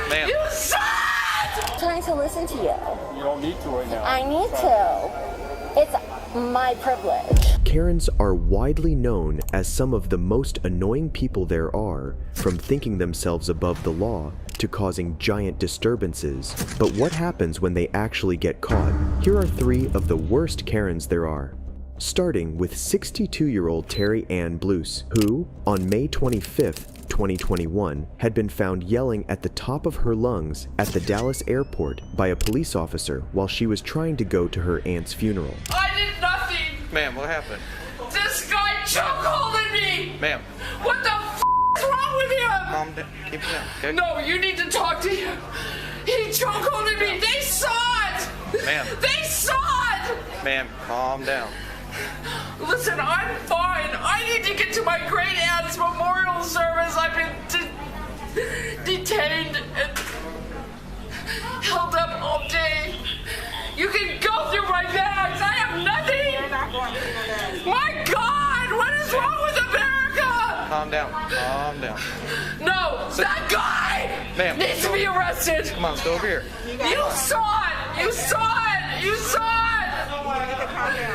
Ma'am. You suck! I'm trying to listen to you. You don't need to right now. I need to. It's my privilege. Karens are widely known as some of the most annoying people there are, from thinking themselves above the law to causing giant disturbances. But what happens when they actually get caught? Here are 3 of the worst Karens there are. Starting with 62-year-old Terry Ann Blues, who, on May 25th, 2021, had been found yelling at the top of her lungs at the Dallas airport by a police officer while she was trying to go to her aunt's funeral. I did nothing! Ma'am, what happened? This guy chokeholded me! Ma'am. What the f is wrong with him? Calm down. Keep it down, okay? No, you need to talk to him. He chokeholded me. They saw it! Ma'am. They saw it! Ma'am, calm down. Listen, I'm fine. I need to get to my great aunt's memorial service. I've been detained and held up all day. You can go through my bags. I have nothing. My God, what is wrong with America? Calm down. Calm down. No, that guy Ma'am. needs to be arrested. Come on, let's go over here. You saw it. You saw it. You saw it.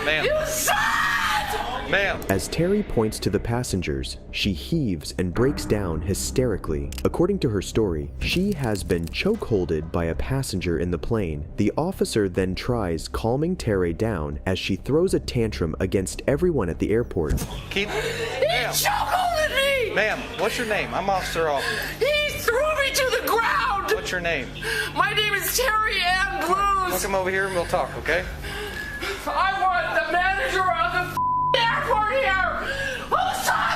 Ma'am. You saw it. Ma'am. As Terry points to the passengers, she heaves and breaks down hysterically. According to her story, she has been chokeholded by a passenger in the plane. The officer then tries calming Terry down as she throws a tantrum against everyone at the airport. Keep. He Ma'am. chokeholded me. Ma'am, what's your name? I'm Officer Hoffman. He threw me to the ground. What's your name? My name is Terry Ann We'll Blues. come over here and we'll talk, okay? I want the manager of the airport here. Who saw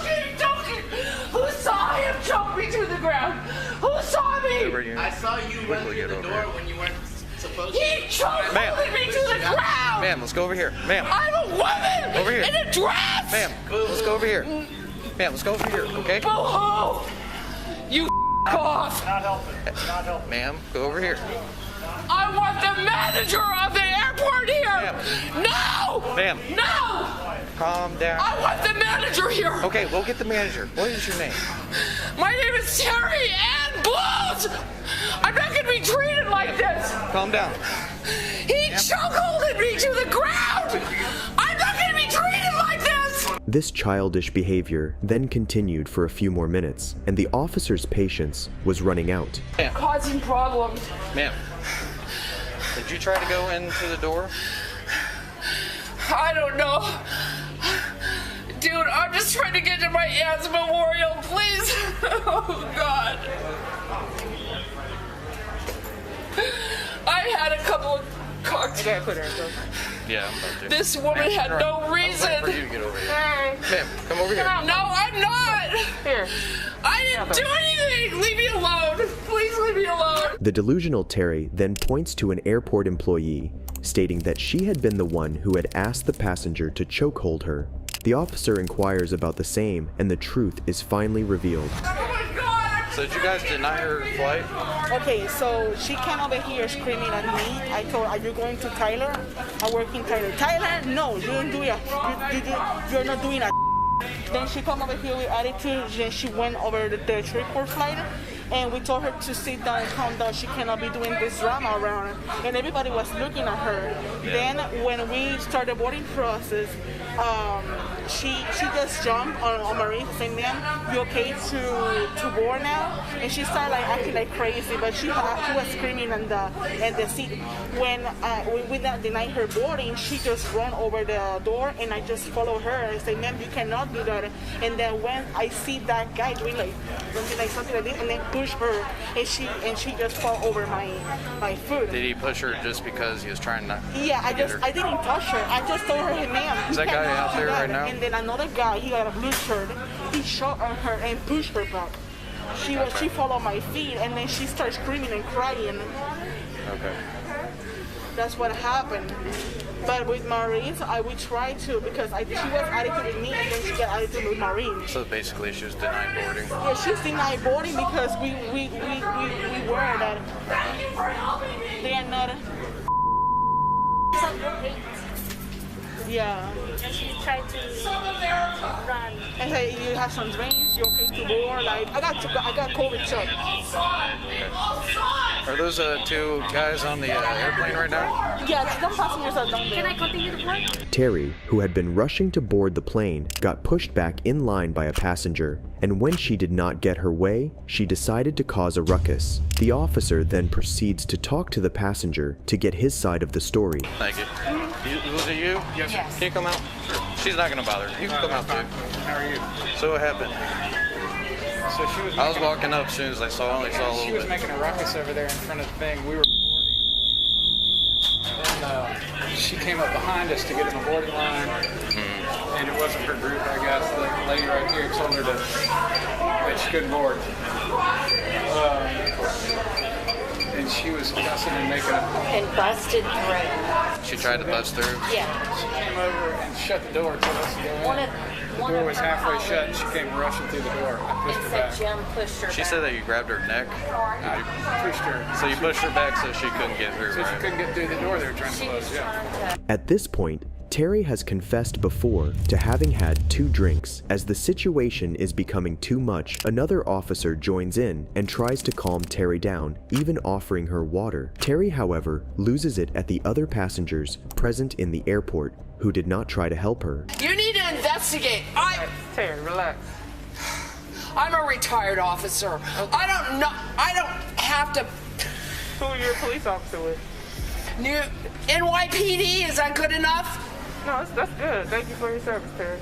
me choking? Who saw him choke me to the ground? Who saw me? Over here. I saw you run Quickly through get the over door here. when you weren't supposed to. He chokeholded me to the ground. Ma'am, let's go over here. Ma'am. I'm a woman Over here. in a dress. Ma'am, let's go over here. Ma'am, let's go over here, okay? Boo-hoo. You off. Not helping. Not helping. Ma'am, go over here. I want the manager of the airport here. Ma'am. No. Ma'am. No. Calm down. I want the manager here. Okay, we'll get the manager. What is your name? My name is Terry Ann Blues. I'm not going to be treated like this. Calm down. He chokeholded me to the ground. I'm not going to be treated like this. This childish behavior then continued for a few more minutes, and the officer's patience was running out. Causing problems. Ma'am, did you try to go into the door? I don't know. Dude, I'm just trying to get to my aunt's memorial, please. Oh, God. I had a couple of cocktails. Yeah, I'm about to. This woman had no reason. I'm waiting for you to get over here. Ma'am, come over here. No, I'm not. Here. I didn't do anything. Leave me alone. Please leave me alone. The delusional Terry then points to an airport employee, stating that she had been the one who had asked the passenger to chokehold her. The officer inquires about the same, and the truth is finally revealed. Oh my God. So did you guys deny her flight? Okay, so she came over here screaming at me. I told her, are you going to Tyler? I work in Tyler. Tyler, no, you don't do it. You're not doing it. Then she come over here with attitude. Then she went over the airport flight. And we told her to sit down and calm down. She cannot be doing this drama around her. And everybody was looking at her. Yeah. Then when we started the boarding process, she just jumped on Marie saying, ma'am, you okay to board now? And she started like acting like crazy, but she was screaming in the seat. When we denied her boarding, she just ran over the door, and I just followed her and said, ma'am, you cannot do that. And then when I see that guy doing like something like this, and then push her, and she just fall over my foot. Did he push her just because he was trying to? Yeah, I didn't touch her. I just told her, hey, ma'am. Is that guy out there right now? And then another guy, he got a blue shirt. He shot on her and pushed her back. She followed my feet, and then she started screaming and crying. Okay. That's what happened. But with Marines, we tried to, because she was attitude with me, and then she got attitude with Marines. So basically, she was denied boarding. Yeah, she was denied boarding because we were that. They are not. Yeah. And she tried to run. And say you have some drinks, you okay to board? Like I got COVID shot. Are those two guys on the airplane right now? Yeah, some passengers are down there. Can I continue to board? Terry, who had been rushing to board the plane, got pushed back in line by a passenger, and when she did not get her way, she decided to cause a ruckus. The officer then proceeds to talk to the passenger to get his side of the story. Thank you. Was it you? Yes. Can you come out? She's not gonna bother. You can come out too. How are you? So what happened? So she was. I was walking up as soon as I only saw a She little was bit. making a ruckus over there in front of the thing. We were boarding, and she came up behind us to get in the boarding line, and it wasn't her group. I guess the lady right here told her that she couldn't board, and she was cussing and making a. And busted through. She tried to bust through. Yeah. She came over and shut the door, told us to go in. The door was halfway shut, and she came rushing through the door. I pushed her And said back. Jim pushed her She back. said that you grabbed her neck. I pushed her. So you pushed her back so she couldn't get through, So she right? couldn't get through the door they were trying to She was close. Yeah. trying to. At this point, Terry has confessed before to having had 2 drinks. As the situation is becoming too much, another officer joins in and tries to calm Terry down, even offering her water. Terry, however, loses it at the other passengers present in the airport who did not try to help her. You need to investigate. Terry, relax. I'm a retired officer. I don't know. I don't have to. Who are you a police officer with? New NYPD, is that good enough? No, that's good. Thank you for your service, Terry.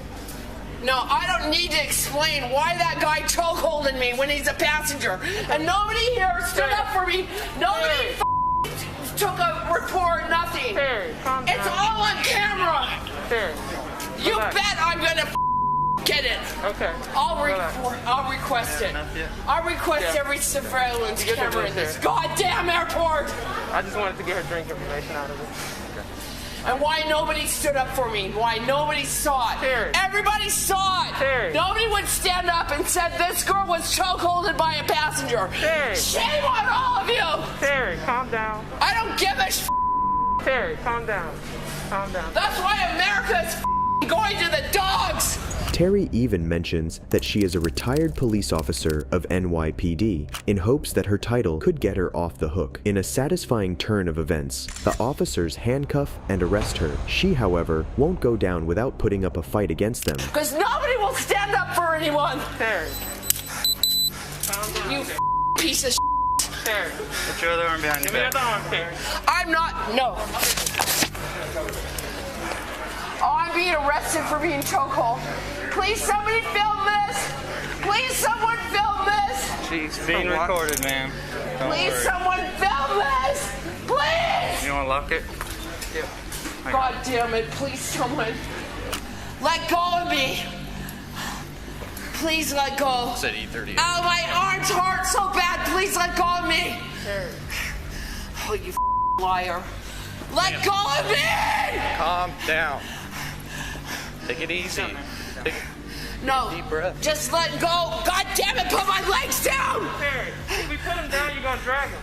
No, I don't need to explain why that guy chokeholded me when he's a passenger. And nobody here stood up for me. Nobody took a report, nothing. Terry, calm down. It's all on camera. Terry, You relax. bet I'm gonna get it. Okay. I'll Relax. request it. I'll request Yeah. every surveillance You get your camera in drink, this Terry. goddamn airport. I just wanted to get her drink information out of it. And why nobody stood up for me? Why nobody saw it? Terry. Everybody saw it. Terry. Nobody would stand up and said this girl was chokeholded by a passenger. Terry. Shame on all of you. Terry, calm down. I don't give a Terry, calm down. Calm down. That's why America is going to the dogs. Terry even mentions that she is a retired police officer of NYPD in hopes that her title could get her off the hook. In a satisfying turn of events, the officers handcuff and arrest her. She, however, won't go down without putting up a fight against them. Because nobody will stand up for anyone. Terry. Calm down. You piece of Terry. Put your other arm behind Give your me back. your arm, Terry. I'm not, no. Oh, I'm being arrested for being chokehold. Please somebody film this. Please someone film this. She's being recorded, ma'am. Don't Please worry. someone film this. Please. You want to lock it? God damn it, please someone. Let go of me. Please let go. Said E38. Oh, my arms hurt so bad. Please let go of me. Oh, you liar. Let go of me. Calm down. Take it easy. No, Deep breath. just let go. God damn it, put my legs down. Terry, if we put him down, you're going to drag him.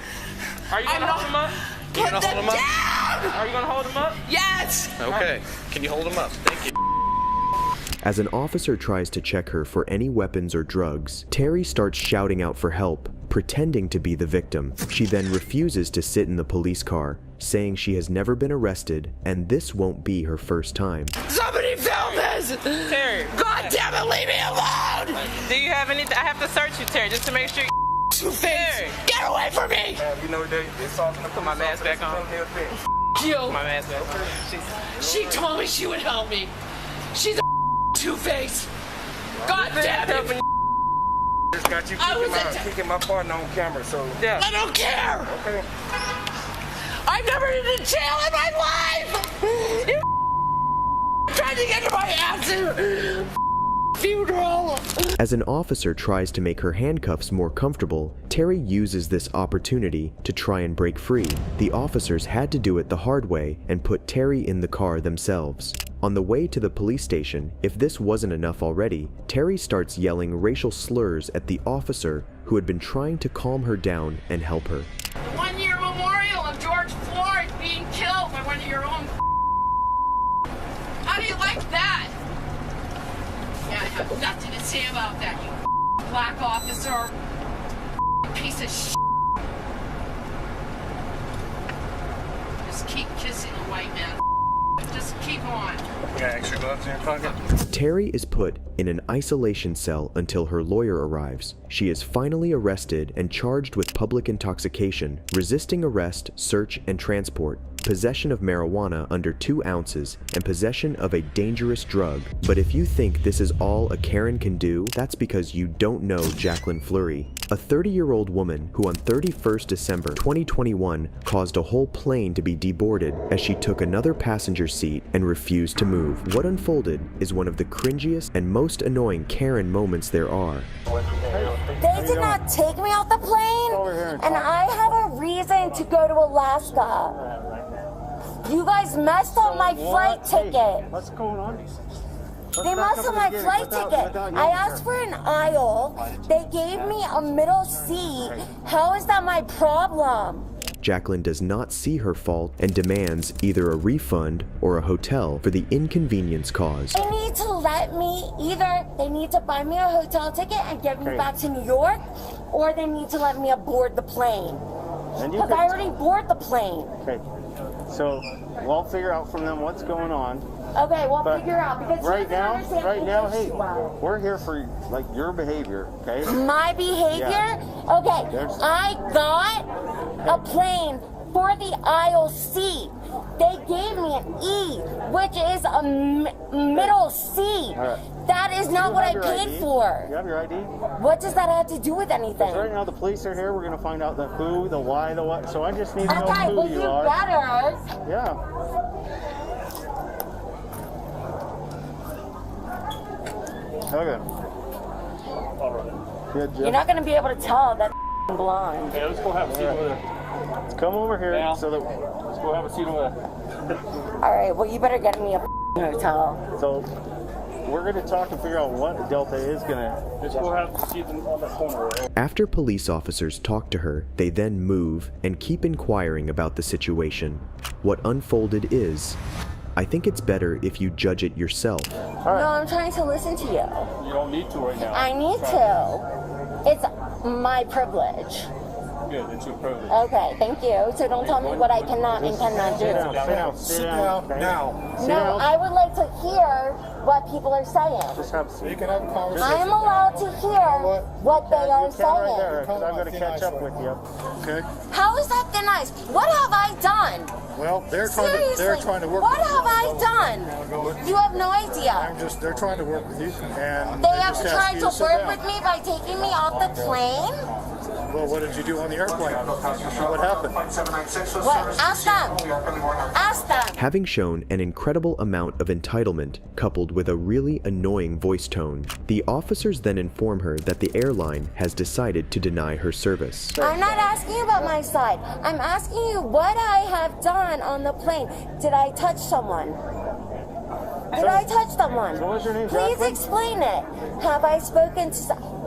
Are you I'm going to not- hold him up? Put gonna them hold 'em up? down. Are you going to hold him up? Yes. Okay. Can you hold him up? Thank you. As an officer tries to check her for any weapons or drugs, Terry starts shouting out for help, pretending to be the victim. She then refuses to sit in the police car, saying she has never been arrested and this won't be her first time. Somebody film this. Terry. God damn it, leave me alone. Do you have anything? I have to search you, Terry, just to make sure. Two-Face, get away from me. You know, it's all going to put my mask back on. You. My mask back on. She told me she would help me. She's a Two-Face. God damn it. Just got you I was kicking my partner on camera, so Yeah. I don't care. okay. I've never been to jail in my life. You tried to get to my ass funeral. As an officer tries to make her handcuffs more comfortable, Terry uses this opportunity to try and break free. The officers had to do it the hard way and put Terry in the car themselves. On the way to the police station, if this wasn't enough already, Terry starts yelling racial slurs at the officer who had been trying to calm her down and help her. The 1-year memorial of George Floyd being killed by one of your own. I have nothing to say about that, you black officer. Piece of shit. Just keep kissing a white man. Just keep on. You got extra gloves in your pocket? Terry is put in an isolation cell until her lawyer arrives. She is finally arrested and charged with public intoxication, resisting arrest, search, and transport, possession of marijuana under 2 ounces, and possession of a dangerous drug. But if you think this is all a Karen can do, that's because you don't know Jacqueline Fleury, a 30-year-old woman who on 31st December 2021 caused a whole plane to be deboarded as she took another passenger seat and refused to move. What unfolded is one of the cringiest and most annoying Karen moments there are. They did not take me off the plane, and I have a reason to go to Alaska. You guys messed up my flight ticket. What's going on? They messed up my flight ticket. I asked for an aisle. They gave me a middle seat. How is that my problem? Jacqueline does not see her fault and demands either a refund or a hotel for the inconvenience caused. They need to let me, either they need to buy me a hotel ticket and get me back to New York, or they need to let me aboard the plane. Because I already boarded the plane. Okay, so we'll figure out from them what's going on. Okay, we'll figure out, because right now, hey, we're here for like your behavior, okay? My behavior? Yeah. Okay, I got a plane for the aisle seat. They gave me an E, which is a middle seat. Right. That is not what I paid for. You have your ID? What does that have to do with anything? Right now the police are here. We're going to find out the who, the why, the what. So I just need to know Okay, who well, you you are. better. Yeah. Okay. All right. Good job. You're not going to be able to tell that blonde. Yeah, let's go have a seat over there. Let's come over here so that let's go have a seat over there. All right, well, you better get me a hotel. So we're going to talk and figure out what Delta is going to. Let's go have a seat on the corner. After police officers talk to her, they then move and keep inquiring about the situation. What unfolded is, I think it's better if you judge it yourself. No, I'm trying to listen to you. You don't need to right now. I need to. It's my privilege. Good, it's your privilege. Okay, thank you. So don't tell me what I cannot and cannot do. Sit down now. No, I would like to hear what people are saying. Just have a seat. You can have a conversation. I'm allowed to hear what they are You can right saying. there, 'cause I'm going to catch up with you. Okay. How is that thin ice? What have I done? Well, they're trying to work. What with you. have I done? You have no idea. They're trying to work with you, and They have just tried ask you to sit work down. with me by taking me off the plane. Well, what did you do on the airplane? What happened? What? Ask them. Ask them. Having shown an incredible amount of entitlement coupled with a really annoying voice tone, the officers then inform her that the airline has decided to deny her service. I'm not asking you about my side. I'm asking you what I have done on the plane. Did I touch someone? Did I touch someone? So what's your name, Please Jacqueline? explain it. Have I spoken to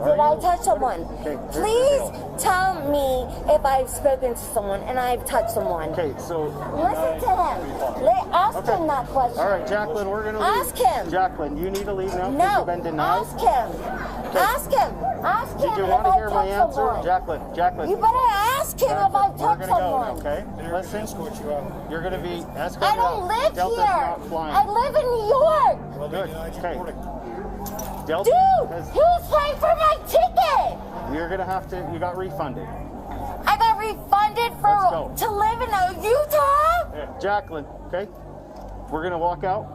Did I touch someone? Okay, here's the Please deal. tell me if I've spoken to someone and I've touched someone. Okay, so Listen to him. Ask him that question. all right, Jacqueline, we're going to leave. Ask him. Jacqueline, you need to leave now because No. you've been denied. Ask him. Ask him. Ask him Did you if want to I've hear my touched answer? someone. Jacqueline. You better ask him if I've We're touched going to go someone. now, okay? Listen, you're going to be escorted I don't out. live Delta's here. not flying. I live in New York. Well, good. Okay. Delta Dude, has, who's paying for my ticket? you're going to have to, you got refunded. I got refunded Let's for go. to live in Utah? Jacqueline, okay? We're going to walk out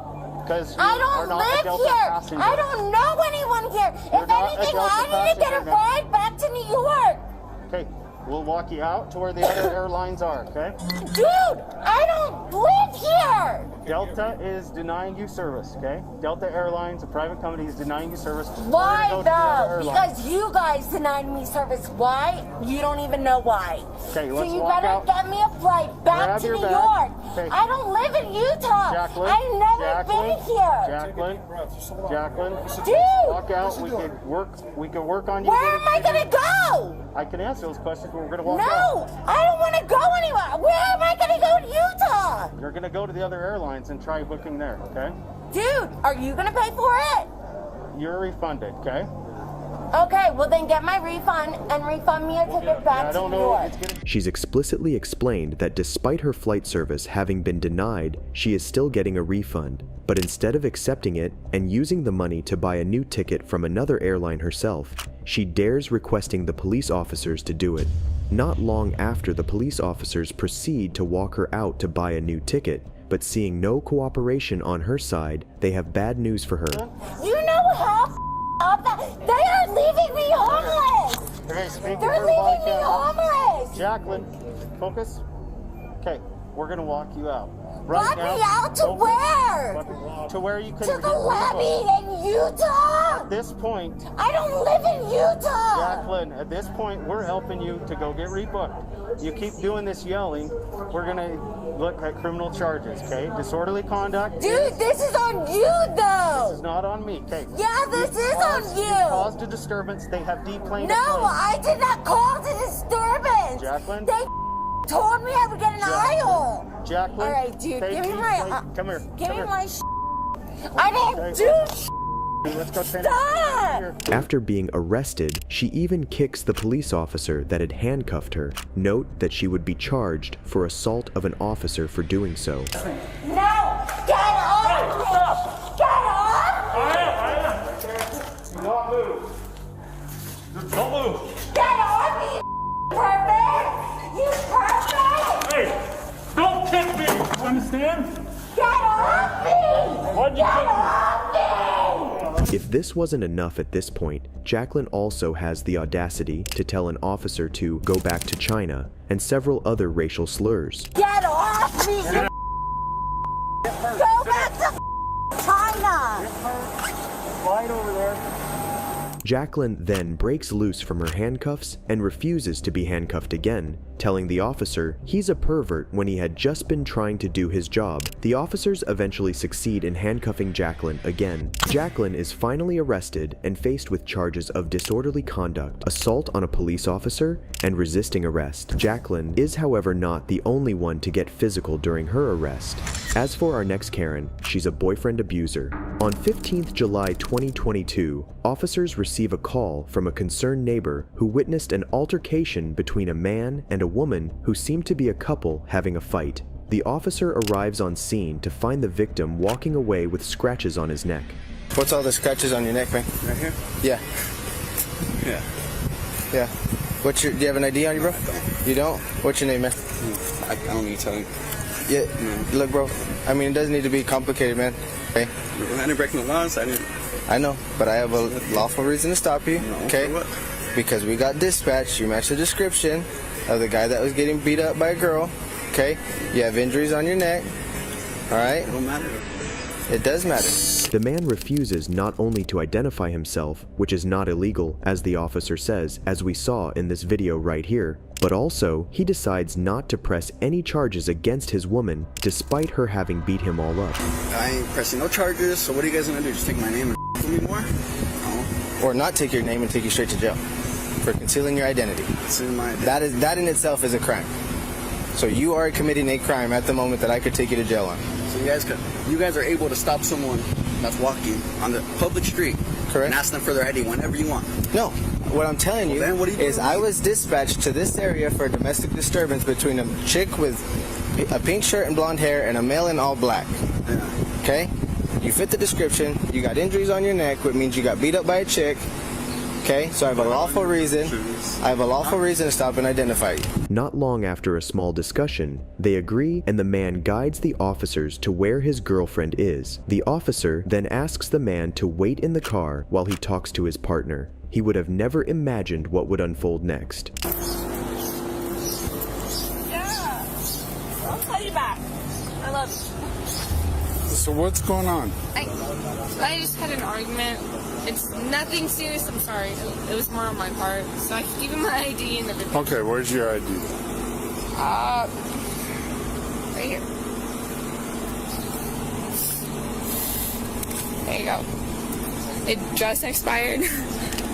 because you I are don't not a live Delta here. passenger. I don't know anyone here. You're If not a anything, Delta I need to get a passenger now. ride back to New York. Okay, we'll walk you out to where the other airlines are, okay? Dude, I don't live here. Delta is denying you service, okay? Delta Airlines, a private company, is denying you service. Why We're gonna go to the other though? airline. Because you guys denied me service. Why? You don't even know why. Okay, So let's you walk better out. get me a flight back Grab to your New bag. York. Okay. I don't live in Utah. Jacqueline, I've never Jacqueline, been here. Jacqueline, Dude, walk out. We could work on you. where am I gonna go? I can answer those questions, but we're gonna walk out. No, I don't want to go anywhere. Where am I gonna go in Utah? You're gonna go to the other airlines and try booking there, okay? Dude, are you gonna pay for it? you're refunded, okay? Okay, well then get my refund and refund me a ticket back to New York. She's explicitly explained that despite her flight service having been denied, she is still getting a refund. But instead of accepting it and using the money to buy a new ticket from another airline herself, she dares requesting the police officers to do it. Not long after, the police officers proceed to walk her out to buy a new ticket, but seeing no cooperation on her side, they have bad news for her. You know how up that they are leaving me homeless. Okay, They're leaving me homeless. Jacqueline, focus. Okay, we're gonna walk you out. Walk me out to where? To where you can. To the levee in Utah. At this point, I don't live in Utah. Jacqueline, at this point, we're helping you to go get rebooked. You keep doing this yelling, we're gonna look at criminal charges, okay? Disorderly conduct. Dude, this is on you though. This is not on me, okay? Yeah, this is on you. You caused a disturbance, they have deplaned. No, I did not cause a disturbance. Jacqueline? They told me I would get an aisle. Jacqueline? All right, dude, give me my... Come here. Give come me here. my I don't do Let's go Stop! After being arrested, she even kicks the police officer that had handcuffed her. Note that she would be charged for assault of an officer for doing so. No! Get off! Get off! Do not move. Don't move. Get off, you pervert! You pervert! Hey, don't kick me. You understand? Get off me! Why'd you Get kick me? off me! If this wasn't enough at this point, Jacqueline also has the audacity to tell an officer to go back to China and several other racial slurs. Get off me! You go back to China! Right over there. Jacqueline then breaks loose from her handcuffs and refuses to be handcuffed again, telling the officer he's a pervert when he had just been trying to do his job. The officers eventually succeed in handcuffing Jacqueline again. Jacqueline is finally arrested and faced with charges of disorderly conduct, assault on a police officer, and resisting arrest. Jacqueline is, however, not the only one to get physical during her arrest. As for our next Karen, she's a boyfriend abuser. On 15th July 2022, officers receive a call from a concerned neighbor who witnessed an altercation between a man and a woman who seemed to be a couple having a fight. The officer arrives on scene to find the victim walking away with scratches on his neck. What's all the scratches on your neck, man? Right here? Yeah. Yeah. Yeah. Do you have an ID on you, bro? You don't? What's your name, man? I don't need to tell you. Yeah. Look, bro. I mean, it doesn't need to be complicated, man. Okay? I didn't break no laws. I know, but I have a lawful reason to stop you. No, okay? for what? Because we got dispatched. You matched the description of the guy that was getting beat up by a girl. Okay? You have injuries on your neck. All right? It don't matter. It does matter. The man refuses not only to identify himself, which is not illegal, as the officer says, as we saw in this video right here, but also he decides not to press any charges against his woman, despite her having beat him all up. I ain't pressing no charges, so what are you guys gonna do? Just take my name and me more? No. Or not take your name and take you straight to jail for concealing your identity. That in itself is a crime. So you are committing a crime at the moment that I could take you to jail on. So you guys are able to stop someone that's walking on the public street, correct, and ask them for their ID whenever you want. No, what I'm telling you is I was dispatched to this area for a domestic disturbance between a chick with a pink shirt and blonde hair and a male in all black. Yeah. Okay? You fit the description. You got injuries on your neck, which means you got beat up by a chick. Okay, so I have a lawful reason. I have a lawful reason to stop and identify you. Not long after a small discussion, they agree and the man guides the officers to where his girlfriend is. The officer then asks the man to wait in the car while he talks to his partner. He would have never imagined what would unfold next. Yeah. I'll call you back. I love you. So what's going on? I just had an argument. It's nothing serious, I'm sorry. It was more on my part. So I gave him my ID and everything. Okay, where's your ID? Right here. There you go. It just expired.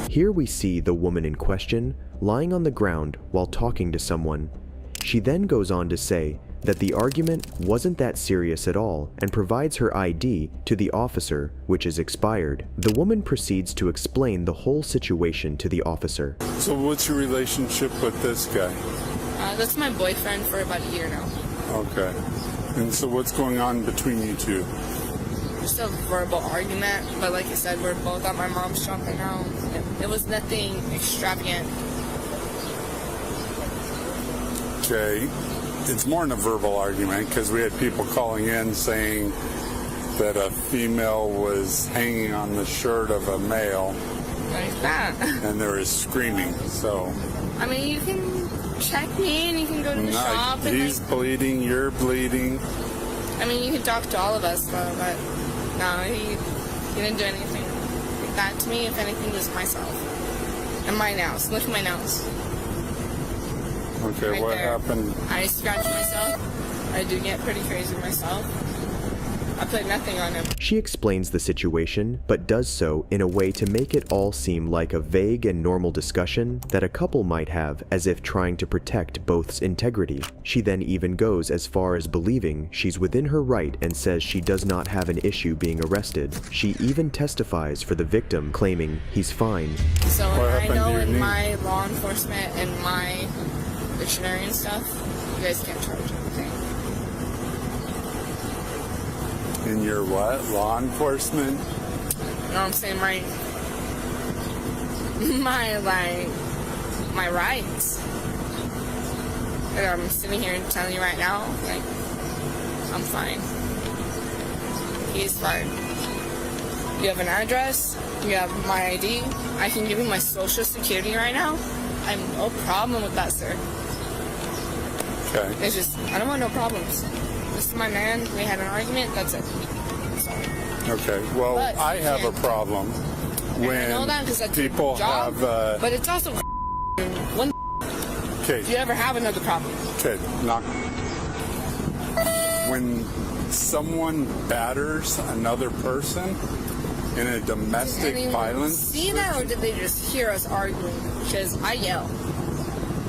Here we see the woman in question lying on the ground while talking to someone. She then goes on to say that the argument wasn't that serious at all and provides her ID to the officer, which is expired. The woman proceeds to explain the whole situation to the officer. So what's your relationship with this guy? That's my boyfriend for about a year now. Okay. And so what's going on between you two? Just a verbal argument, but like I said, we're both at my mom's shop right now. It was nothing extravagant. Okay. It's more than a verbal argument because we had people calling in saying that a female was hanging on the shirt of a male. Like that. And there was screaming, so. I mean, you can check me and you can go to the shop. And he's bleeding, you're bleeding. I mean, you can talk to all of us, though, but no, he didn't do anything like that to me. If anything, it was myself. And my nails. Look at my nails. Okay, right what there. happened? I scratch myself. I do get pretty crazy myself. I put nothing on him. She explains the situation, but does so in a way to make it all seem like a vague and normal discussion that a couple might have, as if trying to protect both's integrity. She then even goes as far as believing she's within her right and says she does not have an issue being arrested. She even testifies for the victim, claiming he's fine. So I know in my law enforcement and my dictionary and stuff, you guys can't charge anything. In your what? Law enforcement? You know what I'm saying? My rights. And I'm sitting here and telling you right now, like, I'm fine. He's fine. You have an address, you have my ID, I can give you my social security right now. I have no problem with that, sir. Okay. It's just, I don't want no problems. This is my man, we had an argument, that's it. Sorry. Okay, well, But I have a problem when I know that 'cause that's people your job, have... but it's also one Okay. if you ever have another problem. Okay, knock. When someone batters another person in a domestic Did anyone violence... see that, or did they just hear us arguing? Because I yell.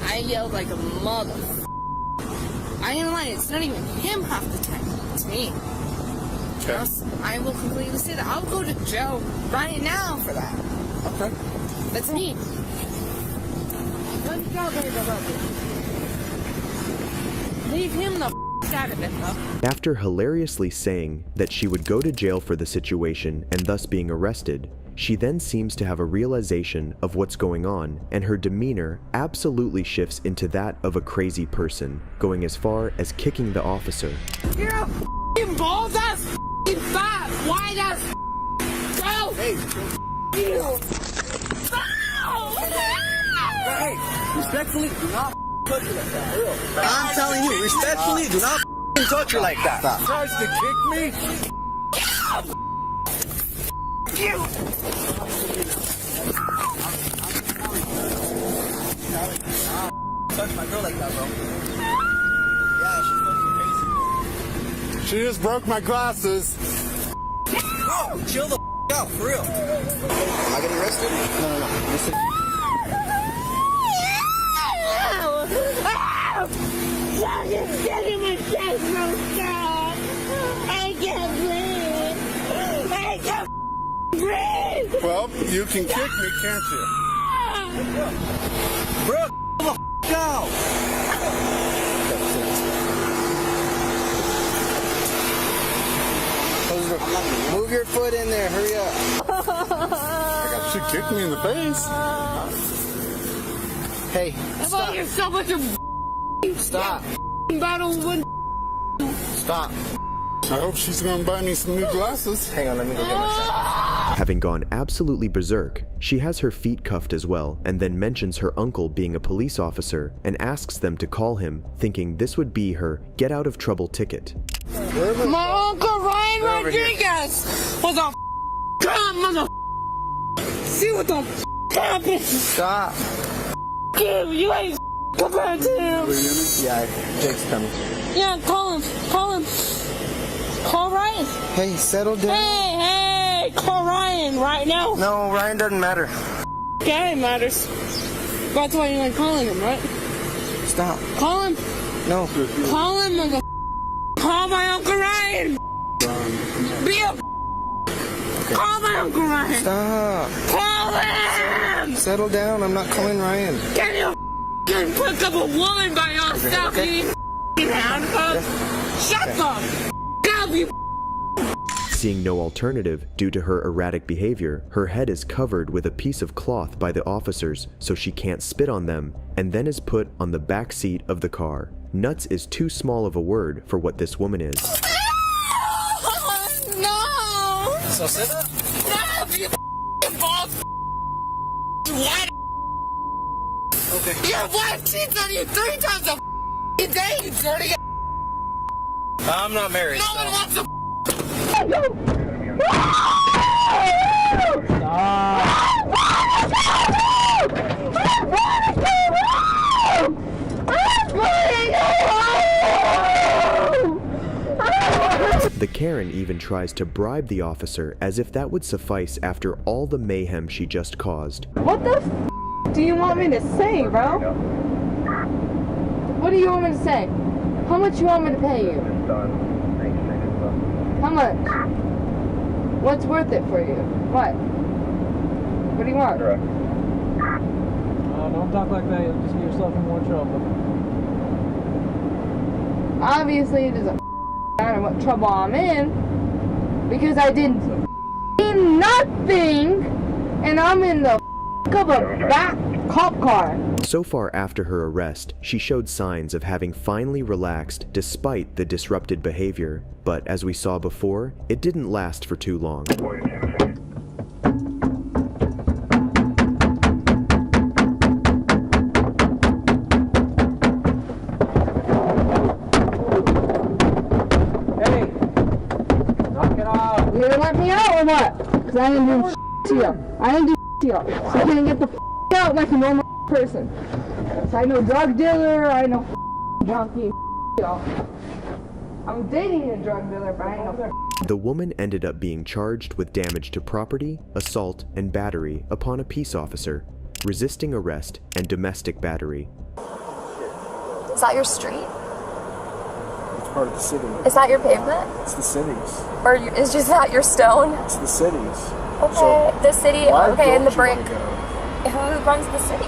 I yelled like a mother. I ain't lying, it's not even him half the time. It's me. Okay. I will completely say that. I'll go to jail right now for that. Okay. That's me. Leave him the out of it, though. After hilariously saying that she would go to jail for the situation and thus being arrested, she then seems to have a realization of what's going on, and her demeanor absolutely shifts into that of a crazy person, going as far as kicking the officer. You're a f***ing bald ass, f***ing fat, white ass, bro. Hey, you. Hey, respectfully, do not touch her like that. I'm telling you, respectfully, do not touch her like that. Tries to kick me? You. Touch my girl like that, bro. Yeah, she's fucking crazy. She just broke my glasses. Bro, chill the out, for real. Am I getting arrested? No. Listen. Fucking get in my chest, bro. Stop. I can't breathe. I can't breathe. Well, you can kick me, can't you? Bro, the out. Move your foot in there, hurry up. She kicked me in the face. Hey, Stop yourself with your stop. battle with. Stop. I hope she's going to buy me some new glasses. Hang on, let me go get my shot. Having gone absolutely berserk, she has her feet cuffed as well, and then mentions her uncle being a police officer and asks them to call him, thinking this would be her get out of trouble ticket. My uncle Ryan Rodriguez was a gun, mother. See what the happened? Stop. You ain't compared to him. Yeah, Jake's coming. Yeah, call him. Call Ryan. Hey, settle down. Hey, call Ryan right now. No, Ryan doesn't matter. Yeah, it matters. That's why you like calling him, right? Stop. Call him. No. Call him, mother. Call my Uncle Ryan. Be a. Okay. Call my Uncle Ryan. Stop. Call him. Settle down. I'm not calling Ryan. Can you pick up a woman by yourself? Okay. You handcuffs. Shut the up, you. Seeing no alternative due to her erratic behavior, her head is covered with a piece of cloth by the officers so she can't spit on them, and then is put on the back seat of the car. Nuts is too small of a word for what this woman is. No! So sit up. No, you balls. What? Okay. Your wife cheats on you 3 times a day, you dirty. I'm not married. No so. one wants to. The Karen even tries to bribe the officer as if that would suffice after all the mayhem she just caused. What the f do you want me to say, bro? What do you want me to say? How much you want me to pay you? How much? What's worth it for you? What? What do you want? Don't talk like that. You'll just get yourself in more trouble. Obviously, it doesn't matter what trouble I'm in because I did nothing, and I'm in the of a back cop car. So far after her arrest, she showed signs of having finally relaxed despite the disrupted behavior. But as we saw before, it didn't last for too long. Hey! Knock it off! You gonna let me out or what? Because I didn't do to you. I didn't do to you. So you can get the out like a normal person. So I know drug dealer, I know junkie, I'm dating a drug dealer, but I ain't no. The woman ended up being charged with damage to property, assault, and battery upon a peace officer, resisting arrest, and domestic battery. Is that your street? It's part of the city. Is that your pavement? It's the city's. Or is just that your stone? It's the city's. Okay, So, the city, why okay, and the don't you brick. wanna go? Who runs the city?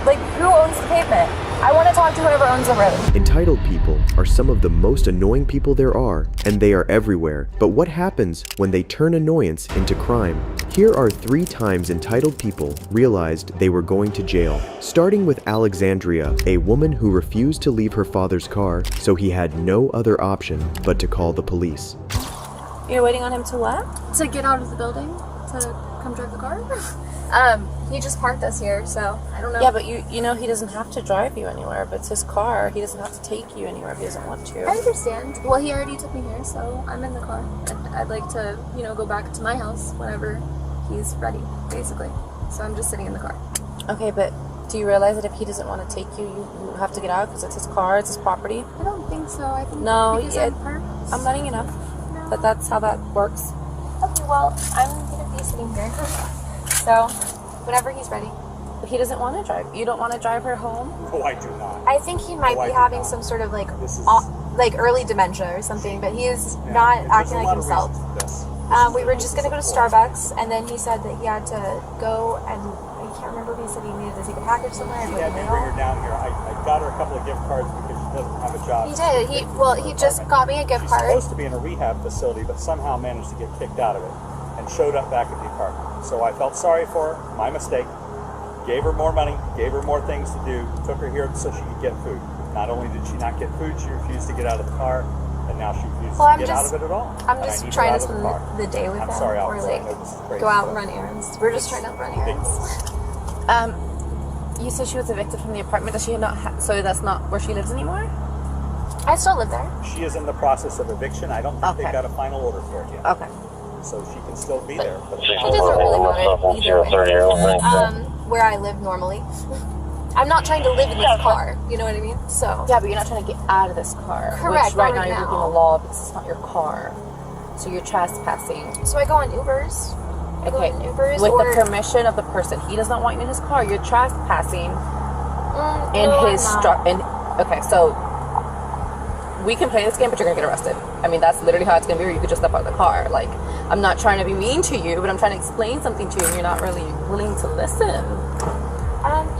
Who owns the pavement? I want to talk to whoever owns the road. Entitled people are some of the most annoying people there are, and they are everywhere. But what happens when they turn annoyance into crime? Here are 3 times entitled people realized they were going to jail. Starting with Alexandria, a woman who refused to leave her father's car, so he had no other option but to call the police. You're waiting on him to what? To get out of the building? To come drive the car? He just parked us here, so I don't know. Yeah, but you know he doesn't have to drive you anywhere. If it's his car, he doesn't have to take you anywhere if he doesn't want to. I understand. Well, he already took me here, so I'm in the car. And I'd like to, go back to my house whenever he's ready, basically. So I'm just sitting in the car. Okay, but do you realize that if he doesn't want to take you, you have to get out because it's his car, it's his property? I don't think so. I think no, I'm letting you know. No. But that's how that works. Okay, well, I'm going to be sitting here. So, whenever he's ready. But he doesn't want to drive. You don't want to drive her home? No, I do not. I think he might be having some sort of early dementia or something, but he is not acting like himself. We were just going to go to Starbucks, and then he said that he had to go, and I can't remember if he said he needed to take a package somewhere. He had me bring her down here. I got her a couple of gift cards because she doesn't have a job. He did. He just got me a gift card. She's supposed to be in a rehab facility, but somehow managed to get kicked out of it and showed up back at the apartment. So I felt sorry for her, my mistake. Gave her more money, gave her more things to do, took her here so she could get food. Not only did she not get food, she refused to get out of the car, and now she refuses to get out of it at all. I'm just trying to spend the day with him, sorry, or go out and run errands. We're just trying to run errands. You said she was evicted from the apartment. Does she not? So that's not where she lives anymore? I still live there. She is in the process of eviction. I don't think they've got a final order for it yet. Okay. So she can still be there. But it doesn't really matter either way. Where I live normally. I'm not trying to live in this car. You know what I mean? So. Yeah, but you're not trying to get out of this car. Correct. Which right now you're breaking the law because it's not your car. So you're trespassing. So I go on Ubers. Okay. With the permission of the person. He does not want you in his car. You're trespassing in his Okay, so we can play this game, but you're gonna get arrested. I mean, that's literally how it's gonna be, or you could just step out of the car. Like, I'm not trying to be mean to you, but I'm trying to explain something to you, and you're not really willing to listen.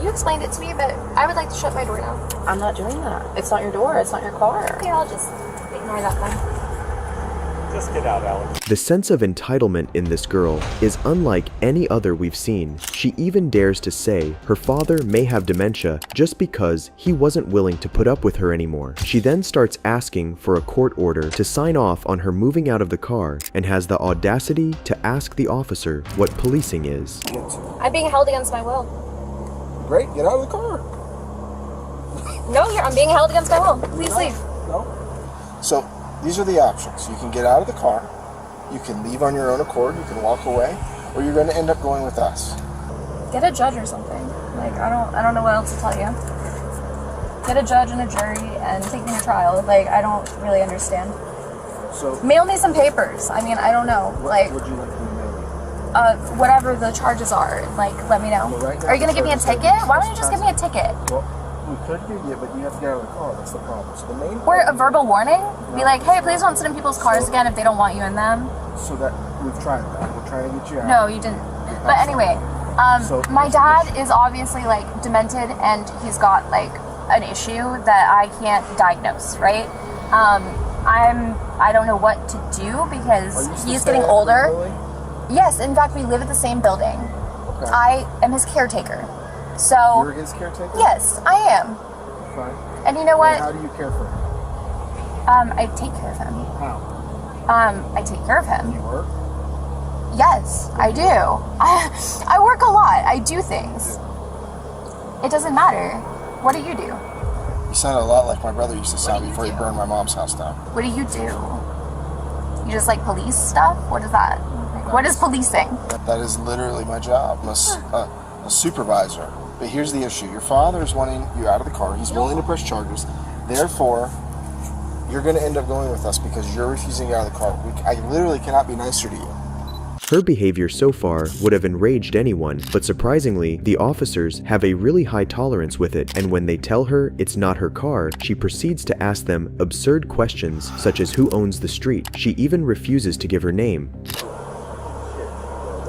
You explained it to me, but I would like to shut my door now. I'm not doing that. It's not your door. It's not your car. Okay, I'll just ignore that then. Just get out, Alex. The sense of entitlement in this girl is unlike any other we've seen. She even dares to say her father may have dementia just because he wasn't willing to put up with her anymore. She then starts asking for a court order to sign off on her moving out of the car and has the audacity to ask the officer what policing is. I'm being held against my will. Great, get out of the car. No, I'm being held against my will. Please leave. So these are the options. You can get out of the car, you can leave on your own accord, you can walk away, or you're going to end up going with us. Get a judge or something. Like, I don't know what else to tell you. Get a judge and a jury and take me to trial. Like, I don't really understand. So mail me some papers. I mean, I don't know. Like, would you like to mail me? Whatever the charges are, like, let me know. Well, right now Are you gonna the give me a charges ticket? are Why don't you just give me a ticket? Well, we could give you, but you have to get out of the car. That's the problem. So the main Or a verbal warning? Be like, hey, please don't sit in people's cars again if they don't want you in them. So that we've tried that. We're trying to get you out. No, you didn't. But anyway, my dad is obviously like demented and he's got like an issue that I can't diagnose, right? I don't know what to do because he's getting older. Yes, in fact, we live at the same building. Okay. I am his caretaker. So You're his caretaker? yes, I am. Fine. And you know what? And how do you care for him? I take care of him. How? I take care of him. You work? Yes, I do. I work a lot. I do things. It doesn't matter. What do you do? You sound a lot like my brother used to sound before he burned my mom's house down. What do? You just like police stuff? What is that? Like, what is policing? That is literally my job. I'm a supervisor. But here's the issue. Your father is wanting you out of the car. He's willing to press charges. Therefore, you're going to end up going with us because you're refusing to get out of the car. I literally cannot be nicer to you. Her behavior so far would have enraged anyone, but surprisingly, the officers have a really high tolerance with it, and when they tell her it's not her car, she proceeds to ask them absurd questions such as who owns the street. She even refuses to give her name.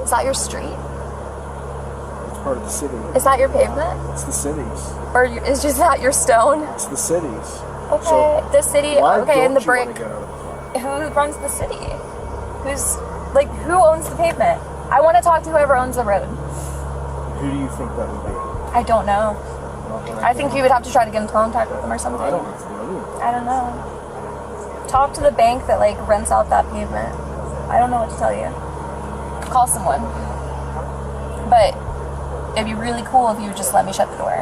Is that your street? It's part of the city. Is that your pavement? It's the city's. Or is just that your stone? It's the city's. Okay, So the city. why Okay, and the don't you wanna brick. get out of the car? Who runs the city? Who owns the pavement? I want to talk to whoever owns the road. Who do you think that would be? I don't know. I think you would have to try to get in contact with them or something. I don't have to do anything. I don't know. Talk to the bank that like rents out that pavement. I don't know what to tell you. Call someone. But it'd be really cool if you would just let me shut the door.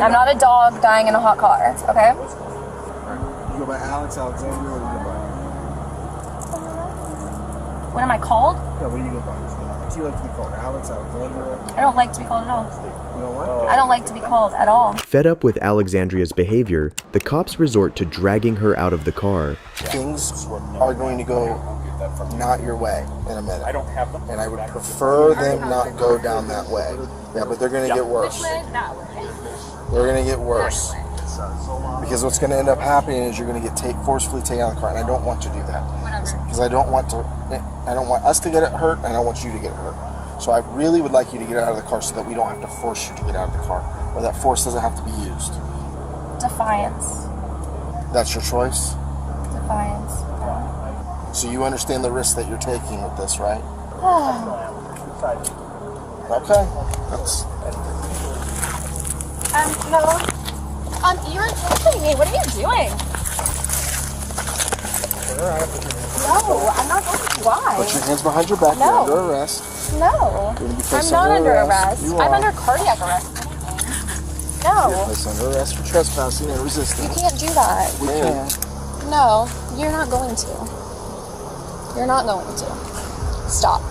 I'm not a dog dying in a hot car, okay? You go by Alex Alexander, or you go by? What am I called? Yeah, what do you go by? What do you like to be called? Alex Alexander? I don't like to be called at all. You know what? I don't like to be called at all. Fed up with Alexandria's behavior, the cops resort to dragging her out of the car. Things are going to go not your way in a minute. I don't have them. And I would prefer them not go down that way. Yeah, but they're going to get worse. They're going to get worse. Because what's going to end up happening is you're going to get forcefully taken out of the car, and I don't want to do that. Because I don't want us to get hurt, and I don't want you to get hurt. So I really would like you to get out of the car so that we don't have to force you to get out of the car, or that force doesn't have to be used. Defiance. That's your choice? Defiance. So you understand the risk that you're taking with this, right? Okay. No. You're touching me. What are you doing? No, I'm not going to. Why? Put your hands behind your back. No. You're under arrest. No. You're going to be I'm placed not under arrest. You I'm are. under cardiac arrest. You're No. placed under arrest for trespassing and You resisting. can't do that. We can. No, you're not going to. You're not going to. Stop.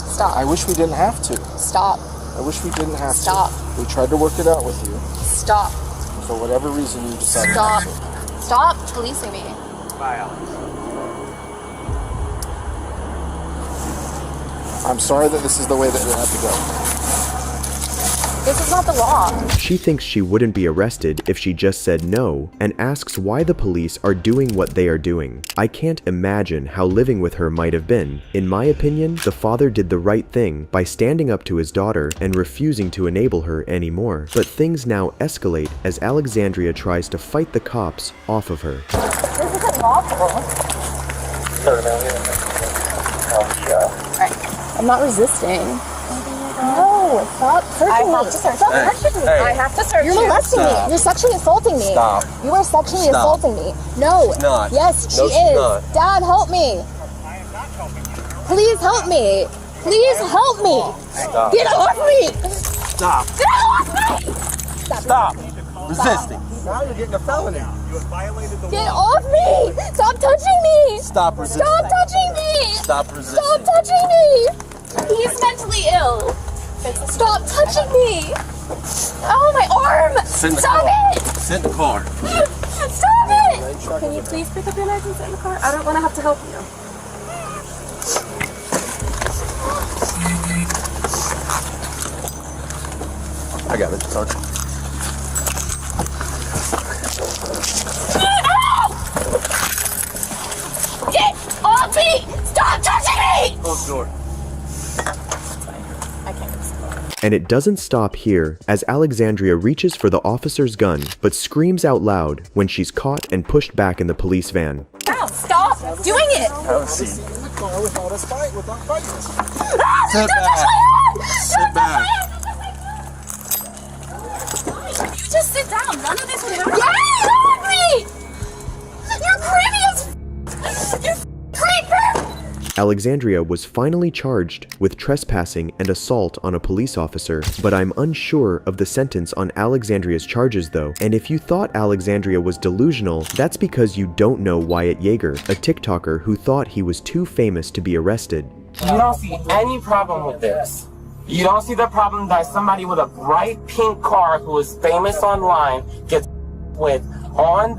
Stop. I wish we didn't have to. Stop. I wish we didn't have Stop. to. We tried to work it out with you. Stop. For whatever reason, you decided Stop. not to. Stop policing me. Bye, Alex. I'm sorry that this is the way that it had to go. This is not the law. She thinks she wouldn't be arrested if she just said no, and asks why the police are doing what they are doing. I can't imagine how living with her might have been. In my opinion, the father did the right thing by standing up to his daughter and refusing to enable her anymore. But things now escalate as Alexandria tries to fight the cops off of her. This isn't lawful. I'm not resisting. No, stop searching me. I have to search. Stop touching me. Hey. I have to search You're you. molesting Stop. me. You're sexually assaulting me. Stop. You are sexually Stop. assaulting me. No. She's not. Yes, she No, she's is. not. Dad, help me. Please help me. Please help me. Stop. Get off me. Stop. Get off me. Stop. Resisting. Now you're getting a felony. Get off me. Stop touching me. Stop resisting. Stop touching me. Stop resisting. Stop touching me. He's mentally ill. Stop touching me. Oh, my arm. Sit in the Stop car. it. Sit in the car. Stop it. Can you please pick up your knife and sit in the car? I don't want to have to help you. I got it, Sergeant. Get off me! Stop touching me! Close the door. And it doesn't stop here, as Alexandria reaches for the officer's gun, but screams out loud when she's caught and pushed back in the police van. Stop doing it! Have a seat. Sit back. Sit back. You just sit down. None of this would happen. Get off me! You're creepy as you creeper! Alexandria was finally charged with trespassing and assault on a police officer, but I'm unsure of the sentence on Alexandria's charges though, and if you thought Alexandria was delusional, that's because you don't know Wyatt Yeager, a TikToker who thought he was too famous to be arrested. You don't see any problem with this. You don't see the problem that somebody with a bright pink car who is famous online gets with on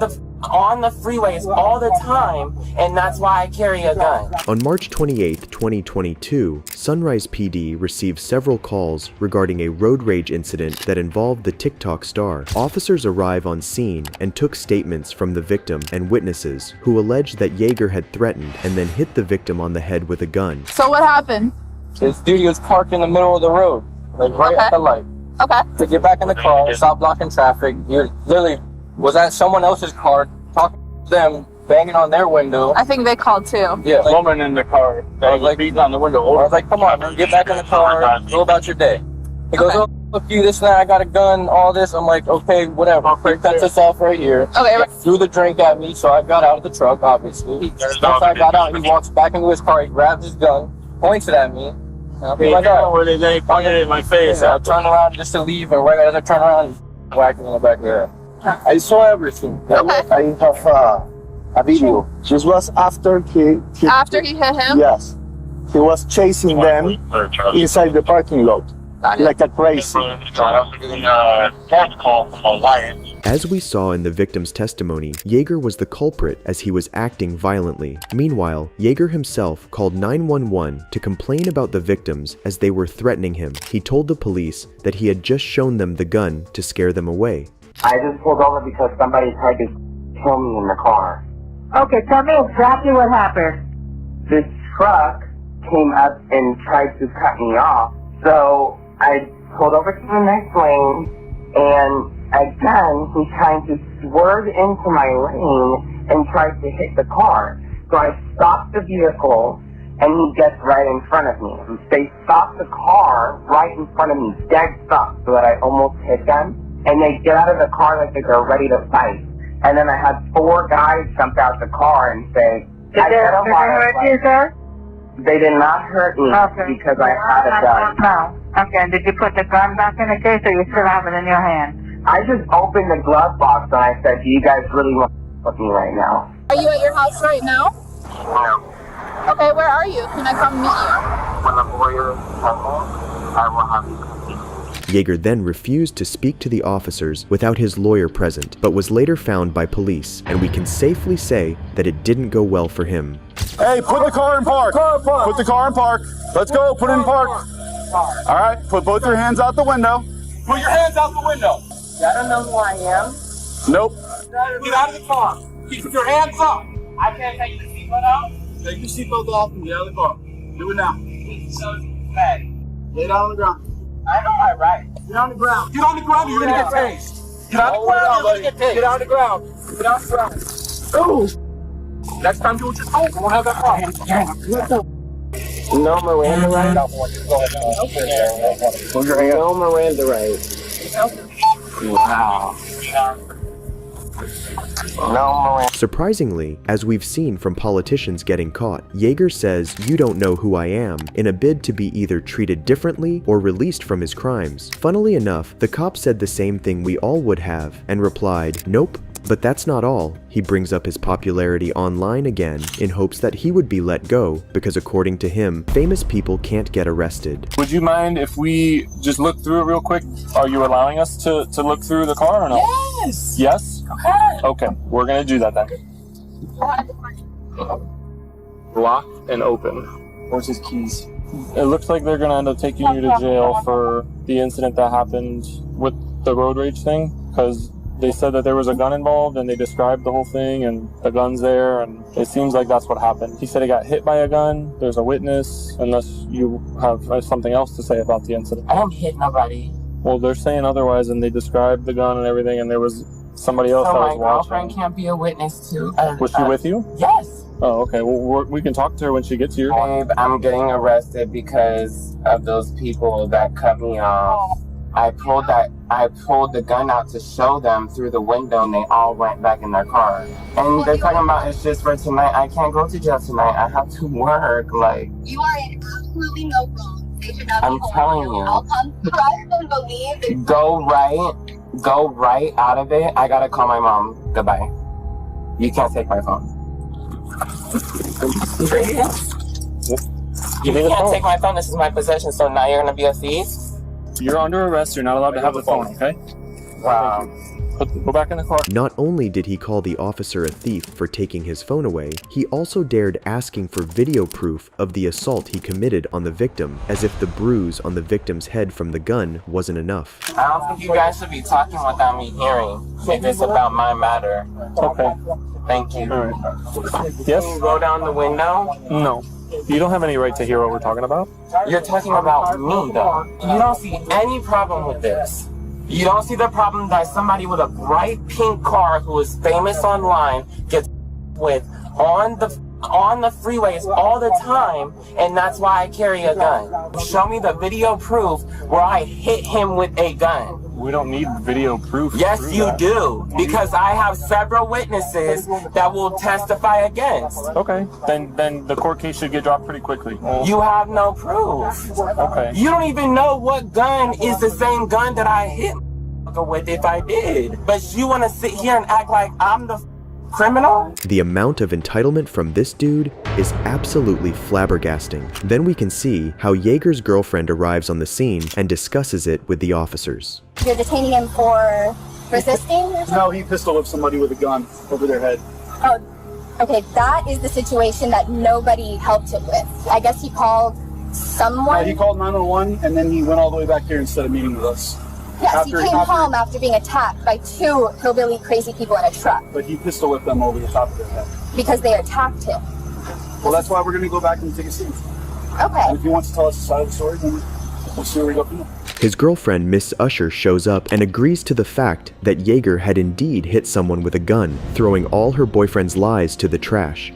the freeways all the time, and that's why I carry a gun. On March 28, 2022, Sunrise PD received several calls regarding a road rage incident that involved the TikTok star. Officers arrive on scene and took statements from the victim and witnesses, who alleged that Yeager had threatened and then hit the victim on the head with a gun. So what happened? This dude was parked in the middle of the road, like right at the light. Okay. To get back in the car, stop blocking traffic. You literally was at someone else's car, talking to them, banging on their window. I think they called too. Yeah, like, woman in the car. I was like, beating on the window. I was like, come on, man, get back in the car, go about your day. He goes, oh, fuck you, this and that, I got a gun, all this. I'm like, okay, whatever. He cuts us off right here. Okay. Threw the drink at me, so I got out of the truck, obviously. Once I got out, he walks back into his car, he grabs his gun, points it at me. I'll be like, oh, they pointed it in my face. I'll turn around just to leave, and right as I turn around, he's whacking in the back of the head. I saw everything. I have a video. This was after he After he hit him? Yes. He was chasing them inside the parking lot. Like a crazy. As we saw in the victim's testimony, Yeager was the culprit as he was acting violently. Meanwhile, Yeager himself called 911 to complain about the victims as they were threatening him. He told the police that he had just shown them the gun to scare them away. I just pulled over because somebody tried to kill me in the car. Okay, tell me exactly what happened. This truck came up and tried to cut me off, so I pulled over to the next lane, and again, he's trying to swerve into my lane and tries to hit the car. So I stopped the vehicle, and he gets right in front of me. They stopped the car right in front of me, dead stop, so that I almost hit them. And they get out of the car like they're ready to fight. And then I had 4 guys jump out the car and say, Did they hurt you, sir? They did not hurt me because I had a gun. No. Okay, and did you put the gun back in the case, or you still have it in your hand? I just opened the glove box and I said, do you guys really want to with me right now? Are you at your house right now? No. Okay, where are you? Can I come meet you? When the lawyer comes home, I will have you come. Yeager then refused to speak to the officers without his lawyer present, but was later found by police, and we can safely say that it didn't go well for him. Hey, put the car in park. Put the car in park. Let's go, put it in park. All right, put both your hands out the window. Put your hands out the window. I don't know who I am. Nope. Get out of the car. Keep your hands up. I can't take the seatbelt out. Take your seatbelt off and get out of the car. Do it now. Lay down on the ground. I know my right. Get on the ground. Get on the ground or you're going to get tased. Get on the ground or you're going to get tased. Get on the ground. Get on the ground. Oh. Next time do what you're told. We won't have that problem. No Miranda right. No Miranda right. Wow. No Miranda. Surprisingly, as we've seen from politicians getting caught, Yeager says, "You don't know who I am," in a bid to be either treated differently or released from his crimes. Funnily enough, the cop said the same thing we all would have, and replied, "Nope." But that's not all. He brings up his popularity online again in hopes that he would be let go because, according to him, famous people can't get arrested. Would you mind if we just look through it real quick? Are you allowing us to look through the car or no? Yes. Yes? Okay, we're gonna do that then. Lock and open. Where's his keys? It looks like they're gonna end up taking you to jail for the incident that happened with the road rage thing, because they said that there was a gun involved and they described the whole thing and the gun's there, and it seems like that's what happened. He said he got hit by a gun. There's a witness, unless you have something else to say about the incident. I don't hit nobody. Well, they're saying otherwise, and they described the gun and everything, and there was somebody else that was watching. So my girlfriend can't be a witness to... was she with you? Yes. Oh, okay. Well, we can talk to her when she gets here. Babe, I'm getting arrested because of those people that cut me off. I pulled the gun out to show them through the window, and they all went back in their car. And they're talking about it's just for tonight. I can't go to jail tonight. I have to work. Like, You are in absolutely no wrong. They should not I'm be telling holding you. I'll trust and believe it's Go right out of it. I gotta call my mom. Goodbye. You can't take my phone. You can't take my phone. This is my possession. So now you're gonna be a thief? You're under arrest. You're not allowed to have the phone, okay? Wow. Go back in the car. Not only did he call the officer a thief for taking his phone away, he also dared asking for video proof of the assault he committed on the victim, as if the bruise on the victim's head from the gun wasn't enough. I don't think you guys should be talking without me hearing. If it's about my matter. Okay. Thank you. All right. Yes? Can you go down the window? No. You don't have any right to hear what we're talking about. You're talking about me, though. You don't see any problem with this. You don't see the problem that somebody with a bright pink car who is famous online gets with on the freeways all the time, and that's why I carry a gun. Show me the video proof where I hit him with a gun. We don't need video proof. Yes, you do, because I have several witnesses that will testify against. Okay, then the court case should get dropped pretty quickly. You have no proof. Okay. You don't even know what gun is the same gun that I hit with if I did. But you want to sit here and act like I'm the criminal? The amount of entitlement from this dude is absolutely flabbergasting. Then we can see how Yeager's girlfriend arrives on the scene and discusses it with the officers. You're detaining him for resisting? No, he pistol whipped somebody with a gun over their head. Oh, okay, that is the situation that nobody helped him with. I guess he called someone? He called 911, and then he went all the way back here instead of meeting with us. Yes, he came home after being attacked by two hillbilly crazy people in a truck. But he pistol whipped them over the top of their head. Because they attacked him. Well, that's why we're going to go back and take a seat. Okay. And if he wants to tell us the side of the story, then we'll see where we go from there. His girlfriend, Miss Usher, shows up and agrees to the fact that Yeager had indeed hit someone with a gun, throwing all her boyfriend's lies to the trash.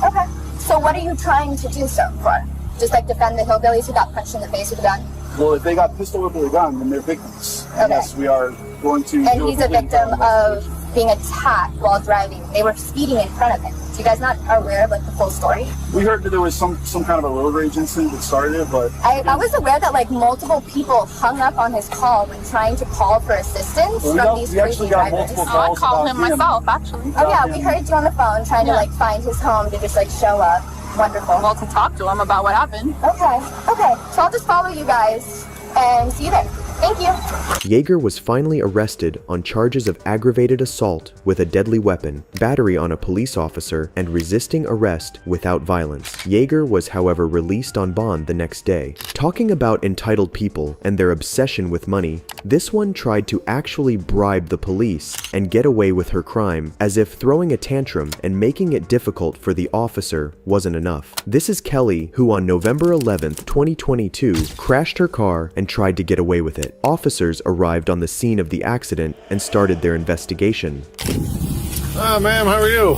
Okay. So what are you trying to do so for? Just like defend the hillbillies who got punched in the face with a gun? Well, if they got pistol whipped with a gun, then they're victims. Okay. Yes, we are going to... And he's a victim of being attacked while driving. They were speeding in front of him. So you guys not aware of like the full story? We heard that there was some kind of a road rage incident that started it, but... I was aware that like multiple people hung up on his call when trying to call for assistance from these crazy drivers. I called him myself, actually. Oh yeah, we heard you on the phone trying to like find his home to just like show up. Wonderful. Well, to talk to him about what happened. Okay. So I'll just follow you guys and see you there. Thank you. Yeager was finally arrested on charges of aggravated assault with a deadly weapon, battery on a police officer, and resisting arrest without violence. Yeager was, however, released on bond the next day. Talking about entitled people and their obsession with money, this one tried to actually bribe the police and get away with her crime, as if throwing a tantrum and making it difficult for the officer wasn't enough. This is Kelly, who on November 11th, 2022, crashed her car and tried to get away with it. Officers arrived on the scene of the accident and started their investigation. Ma'am, how are you?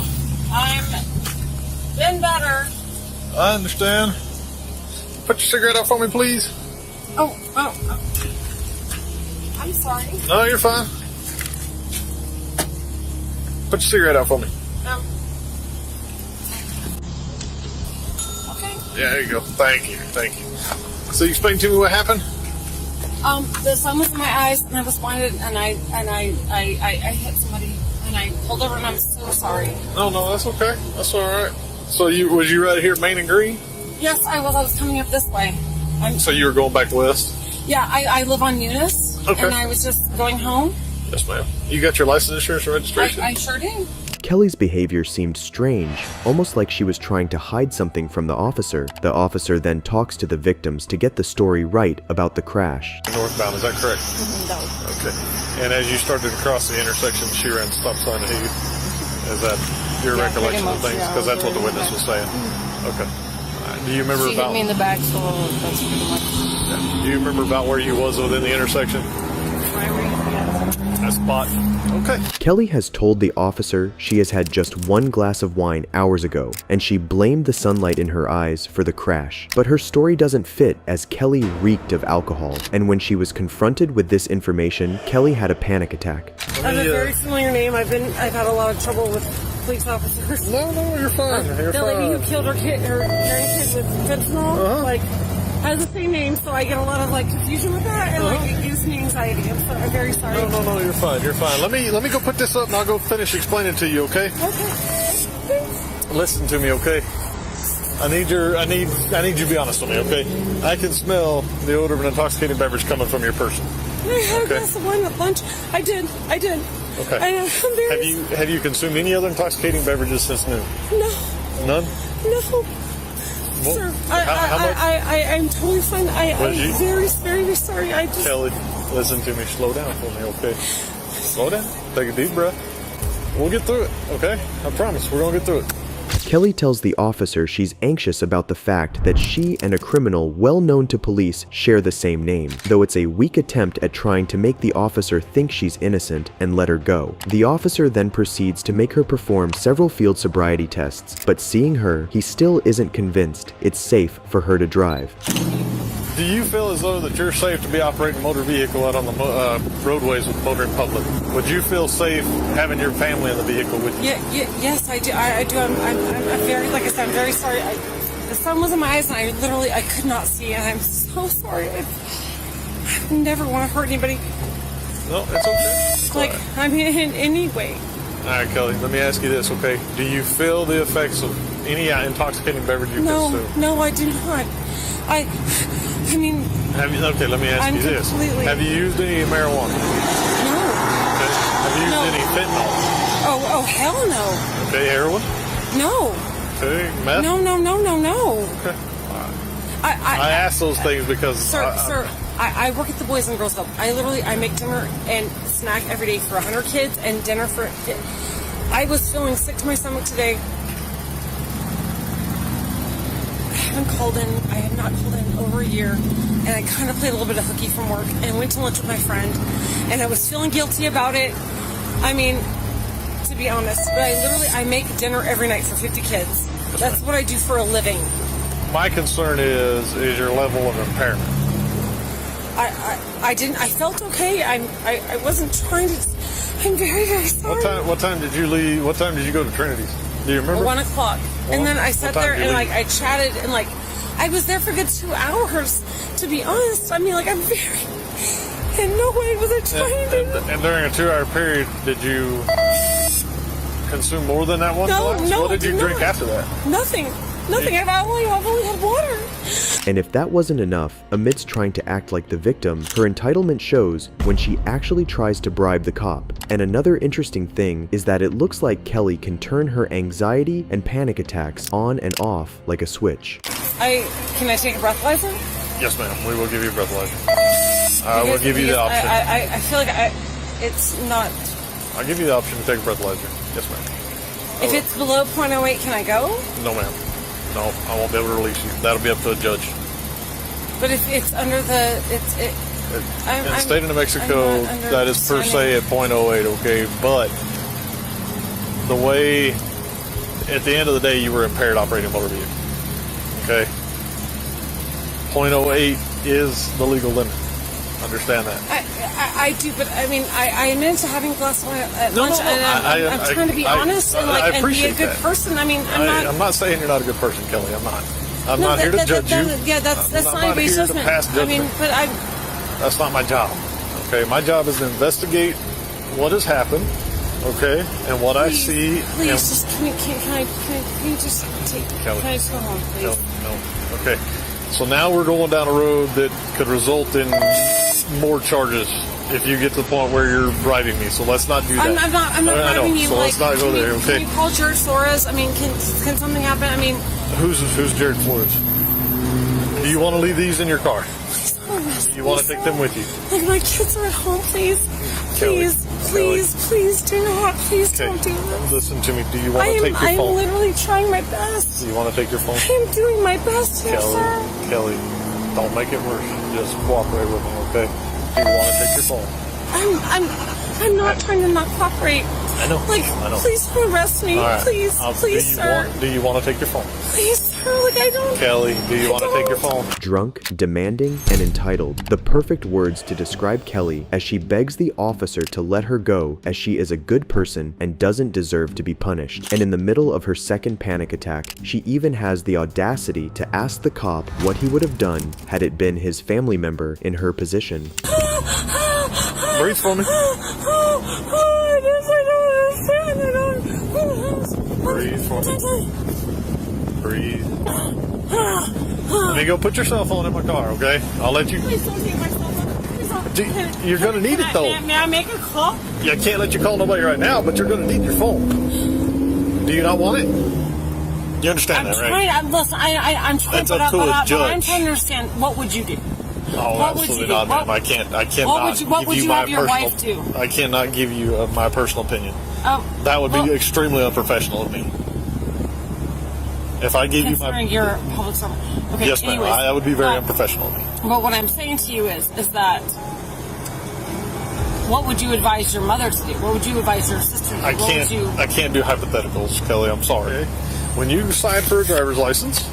I'm been better. I understand. Put your cigarette out for me, please. Oh. I'm sorry. No, you're fine. Put your cigarette out for me. Okay. Yeah, there you go. Thank you. So you explain to me what happened? The sun was in my eyes, and I was blinded, and I hit somebody, and I pulled over, and I'm so sorry. No, that's okay. That's all right. So was you right here at Main and Green? Yes, I was. I was coming up this way. So you were going back west? Yeah, I live on Eunice, and I was just going home. Yes, ma'am. You got your license, insurance, and registration? I sure do. Kelly's behavior seemed strange, almost like she was trying to hide something from the officer. The officer then talks to the victims to get the story right about the crash. Northbound, is that correct? No. Okay. And as you started to cross the intersection, she ran stop sign to you. Is that your recollection of things? Because that's what the witness was saying. Okay. Do you remember She hit me in the back, so that's pretty much. Yeah. Do you remember about where you was within the intersection? That spot. Okay. Kelly has told the officer she has had just one glass of wine hours ago, and she blamed the sunlight in her eyes for the crash. But her story doesn't fit, as Kelly reeked of alcohol, and when she was confronted with this information, Kelly had a panic attack. I have a very familiar name. I've had a lot of trouble with police officers. No, you're fine. The lady who killed her grandkid with fentanyl, has the same name, so I get a lot of confusion with that, and it gives me anxiety. I'm very sorry. No, you're fine. Let me go put this up, and I'll go finish explaining to you. Okay? Okay. Listen to me, okay? I need you to be honest with me, okay? I can smell the odor of an intoxicating beverage coming from your person. I had a glass of wine at lunch. I did. Okay. I'm very. Have you consumed any other intoxicating beverages since noon? No. None? No. Well, sir, how much? I'm totally fine. I'm very sorry. Kelly, listen to me. Slow down for me, okay? Slow down. Take a deep breath. We'll get through it, okay? I promise. We're gonna get through it. Kelly tells the officer she's anxious about the fact that she and a criminal well known to police share the same name, though it's a weak attempt at trying to make the officer think she's innocent and let her go. The officer then proceeds to make her perform several field sobriety tests, but seeing her, he still isn't convinced it's safe for her to drive. Do you feel as though that you're safe to be operating a motor vehicle out on the roadways with motoring public? Would you feel safe having your family in the vehicle with you? Yes, I do. I do. I'm very, like I said, I'm very sorry. The sun was in my eyes, and I could not see, and I'm so sorry. I never want to hurt anybody. No, it's okay. I mean, in any way. All right, Kelly, let me ask you this, okay? Do you feel the effects of any intoxicating beverage you consume? No, I do not. I mean... Okay, let me ask you this. Have you used any marijuana? No. Okay. Have you used any fentanyl? Oh, hell no. Okay, heroin? No. Okay, meth? No. Okay. I ask those things because... Sir, I work at the Boys and Girls Club. I make dinner and snack every day for 100 kids and dinner for... I was feeling sick to my stomach today. I have not called in over a year, and I kind of played a little bit of hooky from work and went to lunch with my friend, and I was feeling guilty about it. I mean, to be honest, but I make dinner every night for 50 kids. That's what I do for a living. My concern is your level of impairment. I felt okay. I wasn't trying to. I'm very, very sorry. What time did you leave? What time did you go to Trinity's? Do you remember? 1 o'clock. And then I sat there and I chatted and I was there for a good 2 hours, to be honest. I mean, I'm very, in no way was I trying to. And during a 2-hour period, did you consume more than that one glass? No, what did you drink after that? Nothing. I've only had water. And if that wasn't enough, amidst trying to act like the victim, her entitlement shows when she actually tries to bribe the cop. And another interesting thing is that it looks like Kelly can turn her anxiety and panic attacks on and off like a switch. Can I take a breathalyzer? Yes, ma'am. We will give you a breathalyzer. I will give you the option. I feel like it's not... I'll give you the option to take a breathalyzer. Yes, ma'am. If it's below .08, can I go? No, ma'am. No, I won't be able to release you. That'll be up to a judge. But if it's under the... In the state of New Mexico, that is per se at .08, okay? But the way... At the end of the day, you were impaired operating a motor vehicle. Okay? .08 is the legal limit. Understand that. I do, but I mean, I admit to having a glass of wine at lunch, and I'm trying to be honest and be a good person. I mean, I'm not saying you're not a good person, Kelly. I'm not. I'm not here to judge you. Yeah, that's not base judgment. I mean, but that's not my job. Okay, my job is to investigate what has happened. Okay, and what I see. Please, just can you just take? Kelly, can I just go home, please? No. Okay. So now we're going down a road that could result in more charges if you get to the point where you're bribing me. So let's not do that. I'm not bribing you. So let's not go there. Okay. Can you call Jared Flores? I mean, can something happen? I mean, who's Jared Flores? Do you want to leave these in your car? You want to take them with you? Like, my kids are at home, please. Please do not. Please don't do this. Listen to me. Do you want to take your phone? I'm literally trying my best. Do you want to take your phone? I am doing my best here, sir. Kelly, don't make it worse. Just cooperate with me, okay? Do you want to take your phone? I'm not trying to not cooperate. I know. I know. Please arrest me. Right. Please, sir. Do you want to take your phone? Please, sir. Like, I don't. Kelly, do you want to take your phone? Drunk, demanding, and entitled. The perfect words to describe Kelly as she begs the officer to let her go as she is a good person and doesn't deserve to be punished. And in the middle of her second panic attack, she even has the audacity to ask the cop what he would have done had it been his family member in her position. Breathe for me. Breathe for me. Breathe. Let me go put your cell phone in my car, okay? I'll let you. Please don't take my cell phone. You're going to need it, though. May I make a call? Yeah, I can't let you call nobody right now, but you're going to need your phone. Do you not want it? You understand that, right? I'm trying. It's up to a judge. I'm trying to understand. What would you do? Oh, what absolutely not, ma'am. I cannot what would you have your wife do? I cannot give you my personal opinion. That would be extremely unprofessional of me. If I give you my... your public servant. Okay, yes, ma'am. That would be very unprofessional of me. But what I'm saying to you is that... What would you advise your mother to do? What would you advise your sister to do? I can't do hypotheticals, Kelly. I'm sorry. When you sign for a driver's license,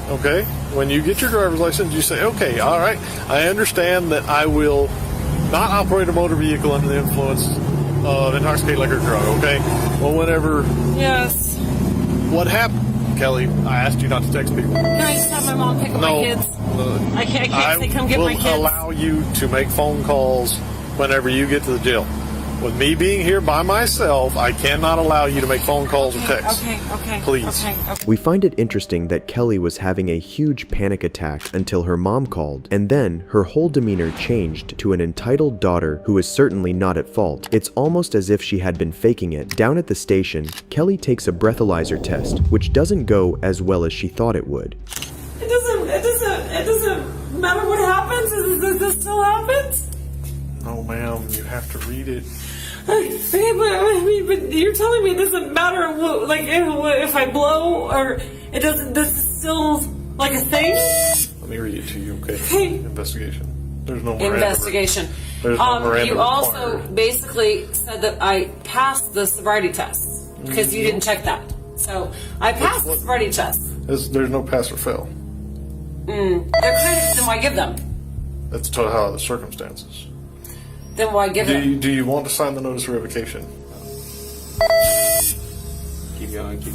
okay, when you get your driver's license, you say, okay, all right, I understand that I will not operate a motor vehicle under the influence of intoxicated liquor or drug, okay? Well, whenever... Yes. What happened, Kelly? I asked you not to text people. Can I just have my mom pick up my kids? I can't say come get my kids. I will allow you to make phone calls whenever you get to the jail. With me being here by myself, I cannot allow you to make phone calls or texts. Okay. Please. Okay. We find it interesting that Kelly was having a huge panic attack until her mom called, and then her whole demeanor changed to an entitled daughter who is certainly not at fault. It's almost as if she had been faking it. Down at the station, Kelly takes a breathalyzer test, which doesn't go as well as she thought it would. It doesn't matter what happens. Does this still happen? No, ma'am. You have to read it. But you're telling me it doesn't matter what, like, if I blow, or it doesn't. This is still like a thing. Let me read it to you, okay? Investigation. There's no Miranda. Investigation. There's no Miranda you also basically said that I passed the sobriety test because you didn't check that. So I passed the sobriety test. There's no pass or fail. They're kind of. Then why give them? That's to how the circumstances. Then why give them? Do you want to sign the notice of revocation? Keep going. You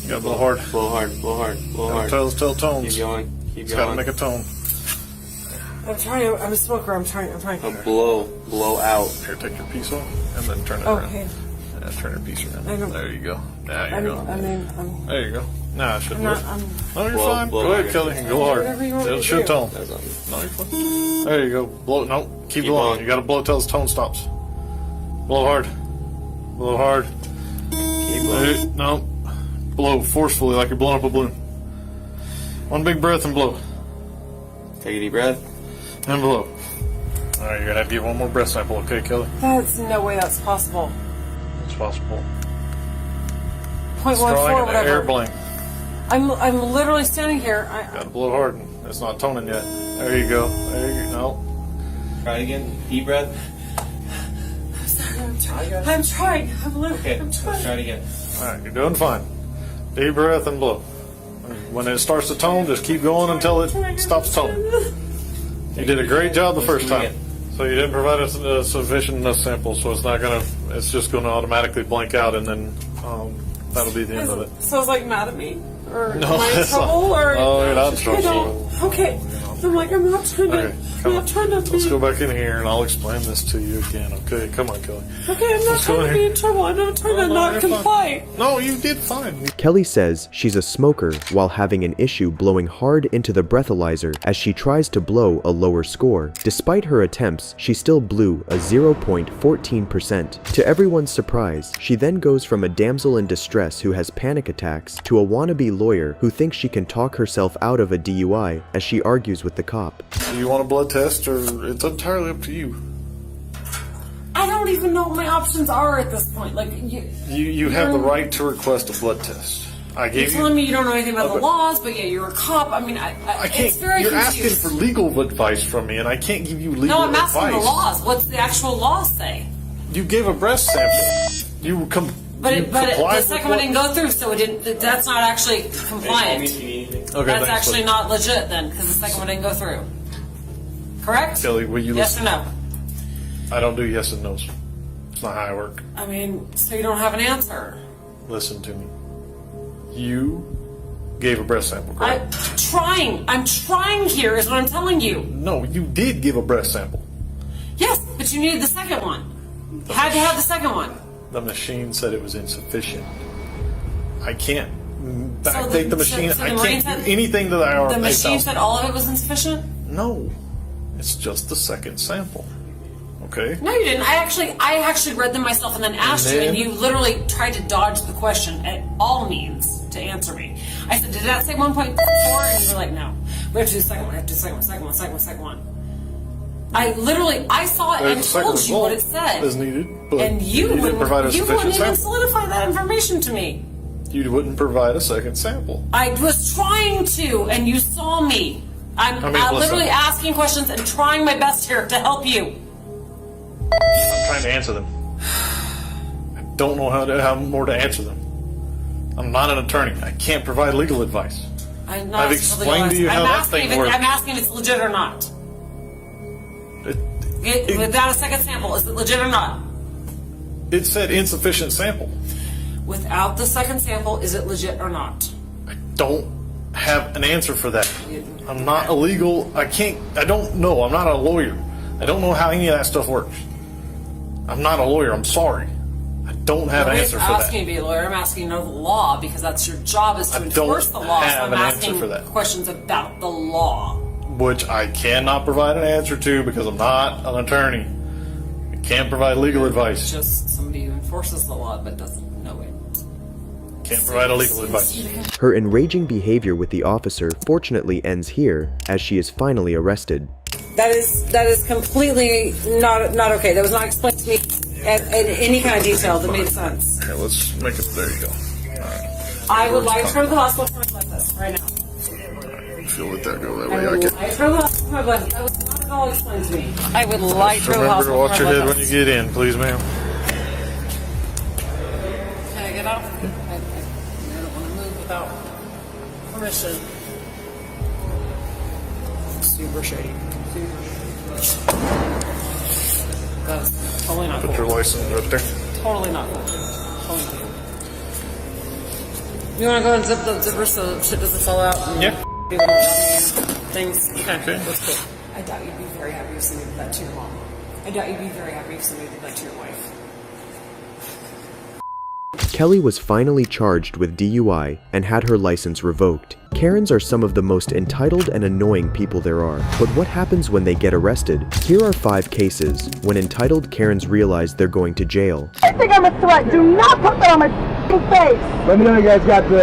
gotta blow hard. Blow hard. Tell tones. Keep going. It's gotta make a tone. I'm trying. I'm a smoker. I'm trying. Blow out. Here, take your piece off and then turn it around. Okay. Yeah, turn your piece around. I know. There you go. There you go. I mean, there you go. Nah, I shouldn't. I'm No, you're fine. Go ahead, Kelly. Go hard. Whatever you want me It to should do. tone. No, you're fine. There you go. Blow. No, keep blowing. You got to blow till his tone stops. Blow hard. Blow hard. Keep blowing. No. Blow forcefully like you're blowing up a balloon. One big breath and blow. Take a deep breath. And blow. All right, you're gonna have to get one more breath sample, okay, Kelly? That's no way that's possible. It's possible. 0.14, whatever. Air blank. I'm literally standing here. Gotta blow hard. It's not toning yet. There you go. There you go. No. Try it again. Deep breath. I'm trying. I'm literally. Okay, I'm trying. let's try it again. All right, you're doing fine. Deep breath and blow. When it starts to tone, just keep going until it stops toning. You did a great job the first time. So you didn't provide us a sufficient enough sample, so it's not gonna. It's just gonna automatically blank out, and then that'll be the end of it. So it's like mad at me, or No, am I in it's not. trouble, or Oh, you're not in trouble. I don't. Okay, I'm like I'm not trying to. Okay, I'm come not on. trying to Let's be. go back in here, and I'll explain this to you again. Okay, come on, Kelly. Okay, I'm not Let's go trying in to be here. in trouble. I'm not trying to not you're fine. comply. No, you did fine. Kelly says she's a smoker while having an issue blowing hard into the breathalyzer as she tries to blow a lower score. Despite her attempts, she still blew a 0.14%. To everyone's surprise, she then goes from a damsel in distress who has panic attacks to a wannabe lawyer who thinks she can talk herself out of a DUI as she argues with the cop. Do you want a blood test, or it's entirely up to you? I don't even know what my options are at this point. Like You have the right to request a blood test. I You're gave you. telling me you don't know anything about the Okay. laws, but yeah, you're a cop. I mean, I it's can't. very You're confusing. asking for legal advice from me, and I can't give you legal No, I'm advice. asking the laws. What's the actual law say? You gave a breast sample. You But the second one didn't go through, so it didn't. That's not actually compliant. Okay, That's thanks, actually buddy. not legit then, because the second one didn't go through. Correct? Kelly, will you Yes listen? or no? I don't do yes and no's. It's not how I work. I mean, so you don't have an answer. Listen to me. You gave a breast sample, correct? I'm trying here, is what I'm telling you. No, you did give a breast sample. Yes, but you needed the second one. Had to have the second one. The machine said it was insufficient. I can't So backdate the machine. so the I Marine can't said- do anything that I already The machine found. said all of it was insufficient? No, it's just the second sample. Okay. No, you didn't. I actually read them myself and then asked you, and then- you literally tried to dodge the question at all means to answer me. I said, did that say 1.4? And you were like, no. We have to do the second one. We have to do the second one. I saw it and The second told you what it result said. is needed, but And you didn't wouldn't, provide a you sufficient wouldn't even sample. solidify that information to me. You wouldn't provide a second sample. I was trying to, and you saw me. I'm listen. literally asking questions and trying my best here to help you. I'm trying to answer them. I don't know how more to answer them. I'm not an attorney. I can't provide legal advice. I'm not I've explained to you how that thing works. I'm asking if it's legit or not. Without a second sample, is it legit or not? It said insufficient sample. Without the second sample, is it legit or not? Don't have an answer for that. I'm not illegal. I don't know. I'm not a lawyer. I don't know how any of that stuff works. I'm not a lawyer. I'm sorry. I don't have an answer for I'm that. asking you to be a lawyer. I'm asking you to know the law because that's your job is to enforce the law. So have I'm an answer asking for that. questions about the law. Which I cannot provide an answer to because I'm not an attorney. I can't provide legal advice. Just somebody who enforces the law but doesn't know it. Can't provide a legal advice. Her enraging behavior with the officer fortunately ends here as she is finally arrested. That is completely not okay. That was not explained to me in any kind of detail that made sense. Here, let's make it. There you go. All right. I would like to go to the hospital for my blood test right now. If you'll let that go, that I way I would can. like to go to the hospital for my blood test. That was not at all explained to me. I would like to go to the Remember to hospital watch for your my head blood when you test. get in, please, ma'am. Can I get out? I don't want to move without permission. Super shady. That's totally not Put cool. your license right there. Totally not cool. Totally not cool. You want to go and zip the zipper so shit doesn't fall out? And Yeah. people don't run me things. Okay, that's cool. I doubt you'd be very happy if somebody did that to your mom. I doubt you'd be very happy if somebody did that to your wife. Kelly was finally charged with DUI and had her license revoked. Karens are some of the most entitled and annoying people there are, but what happens when they get arrested? Here are 5 cases when entitled Karens realize they're going to jail. I think I'm a threat. Do not put that on my face. Let me know you guys got the...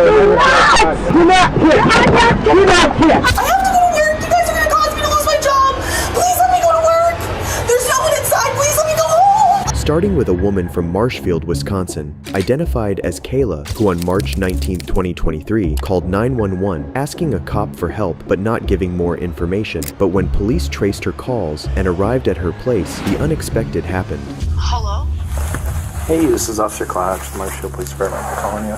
Do not kiss. Do not kiss. I have to go to work. You guys are going to cause me to lose my job. Please let me go to work. There's no one inside. Please let me go home. Starting with a woman from Marshfield, Wisconsin, identified as Kayla, who on March 19, 2023, called 911 asking a cop for help but not giving more information. But when police traced her calls and arrived at her place, the unexpected happened. Hello? Hey, this is Officer Cloud from Marshfield Police Department. I'm calling you.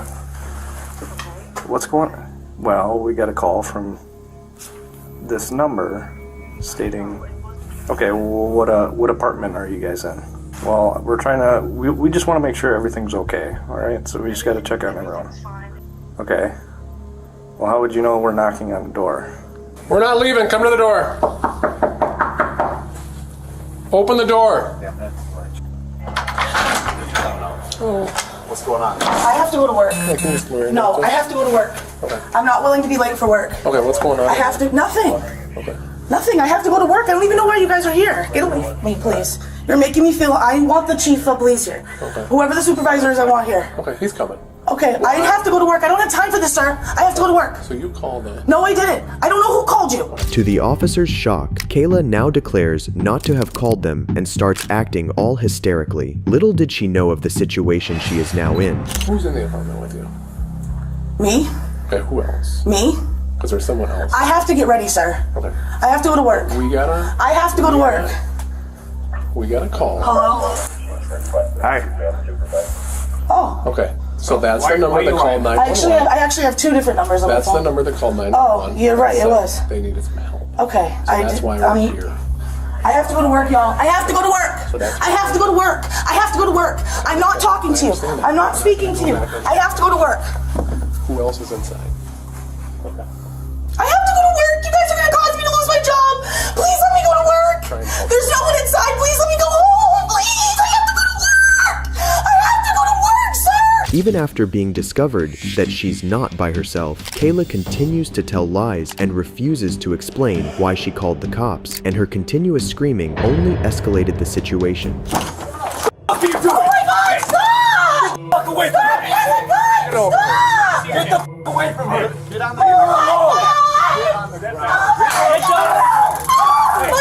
What's going on? Well, we got a call from this number stating, okay, well, what apartment are you guys in? Well, we're trying to, we just want to make sure everything's okay, alright? So we just got to check on everyone. Okay. Well, how would you know we're knocking on the door? We're not leaving. Come to the door. Open the door. Oh. What's going on? I have to go to work. No, I have to go to work. Okay. I'm not willing to be late for work. Okay, what's going on? I have to, nothing. Okay. Nothing. I have to go to work. I don't even know why you guys are here. Get away from me, please. You're making me feel, I want the chief of police here. Okay. Whoever the supervisor is, I want here. Okay, he's coming. Okay, I have to go to work. I don't have time for this, sir. I have to go to work. So you called in. No, I didn't. I don't know who called you. To the officer's shock, Kayla now declares not to have called them and starts acting all hysterically. Little did she know of the situation she is now in. Who's in the apartment with you? Me? Okay, who else? Me? Because there's someone else. I have to get ready, sir. Okay. I have to go to work. We got her? I have to go to work. We got a call. Hello? Hi. Oh. Okay. So that's the number that called 911. I actually have 2 different numbers on my That's phone. the number that called 911. Oh, you're right, it was. They needed some help. Okay. So that's why we're here. I have to go to work, y'all. I have to go to work. So I have to go to work. I have to go to work. I'm not talking to you. I'm not speaking to you. I have to go to work. Who else is inside? Okay. I have to go to work. You guys are going to cause me to lose my job. Please let me go to work. There's no one inside. Please let me go home. Please. I have to go to work. I have to go to work, sir. Even after being discovered that she's not by herself, Kayla continues to tell lies and refuses to explain why she called the cops, and her continuous screaming only escalated the situation. Oh my God, stop! Get the fuck away from her! Stop! Get the fuck away from her! Get on the ground! Oh my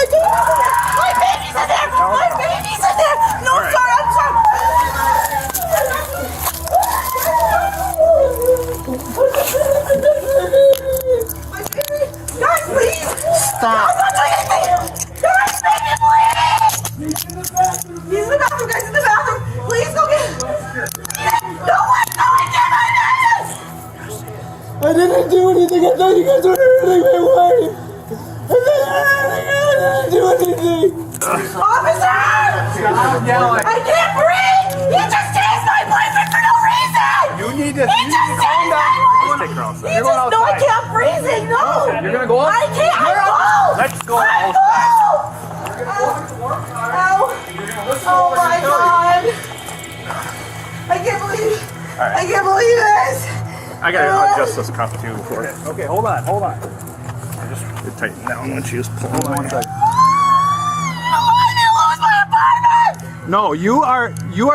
God! My baby's in there! My baby's in there! No, sir, I'm sorry! My baby! Guys, please! Stop! I'm not doing anything! Guys, baby, please! He's in the bathroom, guys, in the bathroom! Please go get him! No one! No one did my business! I didn't do anything. I thought you guys were hurting my wife. I didn't do anything. Officer! I can't breathe! He just tased my boyfriend for no reason! You need to calm down. No, I can't breathe it. No! You're gonna go up? I can't. Let's go outside. Oh my God! I can't believe this! I gotta adjust this cuff too before. Okay, hold on. I just tighten down when she was pulling one side. I didn't lose my apartment! No, you are. You!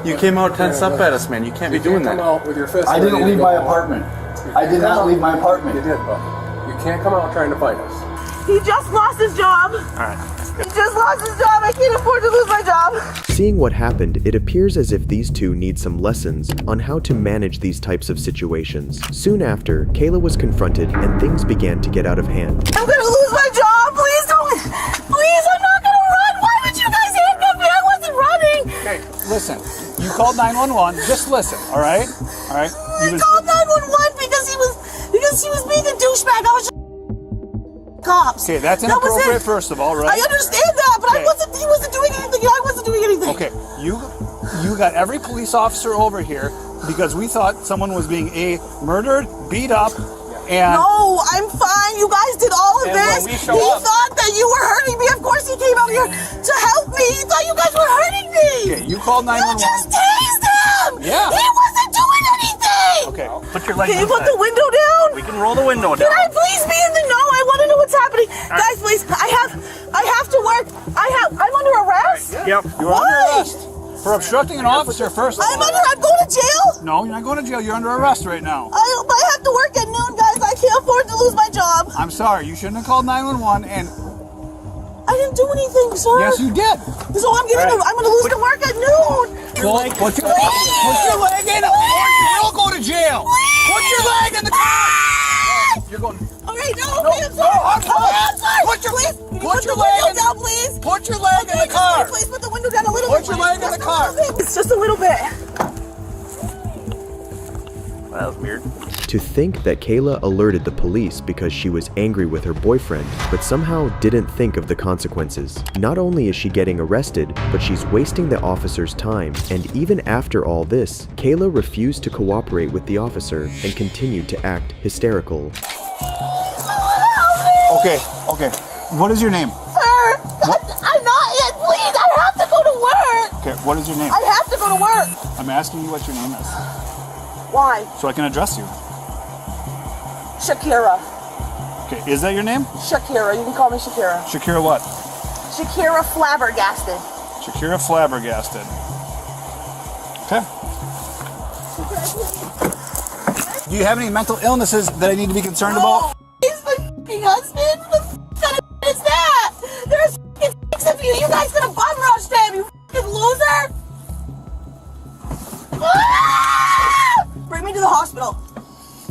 You came out tense up at us, man. You can't be doing that. Come out with your fist. I didn't leave my apartment. I did not leave my apartment. You did, but you can't come out trying to fight us. He just lost his job. Alright. He just lost his job. I can't afford to lose my job. Seeing what happened, it appears as if these two need some lessons on how to manage these types of situations. Soon after, Kayla was confronted and things began to get out of hand. I'm gonna lose my job. Please don't. Please, I'm not gonna run. Why would you guys handcuff me? I wasn't running. Okay, listen. You called 911. Just listen, all right? All right. I called 911 because he was being a douchebag. I was just cops. Okay, that's inappropriate, first of all, right? I understand that, but he wasn't doing anything. I wasn't doing anything. Okay, you got every police officer over here because we thought someone was being murdered, beat up, and... No, I'm fine. You guys did all of this. He thought that you were hurting me. Of course he came out here to help me. He thought you guys were hurting me. Okay, you called 911. You just tased him. Yeah. He wasn't doing anything! Okay, put your leg Can you inside. put the window down? We can roll the window Can down. I please be in the know? I want to know what's happening. Guys, please, I have to work. I'm under arrest? Yep, you're under arrest. For obstructing an officer, first of all. I'm going to jail? No, you're not going to jail. You're under arrest right now. I have to work at noon, guys. I can't afford to lose my job. I'm sorry. You shouldn't have called 911 and... I didn't do anything, sir. Yes, you did. So I'm going to lose the work at noon. Well, put your leg in or you will go to jail. Put your leg in the car. You're going... All right, no, okay, I'm sorry. I'm sorry. I'm sorry. Put your leg down, please. Put your leg in the car. Please put the window down a little bit. Put your leg in the car. It's just a little bit. That was weird. To think that Kayla alerted the police because she was angry with her boyfriend, but somehow didn't think of the consequences. Not only is she getting arrested, but she's wasting the officer's time. And even after all this, Kayla refused to cooperate with the officer and continued to act hysterical. Okay. What is your name? Sir, I'm not yet. Please, I have to go to work. Okay, what is your name? I have to go to work. I'm asking you what your name is, Why? so I can address you. Shakira. Okay, is that your name? Shakira. You can call me Shakira. Shakira what? Shakira Flabbergasted. Shakira Flabbergasted. Okay. Do you have any mental illnesses that I need to be concerned about? He's my f***ing husband. What the kind of is that? There's f***ing 6 of you. You guys could have bum rushed him, you f***ing loser. Ah! Bring me to the hospital.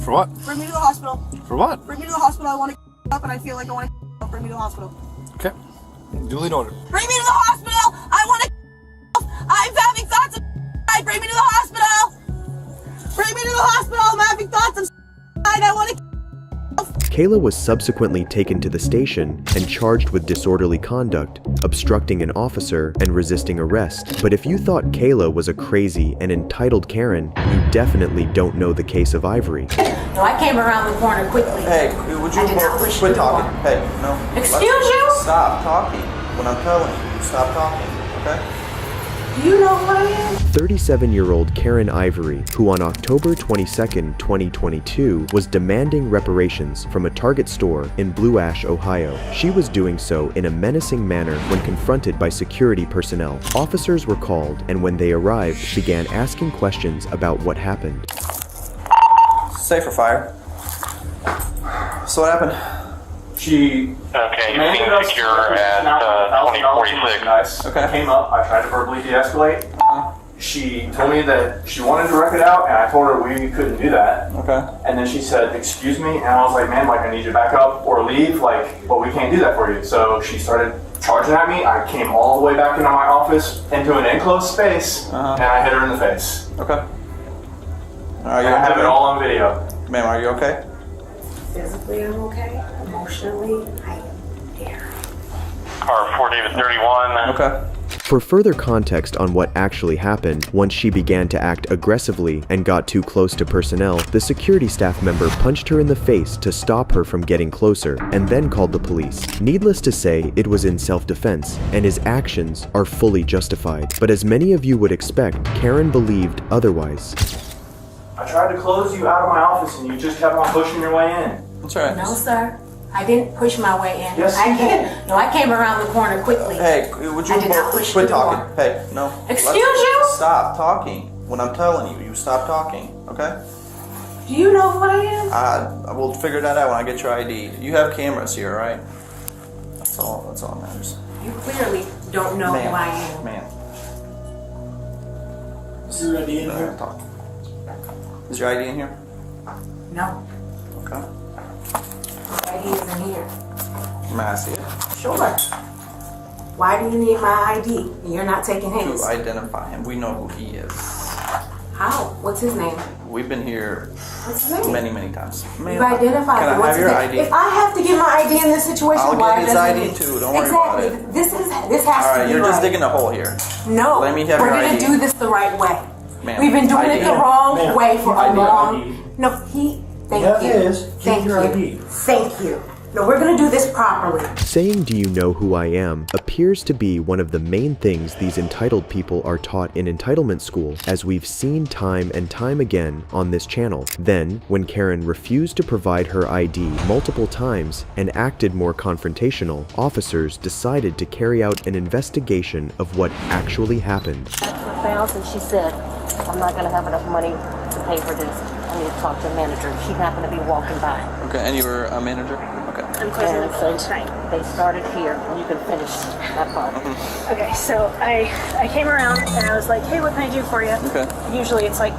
For what? Bring me to the hospital. For what? Bring me to the hospital. I want to up and I feel like I want to bring me to the hospital. Okay. Duly noted. Bring me to the hospital. I want to I'm having thoughts of bring me to the hospital. Bring me to the hospital. I'm having thoughts of I want to Kayla was subsequently taken to the station and charged with disorderly conduct, obstructing an officer, and resisting arrest. But if you thought Kayla was a crazy and entitled Karen, you definitely don't know the case of Ivory. No, I came around the corner quickly. Hey, would you quit talking? Hey, no. Excuse you? Stop talking. When I'm telling you, stop talking, okay? Do you know who I am? 37-year-old Karen Ivory, who on October 22nd, 2022, was demanding reparations from a Target store in Blue Ash, Ohio. She was doing so in a menacing manner when confronted by security personnel. Officers were called, and when they arrived, began asking questions about what happened. Safe for fire. So what happened? She demanded us secure at 2046. Okay. Came up, I tried to verbally de-escalate. She told me that she wanted to wreck it out, and I told her we couldn't do that. Okay. And then she said, "Excuse me," and I was like, "Man, like I need you to back up or leave, like, but we can't do that for you." So she started charging at me. I came all the way back into my office, into an enclosed space, and I hit her in the face. Okay. I have it all on video. Ma'am, are you okay? Physically, I'm okay. Emotionally, I am there. Car 4 David 31. Okay. For further context on what actually happened, once she began to act aggressively and got too close to personnel, the security staff member punched her in the face to stop her from getting closer, and then called the police. Needless to say, it was in self-defense, and his actions are fully justified. But as many of you would expect, Karen believed otherwise. I tried to close you out of my office, and you just kept on pushing your way in. That's right. No, sir. I didn't push my way in. Yes, you did. No, I came around the corner quickly. Hey, would you I did not push quit the door. talking? Hey, no. Excuse you? Stop talking. When I'm telling you, you stop talking, okay? Do you know who I am? I will figure that out when I get your ID. You have cameras here, right? That's all that matters. You clearly don't know who I am. Man. Is your ID in here? Is your ID in here? No. Okay. My ID isn't here. May I see it? Sure. Why do you need my ID? You're not taking his. To identify him. We know who he is. How? What's his name? We've been here What's his name? many times. You identified Can him. I What's have your his ID? name? If I have to get my ID in this situation, I'll why get his doesn't ID he? too. Don't worry about it. This has All to right, be you're just right. digging a hole here. No. Let me have We're your gonna ID. do this the right way. Ma'am, We've been doing ID. it the wrong Ma'am, way for a ID. long. No, he. Thank Yeah, you. it is. Keep Thank your you. ID. Thank you. No, we're gonna do this properly. Saying "do you know who I am" appears to be one of the main things these entitled people are taught in entitlement school, as we've seen time and time again on this channel. Then, when Karen refused to provide her ID multiple times and acted more confrontational, officers decided to carry out an investigation of what actually happened. And she said, I'm not gonna have enough money to pay for this. I need to talk to a manager. She happened to be walking by. Okay, and you were a manager? Okay. I'm closing the phone tonight. They started here, and you can finish that part. Okay, so I came around and I was like, hey, what can I do for you? Okay. Usually it's like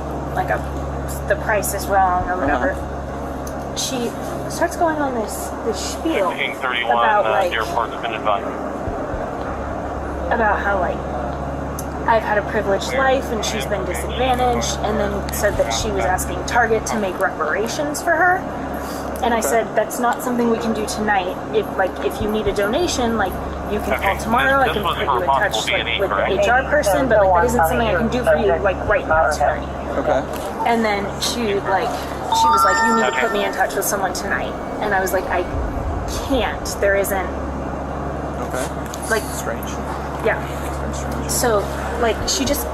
the price is wrong or whatever. She starts going on this spiel King 31, about like airport's been advised. about how like I've had a privileged life and she's been disadvantaged, and then said that she was asking Target to make reparations for her. And I said, that's not something we can do tonight. If you need a donation, like you can call tomorrow. I can put you in touch like, with the HR person, but like that isn't something I can do for you like right now tonight. Okay. And then she was like, you need to put me in touch with someone tonight. And I was like, I can't. There isn't. Okay. Like strange. Yeah. So like she just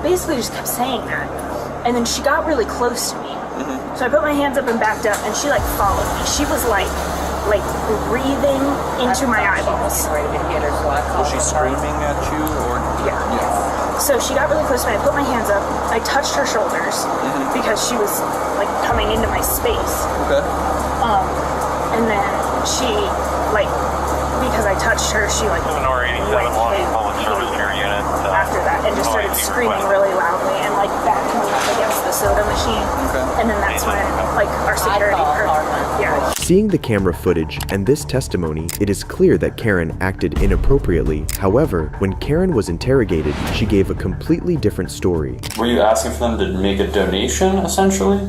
basically just kept saying that, and then she got really close to me. So I put my hands up and backed up, and she like followed me. She was like breathing into my eyeballs. Was she screaming at you or? Yeah. So she got really close to me. I put my hands up. I touched her shoulders because she was like coming into my space. Okay. And then she because I touched her, she like after that and just started screaming really loudly and like backing me up against the soda machine. And then that's when like our security person, Seeing the camera footage and this testimony, it is clear that Karen acted inappropriately. However, when Karen was interrogated, she gave a completely different story. Were you asking for them to make a donation, essentially?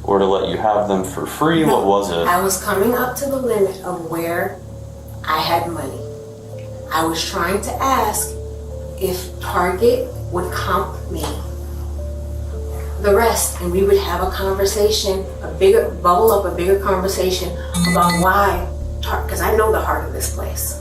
Or to let you have them for free? No, what was it? I was coming up to the limit of where I had money. I was trying to ask if Target would comp me the rest, and we would have a conversation, a bigger conversation about why, because I know the heart of this place.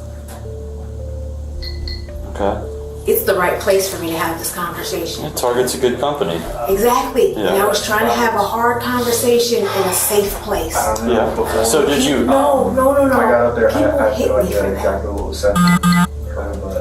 Okay. It's the right place for me to have this conversation. Yeah, Target's a good company. Exactly. Yeah. And I was trying to have a hard conversation in a safe place. Yeah. So did you? No. I got up there. People hit me for that. Exactly what was said.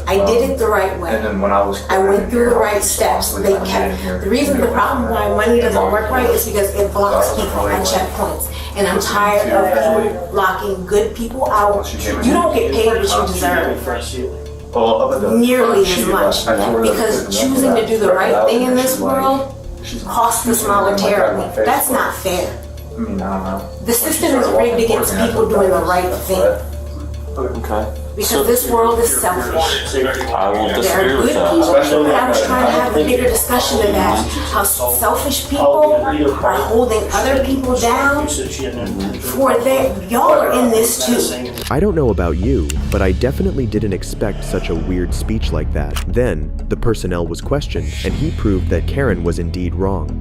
I did it the right way. And then when I went through the right steps. They kept. The reason, the problem why money doesn't work right is because it blocks people at checkpoints. And I'm tired of people blocking good people out. You don't get paid what you deserve. Nearly as much, because choosing to do the right thing in this world costs us monetarily. That's not fair. The system is rigged against people doing the right thing. Okay. Because this world is selfish. I won't There disagree are with good that. people, and I was trying to have a bigger discussion of that. How selfish people are holding other people down for their, y'all are in this too. I don't know about you, but I definitely didn't expect such a weird speech like that. Then, the personnel was questioned, and he proved that Karen was indeed wrong.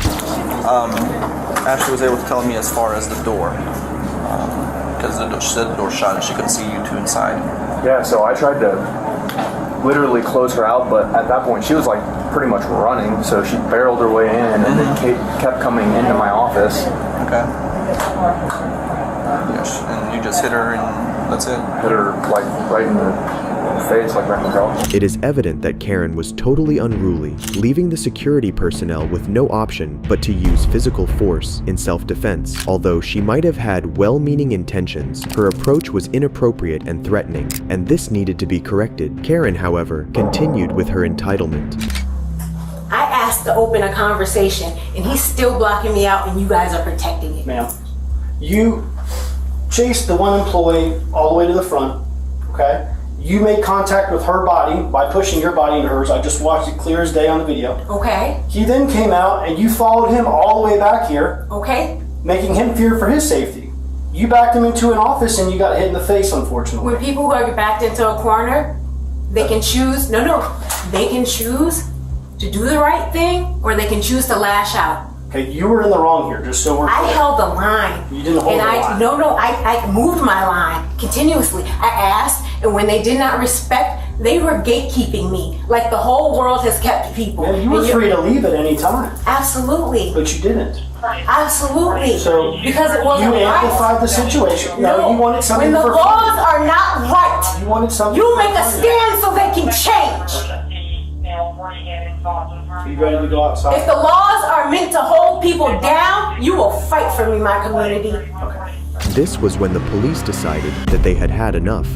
Ashley was able to tell me as far as the door. Because she said the door shut and she couldn't see you two inside. Yeah, so I tried to literally close her out, but at that point she was like pretty much running, so she barreled her way in and then kept coming into my office. Okay. Yes, and you just hit her and that's it? Hit her like right in the face, like right in the jaw. It is evident that Karen was totally unruly, leaving the security personnel with no option but to use physical force in self-defense. Although she might have had well-meaning intentions, her approach was inappropriate and threatening, and this needed to be corrected. Karen, however, continued with her entitlement. I asked to open a conversation, and he's still blocking me out, and you guys are protecting it. Ma'am, you chased the one employee all the way to the front, okay? You made contact with her body by pushing your body into hers. I just watched it clear as day on the video. Okay. He then came out and you followed him all the way back here. Okay. Making him fear for his safety. You backed him into an office and you got hit in the face, unfortunately. When people are backed into a corner, they can choose, they can choose to do the right thing, or they can choose to lash out. Okay, you were in the wrong here, just so we're clear. I held the line. You didn't hold the line. I moved my line continuously. I asked, and when they did not respect, they were gatekeeping me. Like the whole world has kept people. Yeah, you were free to leave at any time. Absolutely. But you didn't. Absolutely. So because it wasn't you amplified right. the situation. No, you wanted something when the for laws fun. are not right, You wanted something. you for make a fun. stand so they can change. Are you ready to go outside? If the laws are meant to hold people down, you will fight for me, my community. This was when the police decided that they had had enough.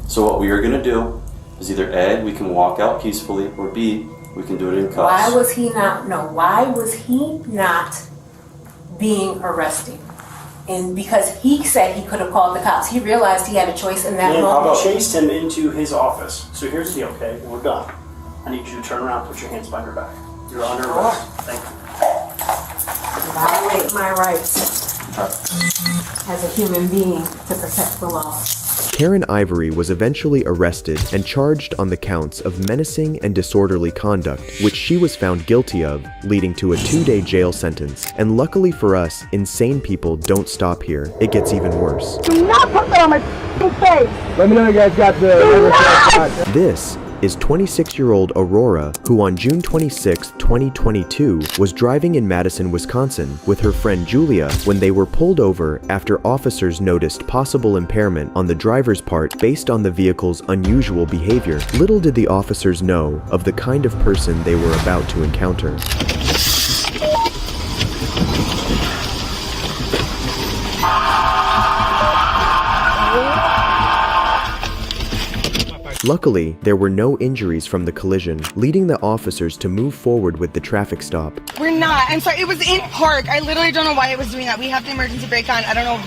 So what we are going to do is either A, we can walk out peacefully, or B, we can do it in cuffs. Why was he not being arrested? And because he said he could have called the cops, he realized he had a choice in that And moment. I chased him into his office. So here's the deal, okay? We're done. I need you to turn around, put your hands behind your back. You're under arrest. Thank you. Violate my rights as a human being to protect the law. Karen Ivory was eventually arrested and charged on the counts of menacing and disorderly conduct, which she was found guilty of, leading to a 2-day jail sentence. And luckily for us, insane people don't stop here. It gets even worse. Do not put that on my face! Let me know you guys got the. This is 26-year-old Aurora, who on June 26, 2022, was driving in Madison, Wisconsin with her friend Julia when they were pulled over after officers noticed possible impairment on the driver's part based on the vehicle's unusual behavior. Little did the officers know of the kind of person they were about to encounter. Luckily, there were no injuries from the collision, leading the officers to move forward with the traffic stop. We're not. I'm sorry. It was in park. I literally don't know why it was doing that. We have the emergency brake on. I don't know.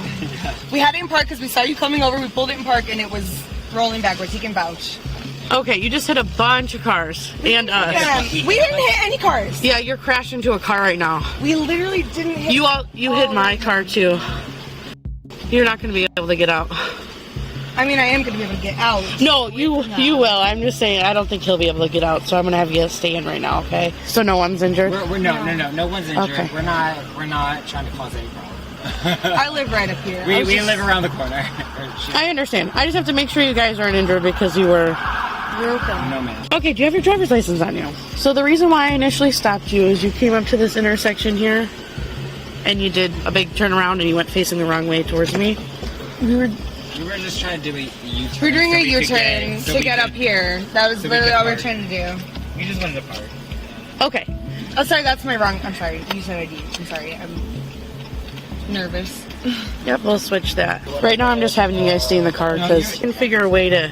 We had it in park because we saw you coming over. We pulled it in park and it was rolling backwards. He can vouch. Okay, you just hit a bunch of cars and us. We didn't hit any cars. Yeah, you're crashing into a car right now. We literally didn't hit. You hit my car too. You're not going to be able to get out. I mean, I am going to be able to get out. No, you will. I'm just saying, I don't think he'll be able to get out, so I'm going to have you stay in right now, okay? So no one's injured? No one's injured. Okay. We're not trying to cause any problem. I live right up here. We live around the corner. I understand. I just have to make sure you guys aren't injured because you were... You're okay. No, ma'am. Okay, do you have your driver's license on you? So the reason why I initially stopped you is you came up to this intersection here, and you did a big turnaround and you went facing the wrong way towards me. We were just trying to do a U-turn. We're doing a U-turn to get up here. That was literally all we were trying to do. We just wanted to park. Okay. Oh, sorry, that's my wrong. I'm sorry. You said ID. I'm sorry. I'm nervous. Yep, we'll switch that. Right now I'm just having you guys stay in the car because you can figure a way to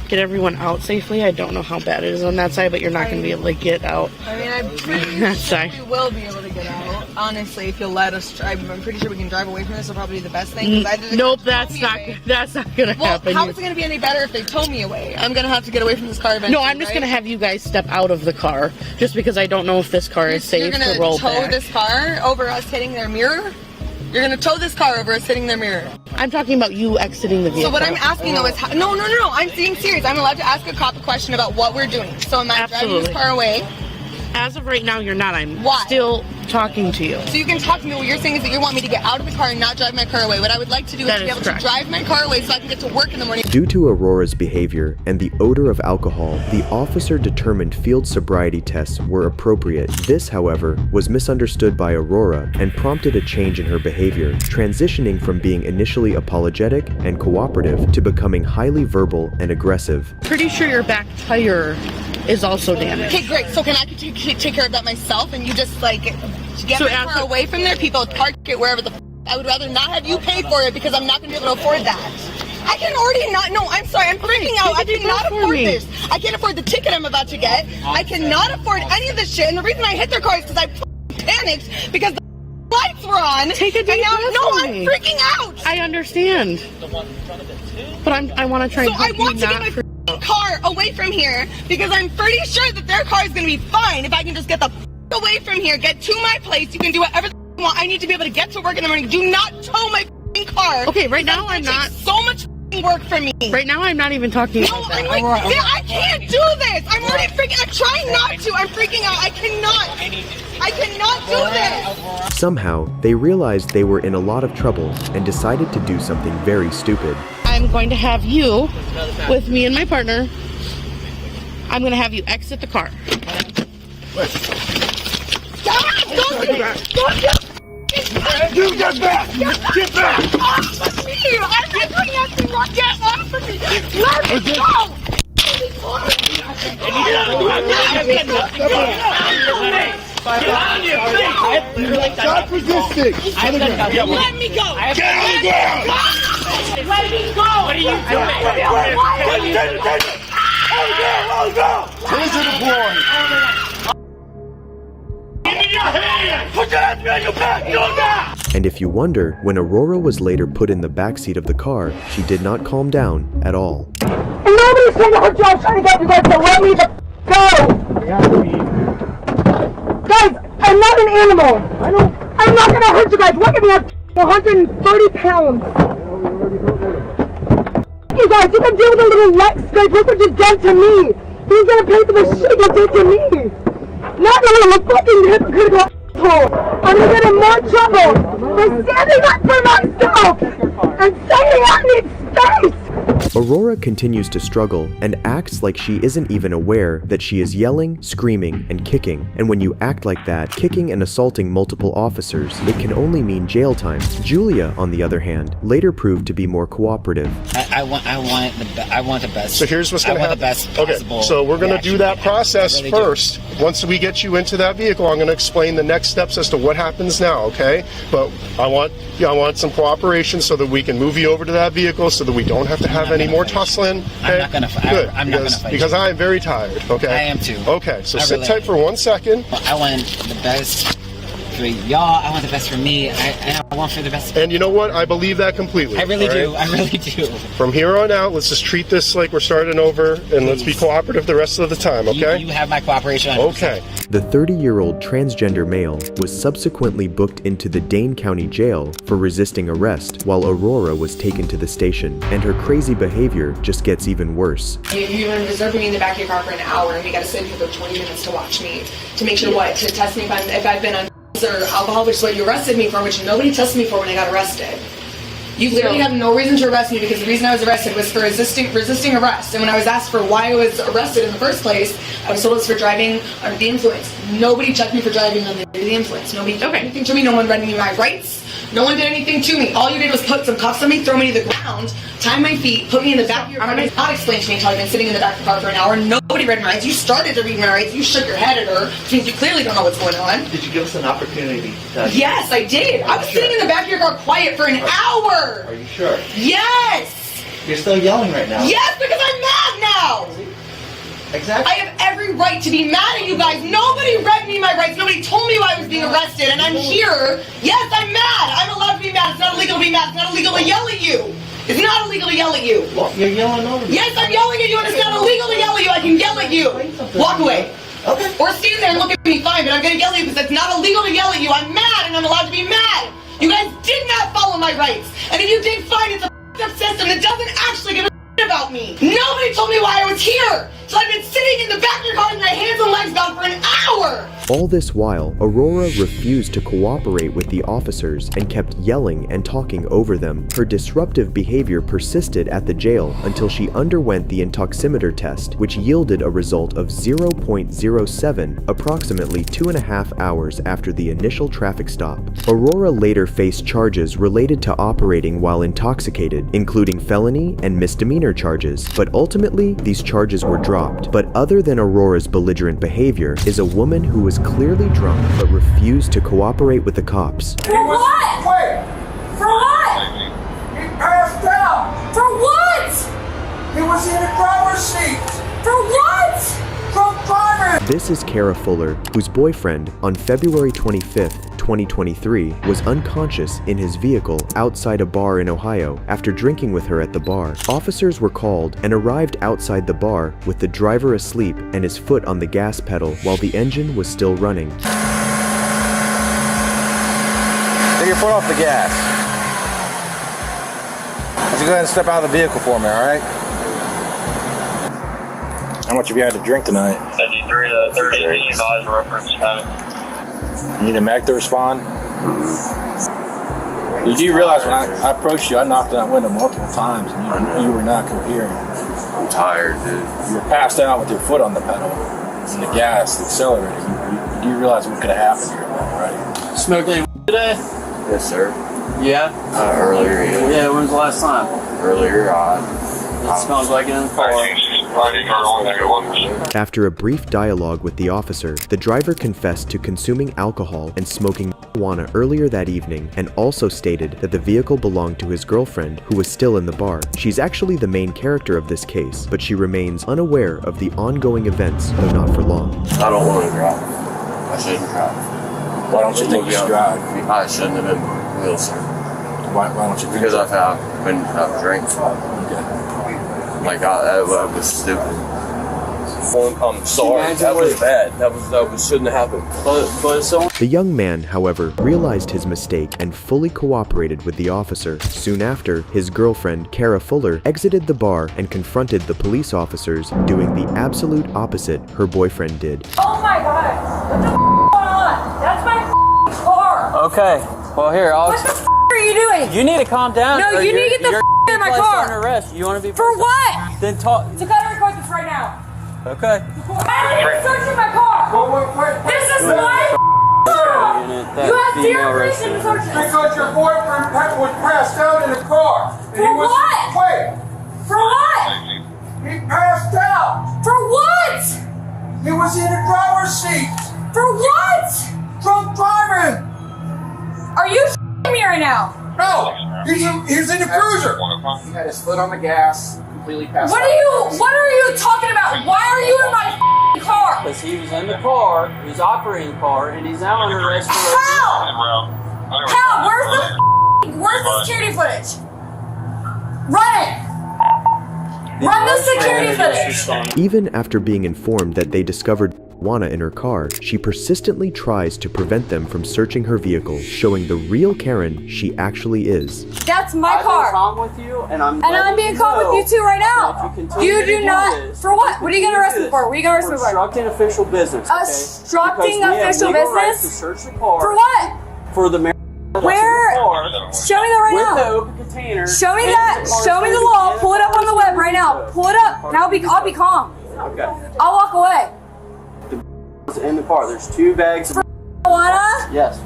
get everyone out safely. I don't know how bad it is on that side, but you're not going to be able to get out. I mean, I'm pretty sure we will be able to get out. Honestly, if you'll let us drive, I'm pretty sure we can drive away from this. Will probably be the best thing. Nope, that's not going to happen. How is it going to be any better if they tow me away? I'm going to have to get away from this car eventually. No, I'm just going to have you guys step out of the car, just because I don't know if this car is safe to roll back. You're going to tow this car over us hitting their mirror? You're going to tow this car over us hitting their mirror? I'm talking about you exiting the vehicle. So what I'm asking though is, no, I'm being serious. I'm allowed to ask a cop a question about what we're doing. So am I driving this car away? As of right now, you're not. I'm Why? still talking to you. So you can talk to me. What you're saying is that you want me to get out of the car and not drive my car away. What I would like to do is to be able to drive my car away so I can get to work in the morning. Due to Aurora's behavior and the odor of alcohol, the officer determined field sobriety tests were appropriate. This, however, was misunderstood by Aurora and prompted a change in her behavior, transitioning from being initially apologetic and cooperative to becoming highly verbal and aggressive. Pretty sure your back tire is also damaged. Okay, great. So can I take care of that myself and you just like get my car away from there? People park it wherever the I would rather not have you pay for it because I'm not going to be able to afford that. I can already not. No, I'm sorry. I'm freaking out. I cannot afford this. I can't afford the ticket I'm about to get. I cannot afford any of this shit. And the reason I hit their car is because I panicked because the lights were on. Take a deep breath. No, I'm freaking out. I understand. But I want to try and I want to get my car away from here because I'm pretty sure that their car is going to be fine if I can just get the away from here, get to my place. You can do whatever you want. I need to be able to get to work in the morning. Do not tow my car. Okay, right now I'm not. So much getting work from me. Right now, I'm not even talking about that. I'm like, I can't do this. I'm already freaking. I'm trying not to. I'm freaking out. I cannot do this. Somehow, they realized they were in a lot of trouble and decided to do something very stupid. I'm going to have you with me and my partner. I'm going to have you exit the car. You get back! Get back! Off of me! I'm doing nothing wrong! Get off of me! Let me go! Stop resisting! Let me go! Get on the ground! Let me go! What are you doing? Taser deployed! Put your hands behind your back! Do that! And if you wonder, when Aurora was later put in the backseat of the car, she did not calm down at all. And nobody's trying to hurt you. I was trying to get you guys to let me the go. Guys, I'm not an animal. I'm not gonna hurt you guys. Look at me. I'm 130 pounds. You guys, you can deal with a little leg scrape. Look what you've done to me. Who's gonna pay for the shit you did to me? Not a little fucking hypocritical asshole. I'm gonna get in more trouble for standing up for myself and saying I need space. Aurora continues to struggle and acts like she isn't even aware that she is yelling, screaming, and kicking. And when you act like that, kicking and assaulting multiple officers, it can only mean jail time. Julia, on the other hand, later proved to be more cooperative. I want the best. So here's what's going to happen. The best possible so we're going to do that process really first. Once we get you into that vehicle, I'm going to explain the next steps as to what happens now, okay? But I want some cooperation so that we can move you over to that vehicle so that we don't have to have any more tussling. Okay? I'm not going to fight. Good, I'm not going to fight. because I am very tired, okay? I am too. Okay, so sit tight for 1 second. I want the best for y'all. I want the best for me. I want for the best. And you know what? I believe that completely. I really do. right? I really do. From here on out, let's just treat this like we're starting over, and let's be cooperative the rest of the time, okay? You have my cooperation. 100%. Okay. The 30-year-old transgender male was subsequently booked into the Dane County Jail for resisting arrest while Aurora was taken to the station, and her crazy behavior just gets even worse. You've been reserving me in the back of your car for an hour, and we got to sit here for 20 minutes to watch me, to make sure what? To test me if I've been on or alcohol, which is what you arrested me for, which nobody tested me for when I got arrested. You literally have no reason to arrest me because the reason I was arrested was for resisting arrest. And when I was asked for why I was arrested in the first place, I was told it was for driving under the influence. Nobody checked me for driving under the influence. Nobody did anything to me. No one read me my rights. No one did anything to me. All you did was put some cuffs on me, throw me to the ground, tie my feet, put me in the back of your car. Did not explain to me until I've been sitting in the back of the car for an hour. Nobody read my rights. You started to read my rights. You shook your head at her, which means you clearly don't know what's going on. Did you give us an opportunity to... Yes, I did. I was sitting in the back of your car quiet for an hour. Are you sure? Yes! You're still yelling right now. Yes, because I'm mad now! Exactly. I have every right to be mad at you guys. Nobody read me my rights. Nobody told me why I was being arrested, and I'm here. Yes, I'm mad. I'm allowed to be mad. It's not illegal to be mad. It's not illegal to yell at you. It's not illegal to yell at you. Well, you're yelling over me. Yes, I'm yelling at you, and it's not illegal to yell at you. I can yell at you. Walk away. Okay. Or stand there and look at me fine, but I'm going to yell at you because it's not illegal to yell at you. I'm mad, and I'm allowed to be mad. You guys did not follow my rights. And if you did, fine. It's a up system that doesn't actually give a about me. Nobody told me why I was here. So I've been sitting in the back of your car with my hands and legs bound for an hour. All this while, Aurora refused to cooperate with the officers and kept yelling and talking over them. Her disruptive behavior persisted at the jail until she underwent the intoximeter test, which yielded a result of 0.07 approximately 2.5 hours after the initial traffic stop. Aurora later faced charges related to operating while intoxicated, including felony and misdemeanor charges, but ultimately these charges were dropped. But other than Aurora's belligerent behavior is a woman who was clearly drunk but refused to cooperate with the cops. For what? Wait! For what? He passed out! For what? He was in the driver's seat! For what? Drunk driving! This is Kara Fuller, whose boyfriend, on February 25th, 2023, was unconscious in his vehicle outside a bar in Ohio after drinking with her at the bar. Officers were called and arrived outside the bar with the driver asleep and his foot on the gas pedal while the engine was still running. Take your foot off the gas. you go ahead and step out of the vehicle for me, all right? How much have you had to drink tonight? 73 to 38 advised reference time. You need a mag to respond? Did you realize when I approached you, I knocked on that window multiple times and you were not coherent? I'm tired, dude. You were passed out with your foot on the pedal and the gas, the accelerator. You realize what could have happened here, right? Smoked any today? Yes, sir. Yeah? Earlier, yeah. Yeah, when was the last time? Earlier, It smells like it in the car. After a brief dialogue with the officer, the driver confessed to consuming alcohol and smoking marijuana earlier that evening and also stated that the vehicle belonged to his girlfriend, who was still in the bar. She's actually the main character of this case, but she remains unaware of the ongoing events, though not for long. I don't want to drive. I shouldn't drive. Why don't you think you should drive? I shouldn't have been real, sir. Why don't you? Because I've drank. Like, I was stupid. I'm sorry. That was bad. That shouldn't have happened. But so. The young man, however, realized his mistake and fully cooperated with the officer. Soon after, his girlfriend, Kara Fuller, exited the bar and confronted the police officers, doing the absolute opposite her boyfriend did. Oh my god! What the going on? That's my car! Okay. Well, here, I'll... What the are you doing? You need to calm down. No, you need to get the out of my car. Under arrest. You want to be for what? Then talk. To cut a record this right now. Okay. Why are you searching my car? This is my car. You have zero reason to search it. Because your boyfriend was passed out in the car. For what? Wait. For what? He passed out. For what? He was in the driver's seat. For what? Drunk driving. Are you me right now? No. He's in the cruiser. He had his foot on the gas, completely passed What out. are you talking about? Why are you in my car? Because he was in the car, he's operating the car, and he's now under arrest. How? Where's the security footage? Run it! Run the security footage! Even after being informed that they discovered marijuana in her car, she persistently tries to prevent them from searching her vehicle, showing the real Karen she actually is. That's my car. I'm being calm with you, and I'm being calm with you too right now. You do not. For what? What are you gonna arrest me for? What are you gonna arrest me for? Obstructing official business. Obstructing official business? To search the car for what? For the marijuana. Where? Show me that right now. With the open container. Show me that. Show me the law. Pull it up on the web right now. Pull it up. And I'll be calm. Okay. I'll walk away. In the car, there's 2 bags of marijuana. Yes.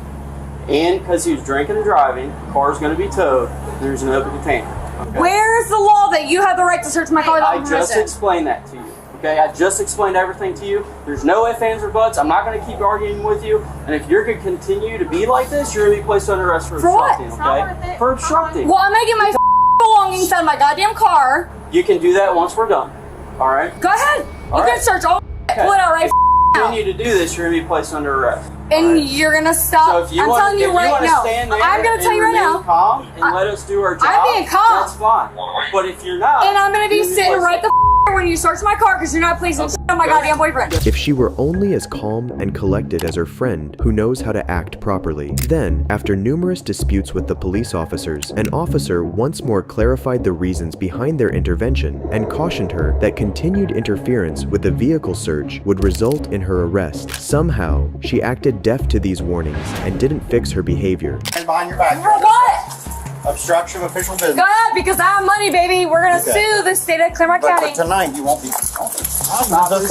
And because he was drinking and driving, the car's going to be towed. There's an open container. Okay? Where's the law that you have the right to search my car without permission? I just explained that to you. Okay, I just explained everything to you. There's no ifs, ands, or buts. I'm not going to keep arguing with you. And if you're going to continue to be like this, you're going to be placed under arrest for obstructing. What? Okay? For obstructing. Well, I'm going to get my belongings out of my goddamn car. You can do that once we're done. All right? Go ahead. You can search all pull it out right now. If you continue to do this, you're going to be placed under arrest. And you're going to stop. So if you I'm telling you right now. I'm going to tell you right now. Calm and let us do our job. I'm being calm. That's fine. But if you're not. And I'm going to be sitting right the when you search my car because you're not placing shit on my goddamn boyfriend. If she were only as calm and collected as her friend, who knows how to act properly. Then, after numerous disputes with the police officers, an officer once more clarified the reasons behind their intervention and cautioned her that continued interference with the vehicle search would result in her arrest. Somehow, she acted deaf to these warnings and didn't fix her behavior. And behind your back. For what? Obstruction of official business. Go ahead, because I have money, baby. We're going to sue the state of Claremont County. But tonight, you won't be. Stop. She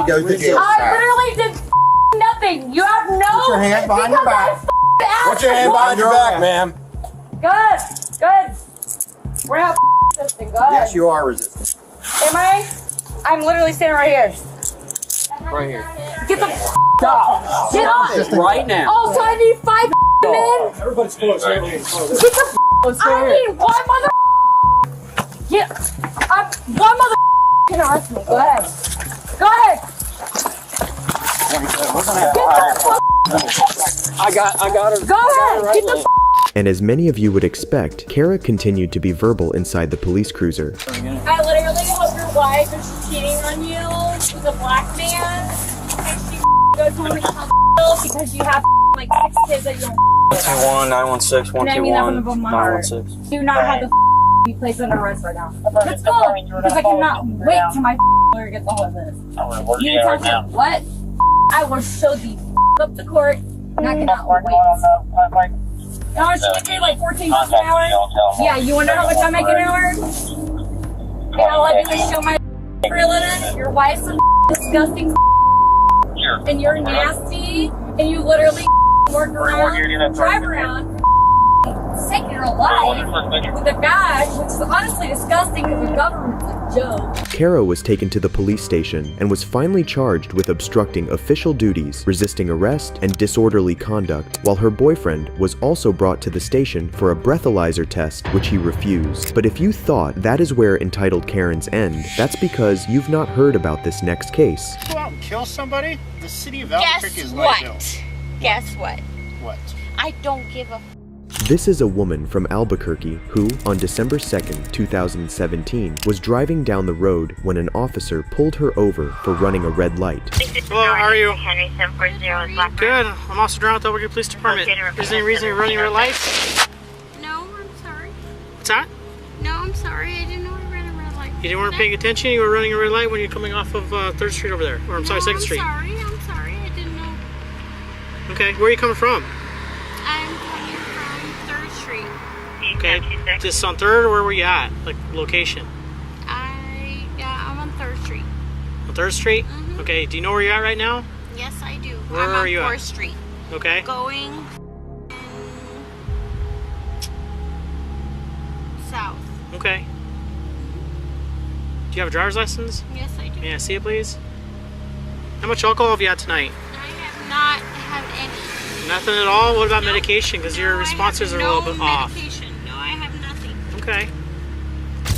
goes to jail. I literally did nothing. You have no. Put your hand behind your back. Put your hand behind your back, ma'am. Good. We're not resisting. Go ahead. Yes, you are resisting. Am I? I'm literally standing right here. Right here. Get the stop. Get off. Right now. Oh, so I need 5 men? Everybody's close. Get the I need 1 mother. Get. One mother can arrest me. Go ahead. Go ahead. I got her. Go ahead. Right Get the And as many of you would expect, Kara continued to be verbal inside the police cruiser. I literally hope your wife is cheating on you with a black man, and she goes home and tells because you have like 6 kids that you don't. 21916 121 916. Do not have the be placed under arrest right now. Let's go, because I cannot wait till my lawyer gets a hold of this. You need to talk to what? I will show the up to court, and I cannot wait. How much you get like 14 bucks an hour? Yeah, you wanna know how much I make an hour? And all I do is show my for a living. Your wife's a disgusting and you're nasty, and you literally work around, drive around, taking your life with a badge, which is honestly disgusting because the government's a joke. Kara was taken to the police station and was finally charged with obstructing official duties, resisting arrest, and disorderly conduct, while her boyfriend was also brought to the station for a breathalyzer test, which he refused. But if you thought that is where entitled Karens end, that's because you've not heard about this next case. Go out and kill somebody? The city of Albuquerque is legal. Guess what? What? I don't give a This is a woman from Albuquerque who, on December 2nd, 2017, was driving down the road when an officer pulled her over for running a red light. Hello, how are you? Good. I'm Officer Drown with the Albuquerque Police Department. Is there any reason you're running a red light? No, I'm sorry. What's that? No, I'm sorry. I didn't know I ran a red light. You weren't paying attention? You were running a red light when you're coming off of 3rd Street over there. Or I'm sorry, 2nd Street. I'm sorry. I didn't know. Okay, where are you coming from? I'm coming from 3rd Street. Okay, just on 3rd, or where were you at? Like, location? I'm on 3rd Street. On 3rd Street? Okay, do you know where you're at right now? Yes, I do. Where I'm are on you 4th at? Street. Okay. Going south. Okay. Do you have a driver's license? Yes, I do. May I see it, please? How much alcohol have you had tonight? Not have any. Nothing at all? What about medication? Because your responses are a little bit off. No, I have nothing. Okay.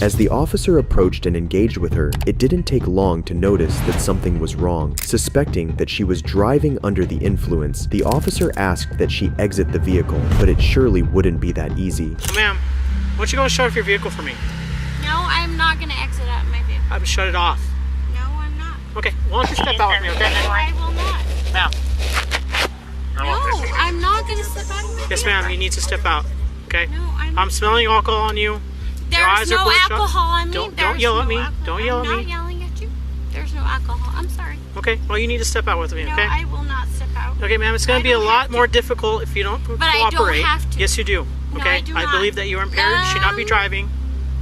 As the officer approached and engaged with her, it didn't take long to notice that something was wrong. Suspecting that she was driving under the influence, the officer asked that she exit the vehicle, but it surely wouldn't be that easy. Oh, ma'am, why don't you go and shut off your vehicle for me? No, I'm not going to exit out of my vehicle. I would shut it off. No, I'm not. Okay, why don't you step out with me, okay? No, I will not. Ma'am. No, I'm not going to step out of my vehicle. Yes, ma'am, you need to step out, okay? No, I'm smelling alcohol on you. Your eyes There's are no bloodshot. alcohol on me. Don't yell at me. Don't yell at I'm me. not yelling at you. There's no alcohol. I'm sorry. Okay, well, you need to step out with me, No, okay? I will not step out. Okay, ma'am, it's going to be a lot more difficult if you don't But I don't cooperate. have to. Yes, you do. No, Okay, I do not. believe that you are impaired. You should not be driving.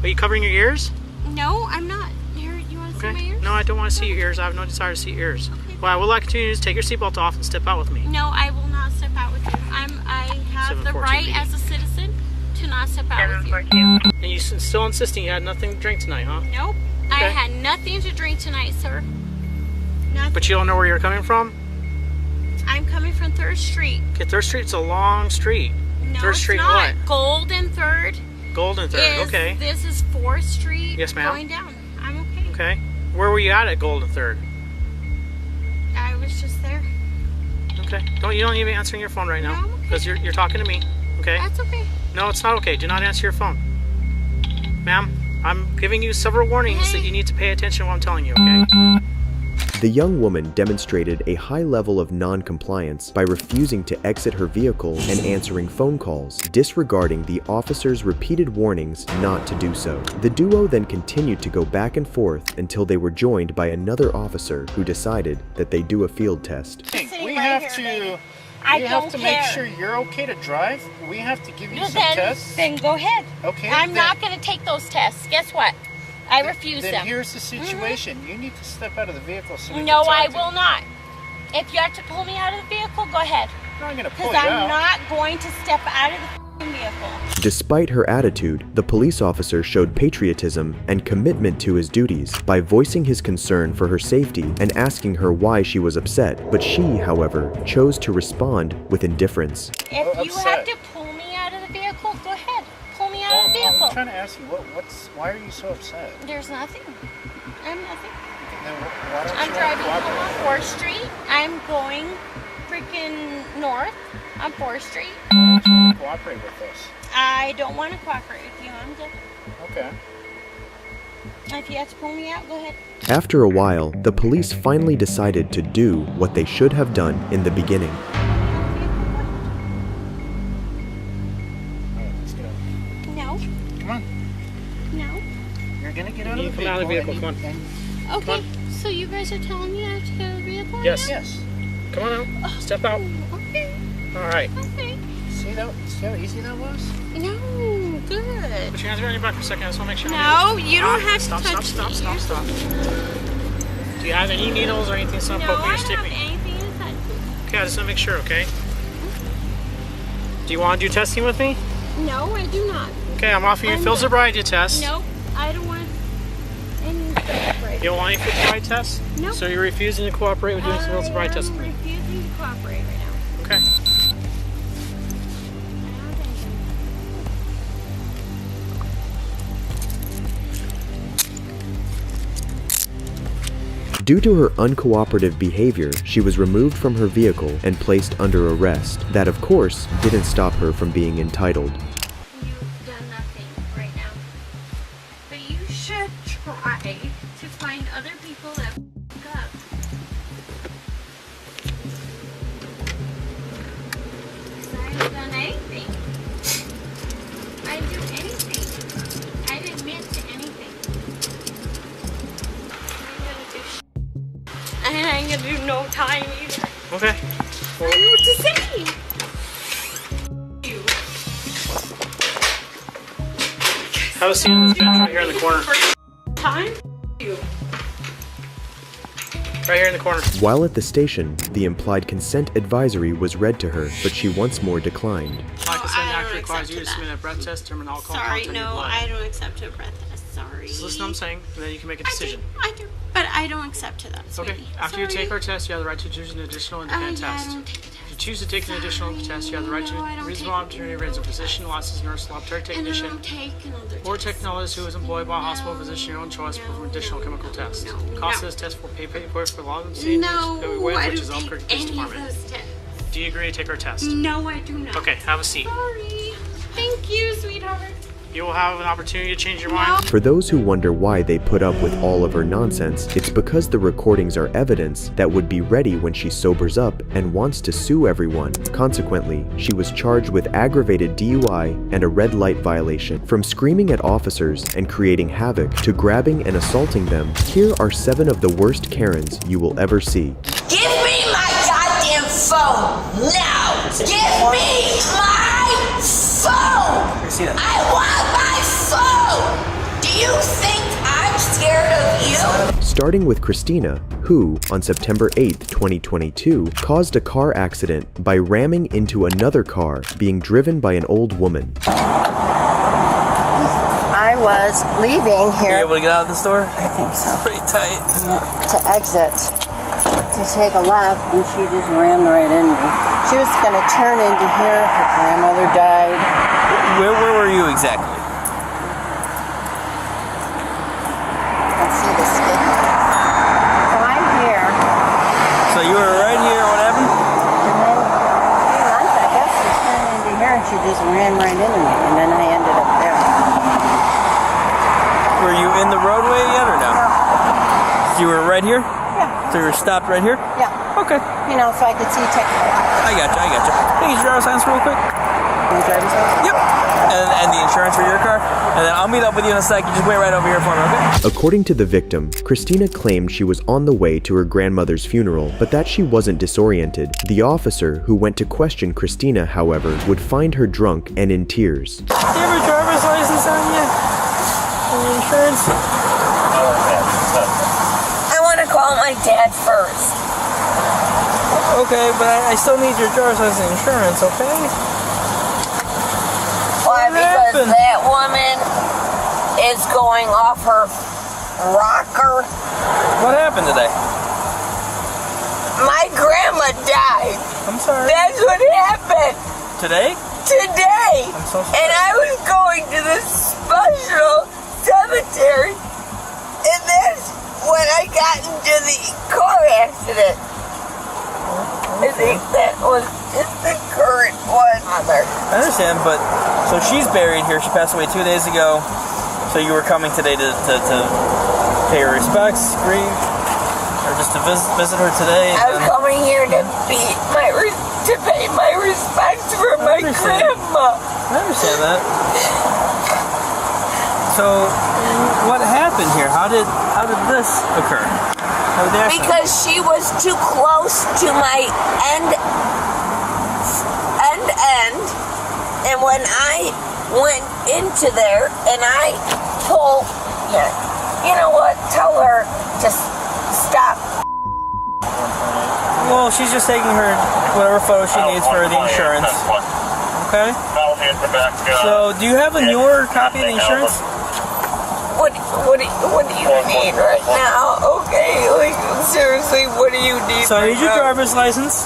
Are you covering your ears? No, I'm not. Here, you want to see my ears? No, I don't want to see your ears. I have no desire to see your ears. Well, I would like you to take your seatbelt off and step out with me. No, I will not step out with you. I have the right as a citizen to not step out with you. And you still insisting you had nothing to drink tonight, huh? Nope. Okay. I had nothing to drink tonight, sir. Nothing. But you don't know where you're coming from? I'm coming from 3rd Street. Okay, 3rd Street's a long street. No, 3rd it's Street not. what? Golden 3rd. Golden 3rd, okay. This is 4th Street. Yes, ma'am. Going down. I'm okay. Okay. Where were you at Golden 3rd? I was just there. Okay. You don't need to be answering your phone right now. Because you're talking to me. Okay? That's okay. No, it's not okay. Do not answer your phone. Ma'am, I'm giving you several warnings that you need to pay attention to what I'm telling you, okay? The young woman demonstrated a high level of non-compliance by refusing to exit her vehicle and answering phone calls, disregarding the officer's repeated warnings not to do so. The duo then continued to go back and forth until they were joined by another officer who decided that they do a field test. We have to make sure you're okay to drive. We have to give you some tests. Then go ahead. Okay. I'm not going to take those tests. Guess what? I refuse then them. Here's the situation. You need to step out of the vehicle. So we No, can I talk to will not. If you have to pull me out of the vehicle, go ahead. I'm not going to pull Because you I'm out. not going to step out of the vehicle. Despite her attitude, the police officer showed patriotism and commitment to his duties by voicing his concern for her safety and asking her why she was upset, but she, however, chose to respond with indifference. If you have to pull me out of the vehicle, go ahead. Pull me out of the vehicle. I'm trying to ask you, why are you so upset? There's nothing. I'm nothing. Then why don't I'm you driving want to home on cooperate? 4th Street. I'm going freaking north on 4th Street. Why don't you want to cooperate with us? I don't want to cooperate with you. I'm good. Okay. If you have to pull me out, go ahead. After a while, the police finally decided to do what they should have done in the beginning. No. Come on. vehicle. Come on. Okay, so you guys are telling me I have to get out of the vehicle? Yes. Yes. Come on out. Step out. Okay. All right. Okay. See how easy that was? No, good. Put your hands behind your back for a second. I just want to make sure. No, you don't have to stop, touch stop, me. stop, stop, stop. Do you have any needles or anything that's not poking or sticking? No, I don't have anything inside. Okay, I just want to make sure, okay? Do you want to do testing with me? No, I do not. Okay, I'm offering you a field sobriety test. Nope, I don't want any sobriety. You don't want any field sobriety test? Nope. So you're refusing to cooperate with doing some field sobriety test with me? I'm refusing to cooperate right now. Okay. Due to her uncooperative behavior, she was removed from her vehicle and placed under arrest. That, of course, didn't stop her from being entitled. You've done nothing right now. But you should try to find other people that f*** up. Because I haven't done anything. I didn't do anything. I didn't admit to anything. And I ain't gonna do no time either. Okay. I don't know what to say. Have a seat on this bench right here in the corner. Time? You. Right here in the corner. While at the station, the implied consent advisory was read to her, but she once more declined. My consent act requires you to submit a breath test, determine alcohol Sorry, content in your no, blood. I don't accept a breath test. Sorry. Just listen to what I'm saying, and then you can make a decision. I do, but I don't accept that. Okay. After you take our test, you have the right to choose an additional independent test. If you choose to take an additional test, you have the right to reasonable opportunity to raise a physician, licensed nurse, laboratory technician, or technologist who is employed by a hospital physician, your own choice, for additional chemical tests. The cost of this test will pay for the law and safety that we waive, which is Elk Creek Police Department. Do you agree to take our test? No, I do not. Okay, have a seat. Sorry. Thank you, sweetheart. You will have an opportunity to change your mind. For those who wonder why they put up with all of her nonsense, it's because the recordings are evidence that would be ready when she sobers up and wants to sue everyone. Consequently, she was charged with aggravated DUI and a red light violation. From screaming at officers and creating havoc to grabbing and assaulting them, here are 7 of the worst Karens you will ever see. Give me my goddamn phone now! Give me my phone! I want my phone! Do you think I'm scared of you? Starting with Christina, who, on September 8th, 2022, caused a car accident by ramming into another car being driven by an old woman. I was leaving here. Were you able to get out of the store? I think so. Pretty tight. To exit, to take a left, and she just ran right into me. She was going to turn into here. Her grandmother died. Where were you exactly? Let's see the skid. So I'm here. So you were right here, what happened? And then a few months, I guess, she turned into here, and she just ran right into me. And then I ended up there. Were you in the roadway yet or no? No. You were right here? Yeah. So you were stopped right here? Yeah. Okay. You know, so I could see taking a left. I gotcha. Can you use your driver's license real quick? Your driver's license? Yep. And the insurance for your car. And then I'll meet up with you in a sec. You just wait right over here for me, okay? According to the victim, Christina claimed she was on the way to her grandmother's funeral, but that she wasn't disoriented. The officer who went to question Christina, however, would find her drunk and in tears. Do you have a driver's license on you? And your insurance? I want to call my dad first. Okay, but I still need your driver's license and insurance, okay? Why? Because that woman is going off her rocker. What happened today? My grandma died. I'm sorry. That's what happened. Today? Today. I'm so sorry. And I was going to this special cemetery, and that's when I got into the car accident. I think that was just the current one on there. I understand, but so she's buried here. She passed away 2 days ago. So you were coming today to pay her respects, grieve, or just to visit her today? I was coming here to pay my respects for my grandma. I understand that. So, what happened here? How did this occur? How did the accident? Because she was too close to my end, and when I went into there and I pulled, you know what? Tell her to stop. Well, she's just taking her whatever photo she needs for the insurance. Okay. So, do you have a newer copy of the insurance? What do you need right now? Okay, like seriously, what do you need? So I need your driver's license.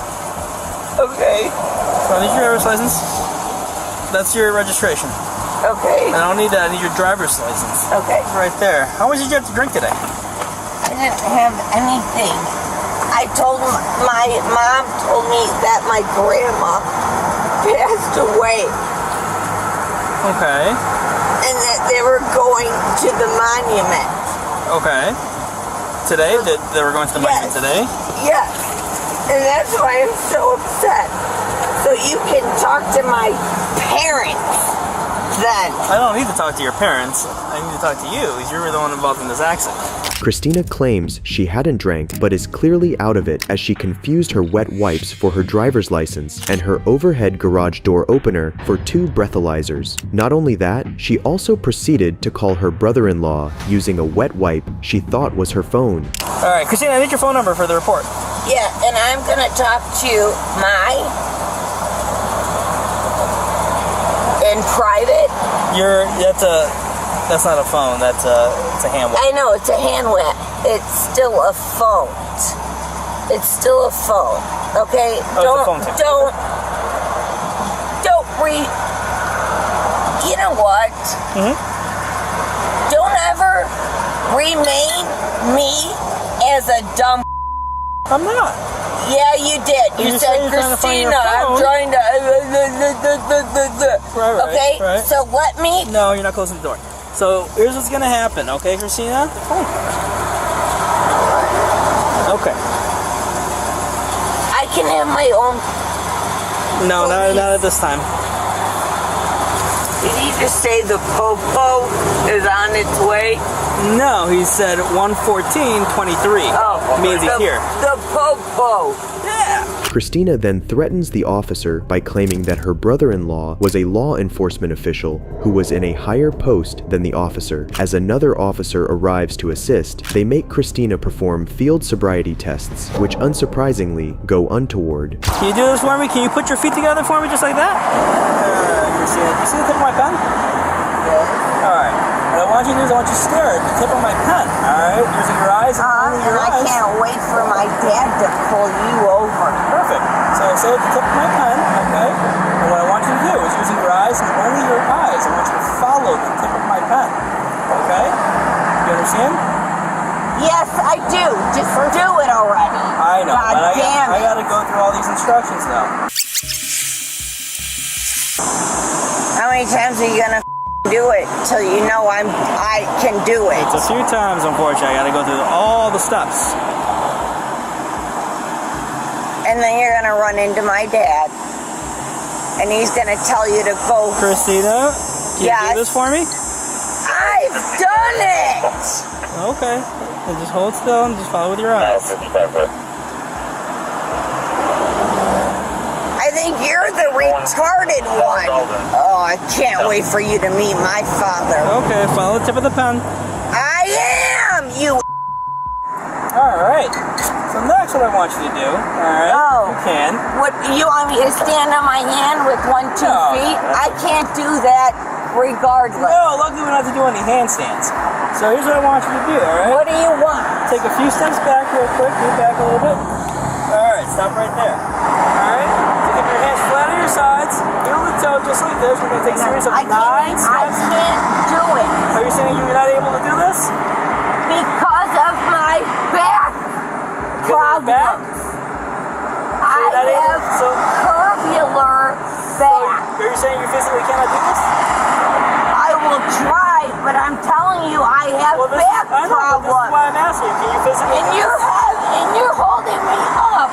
Okay. So I need your driver's license. That's your registration. Okay. I don't need that. I need your driver's license. Okay. It's right there. How much did you have to drink today? I didn't have anything. I told my mom told me that my grandma passed away. Okay. And that they were going to the monument. Okay. Today? They were going to the monument today? Yes. And that's why I'm so upset. So you can talk to my parents then. I don't need to talk to your parents. I need to talk to you because you were the one involved in this accident. Christina claims she hadn't drank but is clearly out of it as she confused her wet wipes for her driver's license and her overhead garage door opener for 2 breathalyzers. Not only that, she also proceeded to call her brother-in-law using a wet wipe she thought was her phone. Alright, Christina, I need your phone number for the report. Yeah, and I'm gonna talk to my in private. That's not a phone. It's a hand wipe. I know it's a hand wipe. It's still a phone. It's still a phone. Okay. Don't You know what? Don't ever remain me as a dumb. I'm not. Yeah, you did. You said, Christina, I'm trying to. Right, okay, right. so let me. No, you're not closing the door. So here's what's gonna happen, okay, Christina? Okay. I can have my own. No, not at this time. Did he just say the popo is on its way? No, he said 1:14:23. Oh, means he's here. The popo. Yeah. Christina then threatens the officer by claiming that her brother-in-law was a law enforcement official who was in a higher post than the officer. As another officer arrives to assist, they make Christina perform field sobriety tests, which unsurprisingly go untoward. Can you do this for me? Can you put your feet together for me just like that? You see the tip of my pen? Yeah. Alright. What I want you to do is I want you to stare at the tip of my pen. Alright? Using your eyes and only your eyes. I can't wait for my dad to pull you over. Perfect. So stare at the tip of my pen, okay? And what I want you to do is using your eyes and only your eyes. I want you to follow the tip of my pen. Okay? You understand? Yes, I do. Just do it already. I know. God but damn I gotta go through all these instructions now. How many times are you gonna do it till you know I can do it? It's a few times, unfortunately. I gotta go through all the steps. And then you're gonna run into my dad, and he's gonna tell you to go. Christina, can you do this for me? I've done it. Okay. Then just hold still and just follow with your eyes. I think you're the retarded one. Oh, I can't wait for you to meet my father. Okay, follow the tip of the pen. I am, you. Alright. So next what I want you to do, alright, you can. What, you want me to stand on my hand with 1, 2 feet? I can't do that regardless. No, luckily we don't have to do any handstands. So here's what I want you to do, alright? What do you want? Take a few steps back real quick, move back a little bit. Alright, stop right there. Alright? So keep your hands flat on your sides, heel to toe just like this. We're going to take a series of 9 steps. I can't do it. Are you saying you're not able to do this? Because of my back problems. I have curvular back. So are you saying you physically cannot do this? I will try, but I'm telling you, I have back problems. This is why I'm asking you. Can you physically do this? And you're holding me up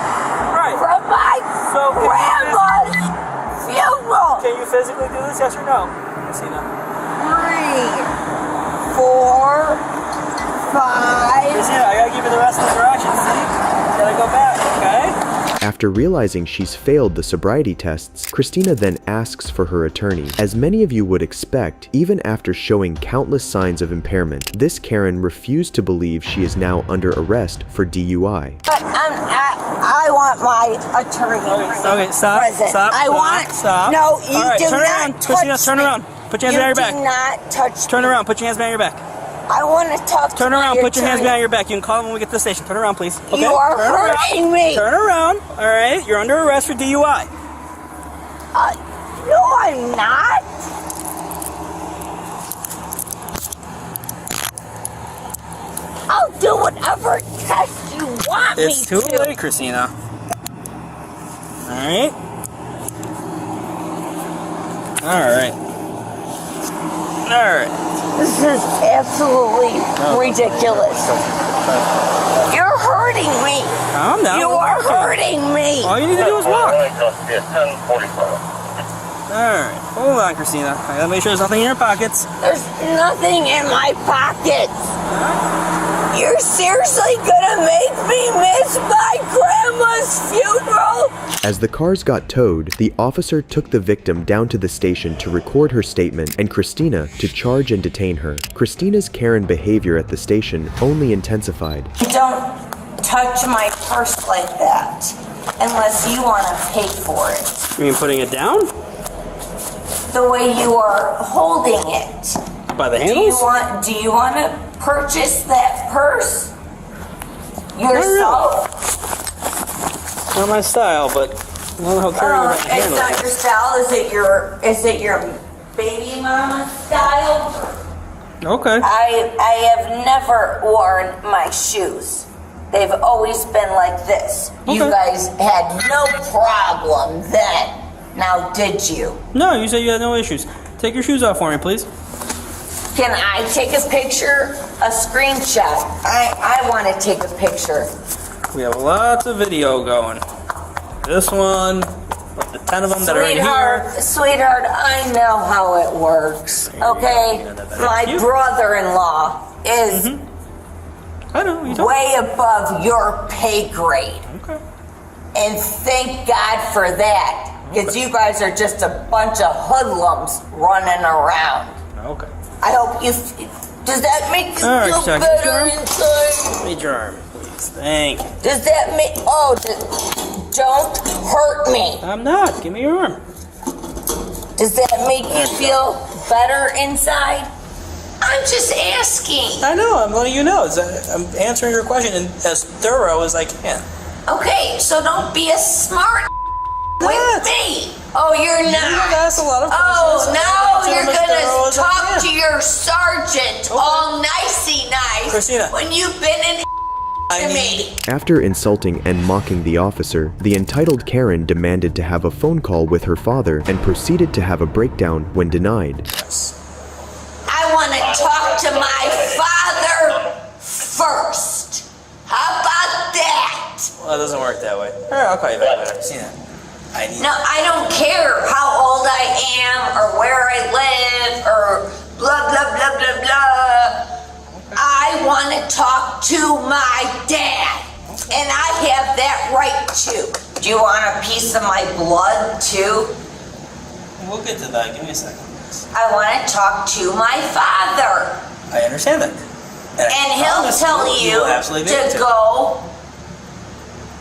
from my grandma's funeral. Can you physically do this? Yes or no? Christina? 4, 5. Christina, I gotta give you the rest of the directions, see? Gotta go back, okay? After realizing she's failed the sobriety tests, Christina then asks for her attorney. As many of you would expect, even after showing countless signs of impairment, this Karen refused to believe she is now under arrest for DUI. But I want my attorney. Okay, stop. Present. Stop. I want. Stop. No, you All right, do turn not around. touch Christina, turn me. around. Put your hands behind your back. You do not touch Turn me. around. Put your hands behind your back. I want to talk Turn to around. my Put your hands attorney. behind your back. You can call them when we get to the station. Turn around, please. Okay? You are Turn hurting around. me. Turn around. All right. You're under arrest for DUI. No, I'm not. I'll do whatever test you want me to. It's too late, Christina. All right. All right. All right. This is absolutely ridiculous. You're hurting me. Calm down. You are hurting me. All you need to do is walk. Alright, hold on, Christina. I gotta make sure there's nothing in your pockets. There's nothing in my pockets. You're seriously gonna make me miss my grandma's funeral? As the cars got towed, the officer took the victim down to the station to record her statement and Christina to charge and detain her. Christina's Karen behavior at the station only intensified. Don't touch my purse like that unless you want to pay for it. You mean putting it down? The way you are holding it. By the handles? Do you want to purchase that purse yourself? Not my style, but I don't know how Karen would It's handle not it. your style. Is it your baby mama style? Okay. I have never worn my shoes. They've always been like this. You guys had no problem then. Now, did you? No, you said you had no issues. Take your shoes off for me, please. Can I take a picture? A screenshot. I want to take a picture. We have lots of video going. This one, the 10 of them that are in here. Sweetheart, I know how it works. Okay? My brother-in-law is I know, way above your pay grade. Okay. And thank God for that. Because you guys are just a bunch of hoodlums running around. Okay. I hope you... Does that make you feel better inside? Read your arm, please. Thank you. Does that make... Oh, don't hurt me. I'm not. Give me your arm. Does that make you feel better inside? I'm just asking. I know. I'm letting you know. I'm answering your question as thorough as I can. Okay, so don't be a smart with me. Oh, you're not. That's a lot of Oh, questions. now I'm you're as thorough gonna as I talk can. to your sergeant all nicey nice Christina. when you've been in to me. After insulting and mocking the officer, the entitled Karen demanded to have a phone call with her father and proceeded to have a breakdown when denied. I want to talk to my father first. How about that? Well, it doesn't work that way. All right, I'll call you back later. Christina. No, I don't care how old I am or where I live or blah, blah, blah, blah, blah. I want to talk to my dad. And I have that right too. Do you want a piece of my blood too? We'll get to that. Give me a second. I want to talk to my father. I understand that. And he'll tell you to go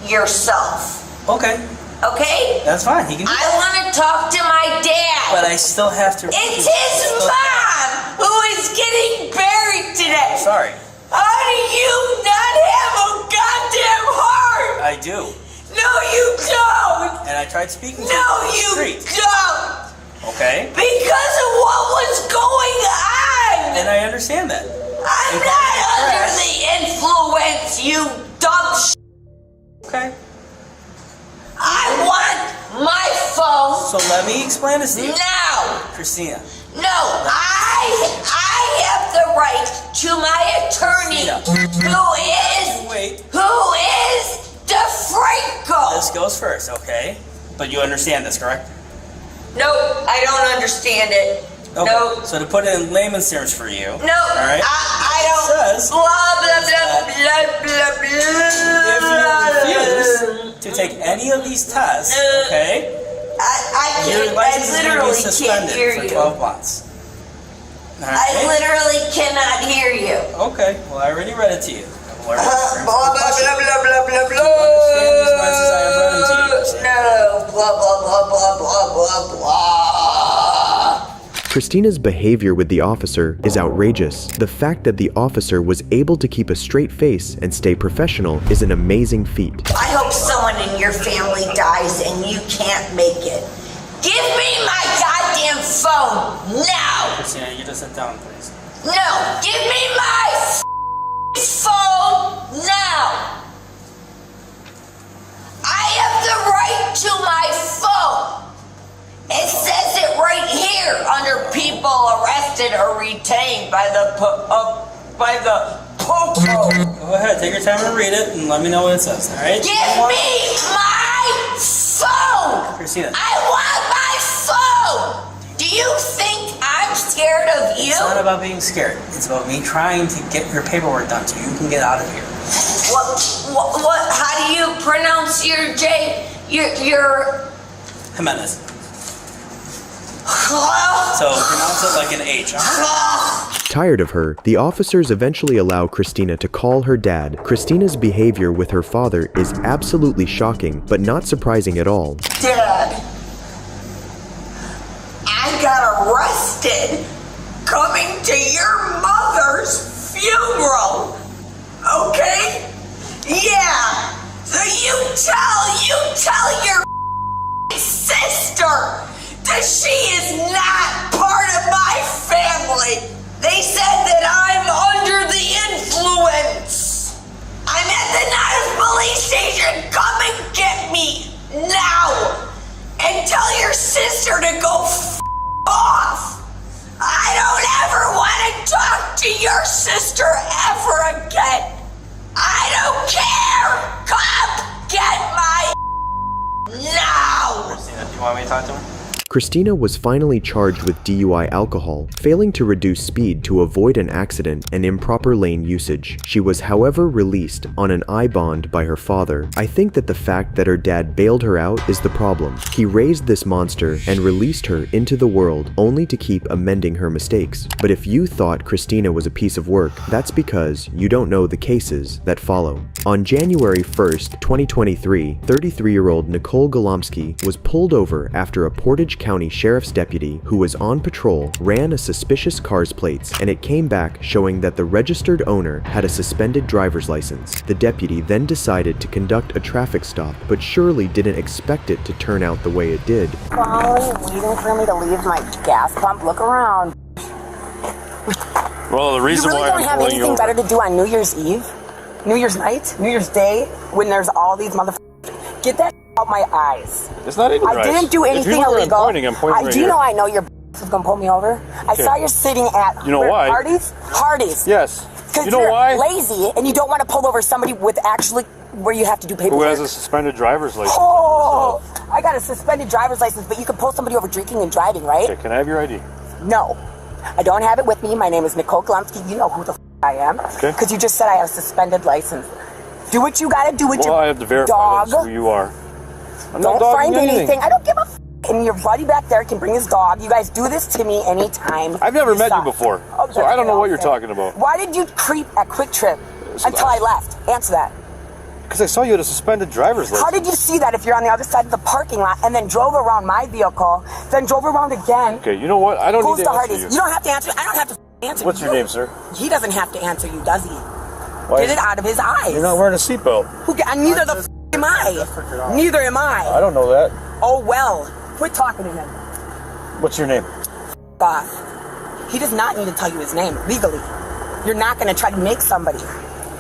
yourself. Okay. Okay? That's fine. He can do I want to talk to my dad. But I still have to... It's his mom who is getting buried today. Sorry. How do you not have a goddamn heart? I do. No, you don't. And I tried speaking to No, you. you don't. Okay. Because of what was going on. And I understand that. I'm not under the influence, you dumb Okay. I want my phone. So let me explain this to you. Now. Christina. No, I have the right to my attorney, who is DeFranco. This goes first, okay? But you understand this, correct? No, I don't understand it. Okay. No. So to put it in layman's terms for you. No. All right. I don't. It says blah blah blah blah blah. if you refuse to take any of these tests, okay, your license is going to be suspended for 12 months. All right. I literally cannot hear you. Okay. Well, I already read it to you. Blah blah blah blah blah blah. Understand these licenses I have read them to you. No. Blah blah blah blah blah blah blah. Christina's behavior with the officer is outrageous. The fact that the officer was able to keep a straight face and stay professional is an amazing feat. I hope someone in your family dies and you can't make it. Give me my goddamn phone now! Christina, you just sit down, please. No! Give me my phone now! I have the right to my phone! It says it right here under people arrested or retained by the popo. Go ahead, take your time and read it and let me know what it says, alright? Give me my phone! Christina. I want my phone! Do you think I'm scared of you? It's not about being scared. It's about me trying to get your paperwork done so you can get out of here. What, how do you pronounce your your Jimenez. So pronounce it like an H, huh? Tired of her, the officers eventually allow Christina to call her dad. Christina's behavior with her father is absolutely shocking, but not surprising at all. Dad, I got arrested coming to your mother's funeral. Okay? Yeah. So you tell your sister that she is not part of my family. They said that I'm under the influence. I'm at the Niles police station. Come and get me now. And tell your sister to go off. I don't ever want to talk to your sister ever again. I don't care. Come get my now. Christina, do you want me to talk to her? Christina was finally charged with DUI alcohol, failing to reduce speed to avoid an accident and improper lane usage. She was, however, released on an I-bond by her father. I think that the fact that her dad bailed her out is the problem. He raised this monster and released her into the world only to keep amending her mistakes. But if you thought Christina was a piece of work, that's because you don't know the cases that follow. On January 1st, 2023, 33-year-old Nicole Golomsky was pulled over after a Portage County Sheriff's deputy who was on patrol ran a suspicious car's plates, and it came back showing that the registered owner had a suspended driver's license. The deputy then decided to conduct a traffic stop, but surely didn't expect it to turn out the way it did. Waiting for me to leave my gas pump. Look around. Well, the reason you really why don't I'm have pulling anything you better to do on New Year's Eve, New Year's night, New Year's Day, when there's all these motherfuckers. Get that out my eyes. It's not in your eyes. I didn't do anything illegal. I'm pointing I right do here. know I know your is gonna pull me over. I saw you sitting at You know why? Hardee's. Yes. Because You know you're why? lazy and you don't want to pull over somebody with actually where you have to do Who paperwork. has a suspended driver's license? Oh, I got a suspended driver's license, but you can pull somebody over drinking and driving, right? Okay, can I have your ID? No, I don't have it with me. My name is Nicole Golomsky. You know who the I am. Okay. Because you just said I have a suspended license. Do what you gotta do with Well, your I have to verify dog. that's who you are. I'm Don't not dogging find anything. anything. I don't give a and your buddy back there can bring his dog. You guys do this to me anytime. I've never met you before, so I don't know what you're talking about. Why did you creep at Quick Trip until I left? Answer that. Because I saw you had a suspended driver's license. How did you see that if you're on the other side of the parking lot and then drove around my vehicle, then drove around again? Okay, you know what? I don't Who's need the to answer hardest? you. You don't have to answer. I don't have to answer. What's your name, sir? He doesn't have to answer you, does he? Why? Get it out of his eyes. You're not wearing a seatbelt. Neither the am I. Neither am I. I don't know that. Oh well. Quit talking to him. What's your name? Off. He does not need to tell you his name legally. You're not going to try to make somebody.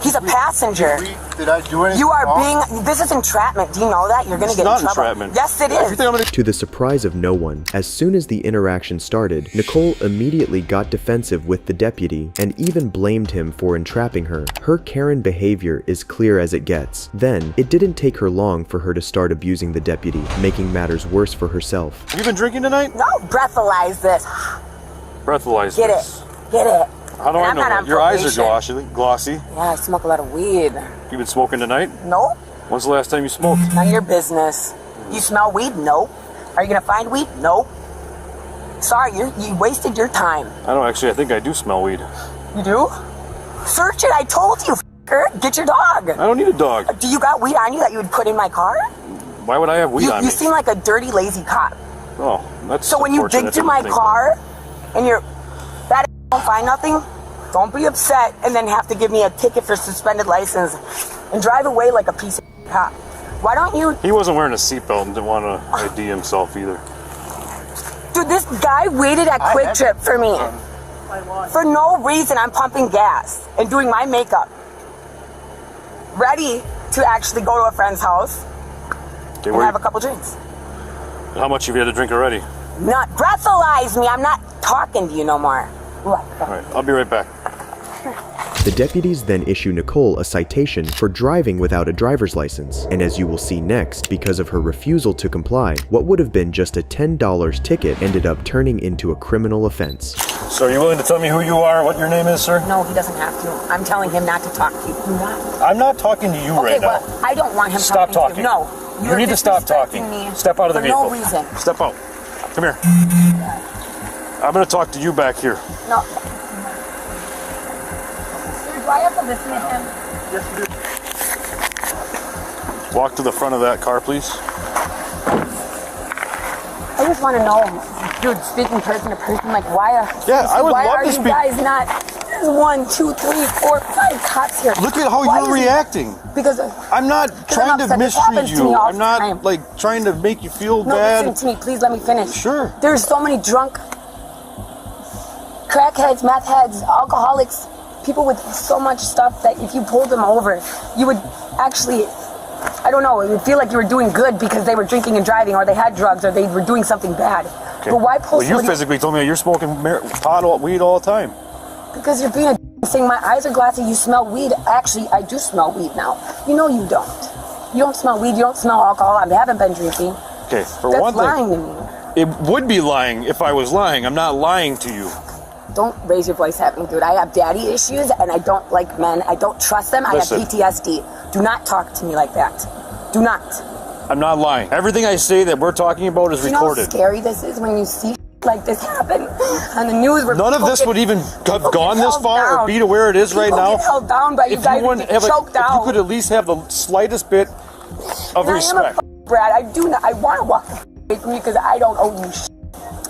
He's a passenger. Did I do anything You are wrong? being. This is entrapment. Do you know that? You're going to get in It's not trouble. entrapment. Yes, it is. To the surprise of no one, as soon as the interaction started, Nicole immediately got defensive with the deputy and even blamed him for entrapping her. Her Karen behavior is clear as it gets. Then, it didn't take her long for her to start abusing the deputy, making matters worse for herself. Have you been drinking tonight? No, breathalyze this. Breathalyzer. Get it. Get it. How do And I I'm not know? on Your eyes are probation. glossy. Yeah, I smoke a lot of weed. You been smoking tonight? Nope. When's the last time you smoked? None of your business. You smell weed? Nope. Are you gonna find weed? Nope. Sorry, you wasted your time. I don't actually. I think I do smell weed. You do? Search it. I told you. F***er. Get your dog. I don't need a dog. Do you got weed on you that you would put in my car? Why would I have weed on me? You seem like a dirty, lazy cop. Oh, that's so when you dig through my car and you're that don't find nothing, don't be upset and then have to give me a ticket for suspended license and drive away like a piece of cop. Why don't you? He wasn't wearing a seatbelt and didn't want to ID himself either. Dude, this guy waited at Quick Trip for me. For no reason. I'm pumping gas and doing my makeup. Ready to actually go to a friend's house and have a couple drinks. How much have you had to drink already? Not breathalyze me. I'm not talking to you no more. All right, I'll be right back. The deputies then issue Nicole a citation for driving without a driver's license, and as you will see next, because of her refusal to comply, what would have been just a $10 ticket ended up turning into a criminal offense. So are you willing to tell me who you are, what your name is, sir? No, he doesn't have to. I'm telling him not to talk to you. Do not. I'm not talking to you right now. Okay, well, I don't want him Stop talking. talking. To you. No. You need to stop talking. Step out of the vehicle. For no reason. Step out. Come here. I'm going to talk to you back here. No. Do I have to listen to him? Yes, you do. Walk to the front of that car, please. I just want to know, dude, speaking person to person, like, why are you guys not? There's 1, 2, 3, 4, 5 cops here. Look at how you're reacting. Because I'm not trying to mistreat you. I'm not like trying to make you feel bad. Listen to me, please let me finish. Sure. There's so many drunk crackheads, meth heads, alcoholics, people with so much stuff that if you pulled them over, you would actually, I don't know, it would feel like you were doing good because they were drinking and driving, or they had drugs, or they were doing something bad. Okay. But why pull Well, you physically told me you're smoking weed all the time. Because you're being a saying my eyes are glassy, you smell weed. Actually, I do smell weed now. You know you don't. You don't smell weed, you don't smell alcohol. I haven't been drinking. Okay, for That's one thing, lying to me. it would be lying if I was lying. I'm not lying to you. Don't raise your voice at me, dude. I have daddy issues and I don't like men. I don't trust them. Listen. I have PTSD. Do not talk to me like that. Do not. I'm not lying. Everything I say that we're talking about is You know how recorded. scary this is when you see like this happen on the news? Where None of this would even have gone this far or be to where it is right now. Get held down by you guys and get choked if out. you could at least have the slightest bit of respect. Brad, I do not. I want to walk away from you because I don't owe you shit.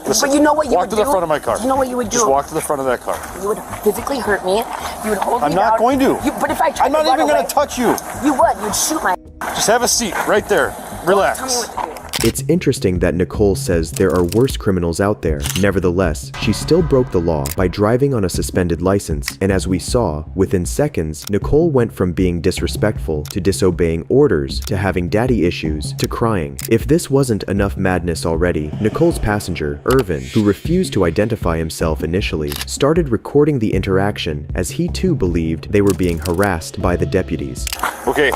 Listen, but you know what you walk would to do? the front of my car. You know what you would do? Just walk to the front of that car. You would physically hurt me. You would hold me I'm not down. going to. But if I tried I'm not to run even going away, to touch you. You would. You'd shoot my. Just have a seat right there. Relax. Tell me what to do. It's interesting that Nicole says there are worse criminals out there. Nevertheless, she still broke the law by driving on a suspended license, and as we saw, within seconds, Nicole went from being disrespectful to disobeying orders to having daddy issues to crying. If this wasn't enough madness already, Nicole's passenger, Irvin, who refused to identify himself initially, started recording the interaction as he too believed they were being harassed by the deputies. Okay,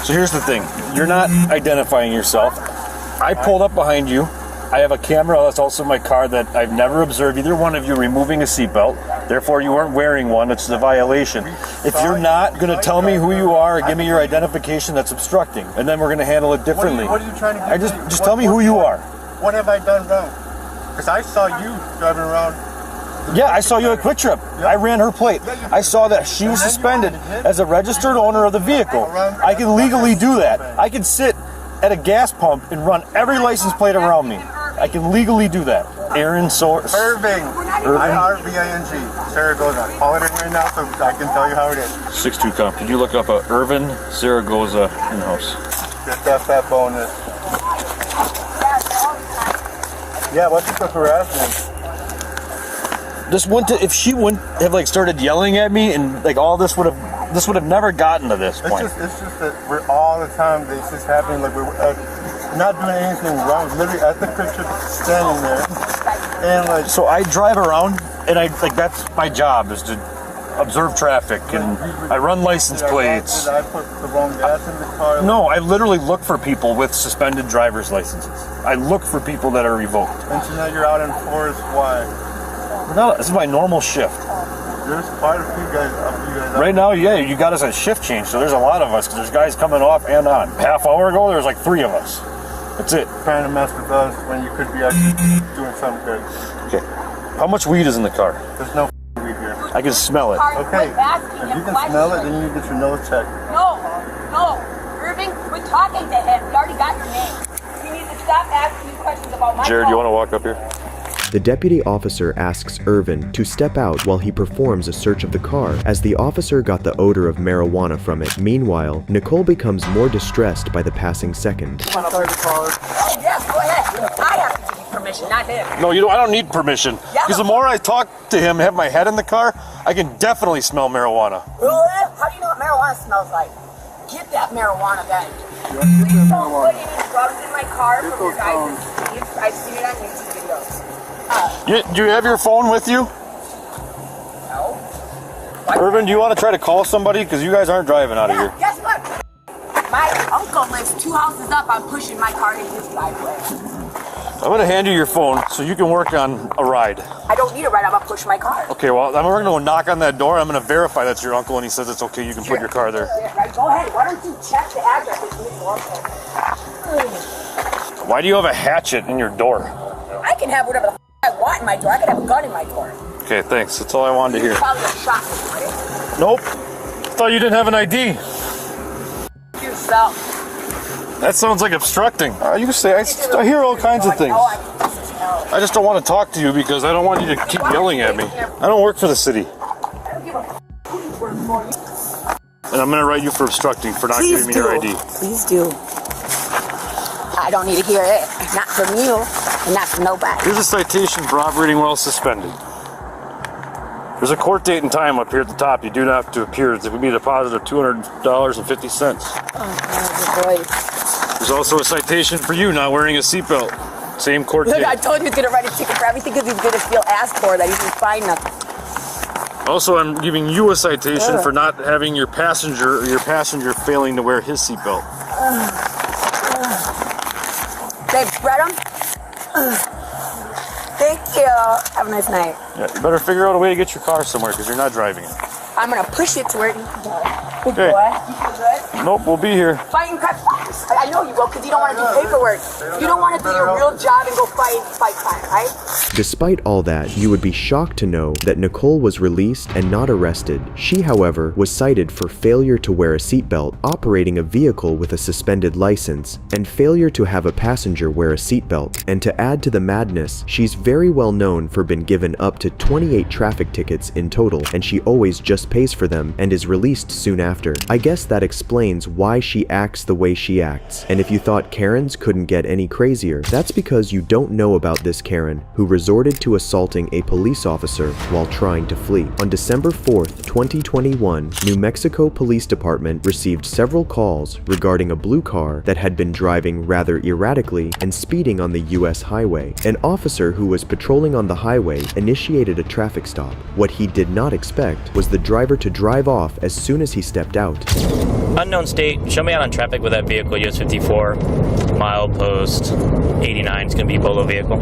so here's the thing. You're not identifying yourself. I pulled up behind you. I have a camera that's also in my car that I've never observed either one of you removing a seatbelt. Therefore, you weren't wearing one. It's a violation. If you're not going to tell me who you are or give me your identification, that's obstructing. And then we're going to handle it differently. What are you trying to do? Just tell me who you are. What have I done wrong? Because I saw you driving around. Yeah, I saw you at Quick Trip. I ran her plate. I saw that she was suspended as a registered owner of the vehicle. I can legally do that. I can sit at a gas pump and run every license plate around me. I can legally do that. Aaron Source. Irving. I-R-V-I-N-G. Zaragoza. Call it in right now so I can tell you how it is. 6-2 comp. Could you look up Irvin Zaragoza in-house? Get that bonus. Yeah, what's the harassment? If she wouldn't have started yelling at me and all this would have never gotten to this point. It's just that we're all the time. This is happening. Like we're not doing anything wrong. Literally at the Quick Trip, standing there, and So I drive around, and that's my job is to observe traffic, and I run license plates. Did I put the wrong gas in the car? No, I literally look for people with suspended driver's licenses. I look for people that are revoked. And so now you're out in force. Why? No, this is my normal shift. There's quite a few guys. Right now, yeah, you got us at shift change, so there's a lot of us, because there's guys coming off and on. Half hour ago, there was like 3 of us. That's it. Trying to mess with us when you could be actually doing something good. Okay. How much weed is in the car? There's no weed here. I can smell it. Okay. If you can smell it, then you need to get your nose checked. No. Irving, quit talking to him. We already got your name. You need to stop asking me questions about my Jared, you want to walk up here? The deputy officer asks Irvin to step out while he performs a search of the car, as the officer got the odor of marijuana from it. Meanwhile, Nicole becomes more distressed by the passing second. Oh, yes, go ahead. I have to give you permission, not him. No, I don't need permission. Because the more I talk to him, have my head in the car, I can definitely smell marijuana. Really? How do you know what marijuana smells like? Get that marijuana back. Please don't put any drugs in my car from your guys' sleeves. I've seen it on YouTube videos. Do you have your phone with you? No. Irvin, do you want to try to call somebody? Because you guys aren't driving out of here. Guess what? My uncle lives 2 houses up. I'm pushing my car in his driveway. I'm going to hand you your phone so you can work on a ride. I don't need a ride. I'm going to push my car. Okay, well, we're going to go knock on that door. I'm going to verify that's your uncle, and he says it's okay. You can put your car there. Right, go ahead. Why don't you check the address? Why do you have a hatchet in your door? I can have whatever the I want in my door. I can have a gun in my door. Okay, thanks. That's all I wanted to hear. Probably a shot, right? Nope. Thought you didn't have an ID. Yourself. That sounds like obstructing. You can say, I hear all kinds of things. I just don't want to talk to you because I don't want you to keep yelling at me. I don't work for the city. And I'm going to write you for obstructing for not giving me your ID. Please do. I don't need to hear it. Not from you, and not from nobody. Here's a citation for operating while suspended. There's a court date and time up here at the top. You do not have to appear. It would be a deposit of $200.50. Oh, boy. There's also a citation for you not wearing a seatbelt. Same court date. Look, I told you he's going to write a ticket for everything because he's going to feel asked for that. He didn't find nothing. Also, I'm giving you a citation for not having your passenger failing to wear his seatbelt. They spread them? Thank you. Have a nice night. Yeah, you better figure out a way to get your car somewhere because you're not driving it. I'm going to push it to where it needs to go. Good Okay. boy. You feel good? Nope, we'll be here. Fighting crap. I know you will because you don't want to do paperwork. You don't want to do your real job and go fight crime, right? Despite all that, you would be shocked to know that Nicole was released and not arrested. She, however, was cited for failure to wear a seatbelt, operating a vehicle with a suspended license, and failure to have a passenger wear a seatbelt. And to add to the madness, she's very well known for being given up to 28 traffic tickets in total, and she always just pays for them and is released soon after. I guess that explains why she acts the way she acts. And if you thought Karens couldn't get any crazier, that's because you don't know about this Karen, who resorted to assaulting a police officer while trying to flee. On December 4th, 2021, New Mexico Police Department received several calls regarding a blue car that had been driving rather erratically and speeding on the US highway. An officer who was patrolling on the highway initiated a traffic stop. What he did not expect was the driver to drive off as soon as he stepped out. Unknown state, show me out on traffic with that vehicle, US 54, milepost 89, it's going to be a Polo vehicle.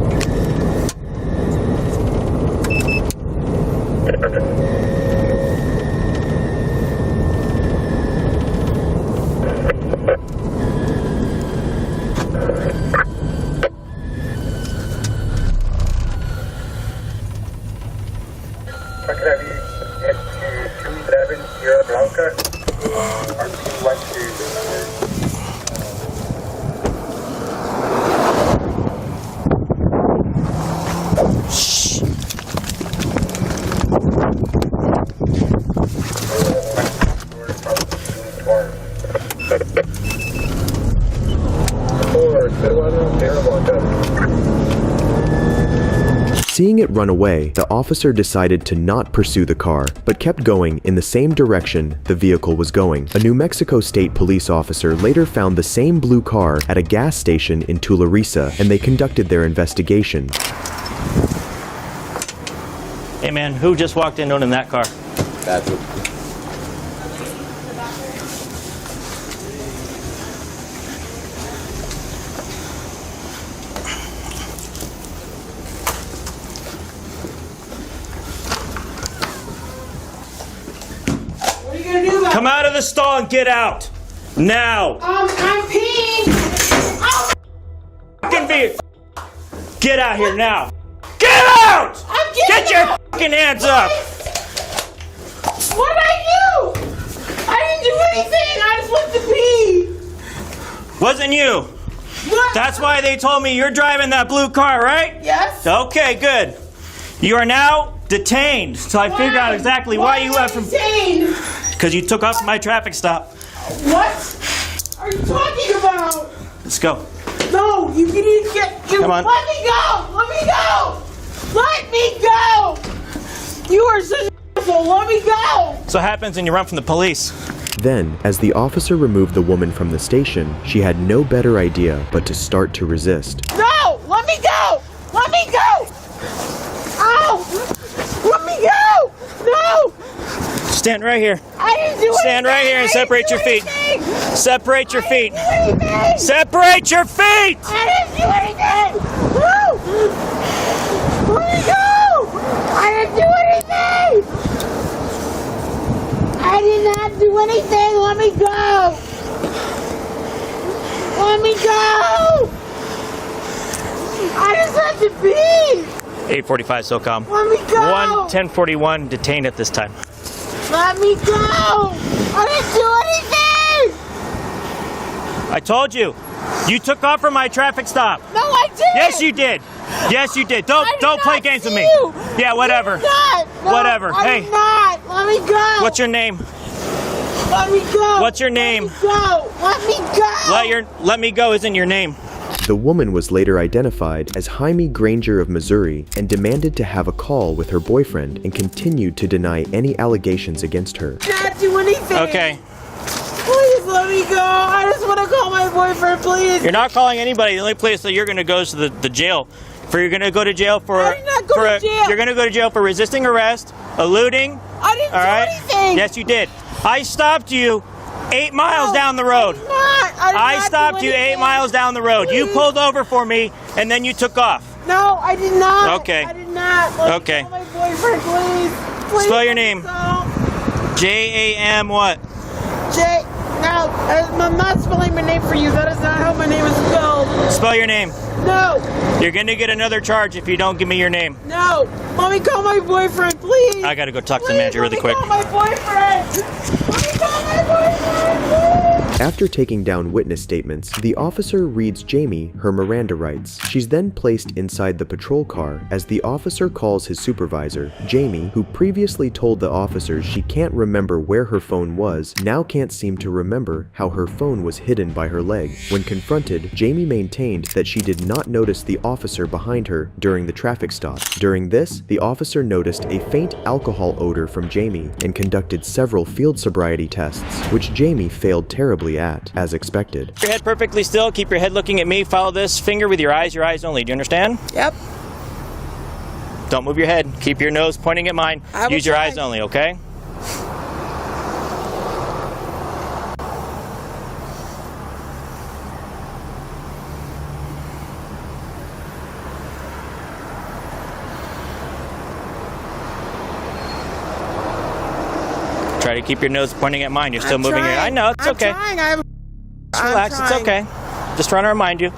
Seeing it run away, the officer decided to not pursue the car, but kept going in the same direction the vehicle was going. A New Mexico State police officer later found the same blue car at a gas station in Tularosa, and they conducted their investigation. Hey man, who just walked in in that car? That's it. Come out of the stall and get out. Now. I'm peeing. Oh, fucking vehicle. Get out here now. Get out! Get your fucking hands up. What did I do? I didn't do anything. I just went to pee. Wasn't you. What? That's why they told me you're driving that blue car, right? Yes. Okay, good. You are now detained. So I figured out exactly why you left from. Detained? Because you took off my traffic stop. What are you talking about? Let's go. No, you need to get. Come on. Let me go. Let me go. Let me go. You are such an asshole. Let me go. So what happens when you run from the police? Then, as the officer removed the woman from the station, she had no better idea but to start to resist. No, let me go. Let me go. Ow. Let me go. No. Stand right here. I didn't do anything. Stand right here and separate your feet. Separate your feet. Anything. Separate your feet! I didn't do anything. No. Let me go. I didn't do anything. I did not do anything. Let me go. Let me go. I just had to pee. 845 SOCOM. Let me go. 1041 detained at this time. Let me go. I didn't do anything. I told you. You took off from my traffic stop. No, I didn't. Yes, you did. Yes, you did. Don't play games with me. You. Yeah, whatever. Not. No, Whatever. I Hey. did not. Let me go. What's your name? Let me go. What's your name? Let me go. Let me go. Let me go isn't your name. The woman was later identified as Jaime Granger of Missouri and demanded to have a call with her boyfriend and continued to deny any allegations against her. Not do anything. Okay. Please let me go. I just want to call my boyfriend, please. You're not calling anybody. The only place that you're going to go is to the jail. You're going to go to jail for. I did not go to jail. You're going to go to jail for resisting arrest, eluding. I didn't do anything. Yes, you did. I stopped you 8 miles down the road. I stopped you 8 miles down the road. Please. You pulled over for me, and then you took off. No, I did not. Okay. I did not. Let Okay. me call my boyfriend, please. Please. Spell your name. J-A-M what? No, I'm not spelling my name for you. That is not how my name is spelled. Spell your name. No. You're going to get another charge if you don't give me your name. No. Let me call my boyfriend, please. I got to go talk to the manager really quick. Let me call my boyfriend. Let me call my boyfriend, please. After taking down witness statements, the officer reads Jamie her Miranda rights. She's then placed inside the patrol car as the officer calls his supervisor. Jamie, who previously told the officers she can't remember where her phone was, now can't seem to remember how her phone was hidden by her leg. When confronted, Jamie maintained that she did not notice the officer behind her during the traffic stop. During this, the officer noticed a faint alcohol odor from Jamie and conducted several field sobriety tests, which Jamie failed terribly at, as expected. Keep your head perfectly still. Keep your head looking at me. Follow this finger with your eyes only. Do you understand? Yep. Don't move your head. Keep your nose pointing at mine. Use your eyes only, okay? Try to keep your nose pointing at mine. You're still moving your... I know, it's okay. Just relax, it's okay. Just trying to remind you.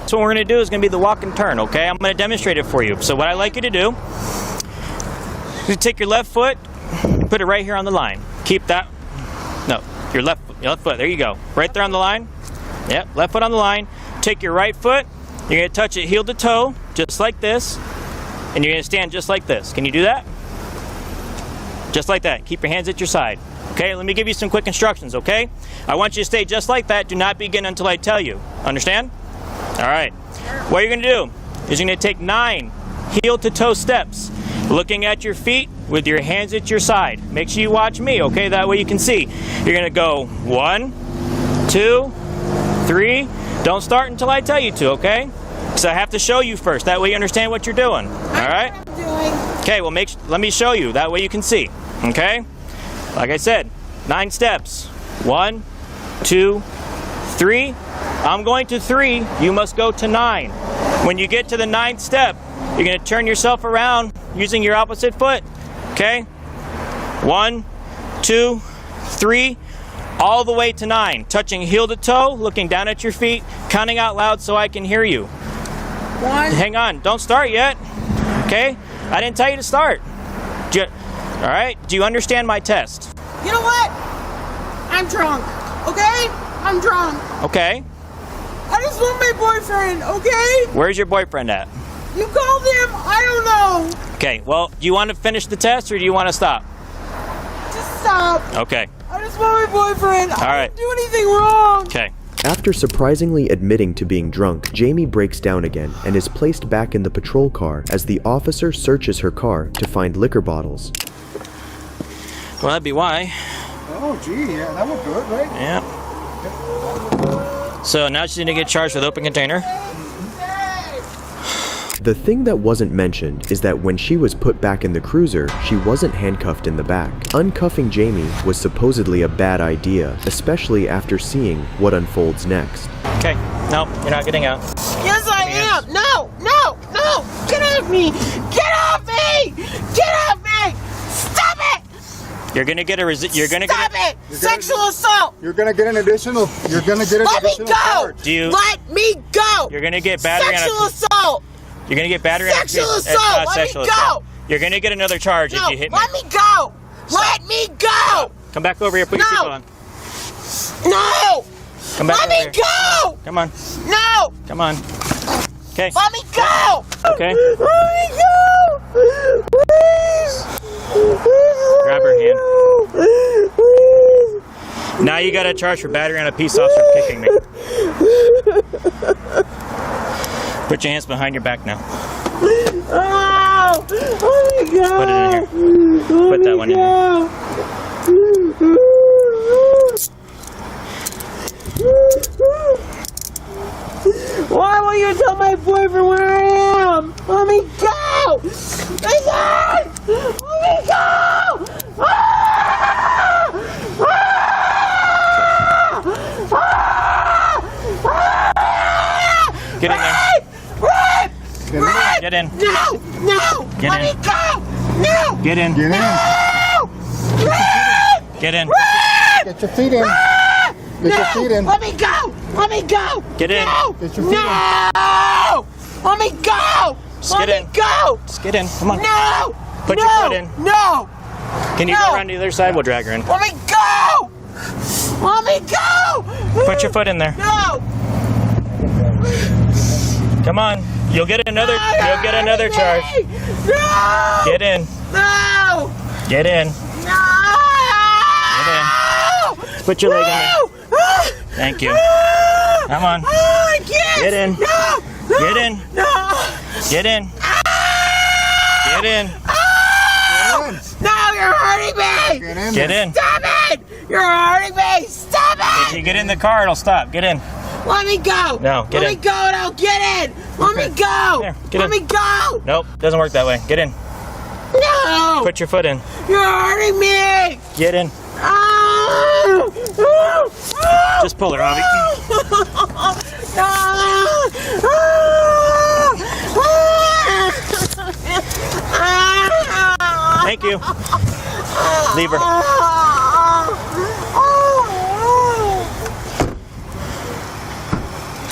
So what we're going to do is going to be the walk and turn, okay? I'm going to demonstrate it for you. So what I'd like you to do, you take your left foot, put it right here on the line. Keep that, no, your left foot, there you go. Right there on the line. Yep, left foot on the line. Take your right foot, you're going to touch it heel to toe, just like this, and you're going to stand just like this. Can you do that? Just like that. Keep your hands at your side. Okay, let me give you some quick instructions, okay? I want you to stay just like that. Do not begin until I tell you. Understand? All right. What you're going to do is you're going to take 9 heel to toe steps, looking at your feet with your hands at your side. Make sure you watch me, okay? That way you can see. You're going to go 1, 2, 3. Don't start until I tell you to, okay? Because I have to show you first. That way you understand what you're doing. All right? Okay, well, let me show you. That way you can see. Okay? Like I said, 9 steps. 1, 2, 3. I'm going to 3. You must go to 9. When you get to the 9th step, you're going to turn yourself around using your opposite foot. Okay? 1, 2, 3. All the way to 9. Touching heel to toe, looking down at your feet, counting out loud so I can hear you. 1. Hang on. Don't start yet. Okay? I didn't tell you to start. All right? Do you understand my test? You know what? I'm drunk. Okay? I'm drunk. Okay. I just want my boyfriend, okay? Where's your boyfriend at? You called him. I don't know. Okay. Well, do you want to finish the test or do you want to stop? Just stop. Okay. I just want my boyfriend. All I right. didn't do anything wrong. Okay. After surprisingly admitting to being drunk, Jamie breaks down again and is placed back in the patrol car as the officer searches her car to find liquor bottles. Well, that'd be why. Oh, gee, yeah, that would do it, right? Yeah. So now she's going to get charged with open container. The thing that wasn't mentioned is that when she was put back in the cruiser, she wasn't handcuffed in the back. Uncuffing Jamie was supposedly a bad idea, especially after seeing what unfolds next. Okay. Nope, you're not getting out. Yes, I am. No, no, no. Get off me. Get off me. Get off me. Stop it. You're gonna get a Stop it. Sexual assault. You're gonna get an additional. Let me go. charge. Do you? Let me go. You're gonna get battery Sexual on a. assault. You're gonna get battery on a. Sexual It's assault. not Let sexual me go. assault. You're gonna get another charge if you hit me. Let me go. Let me go. Come back over here. Put your seatbelt on. No. Come back Let over me here. go. Come on. No. Come on. Okay. Let me go. Okay. Let me go. Please. Grab her hand. Now you got a charge for battery on a peace officer for kicking me. Put your hands behind your back now. Oh, let me go. Put it in here. Put that one in Why won't you tell my boyfriend where I am? Let me go! Listen! Let me go! Ah! Ah! Ah! Get in there. Run! Run! Get in. No! No! Get Let in. me go! No! Get in. Get in. No! Run! Get in. Run! Get your feet in. Ah! Get your feet in. Let me go! Let me go! Get in. No! Get your feet in. No! Let me go! Just Let get me in. go! Just get in. Come on. No! Put no! your foot in. No! Can you No. go around to the other side? We'll drag her in. Let me go! Let me go! Put your foot in there. No! Come on. You'll get another. You'll get another charge. No! Get in. No! Get in. No! Get in. Put your leg in there. Thank you. Come on. I can't! Get in. No! Get in. No! Get in. Get in. No, you're hurting me! Get in. Stop it! You're hurting me! Stop If it! you get in the car, it'll stop. Get in. Let me go! No, get Let in. me go and I'll get in! Let me go! There, get Let in. me go! Nope, doesn't work that way. Get in. No! Put your foot in. You're hurting me! Get in. Ah! Just pull her, Avi. Thank you. Leave her.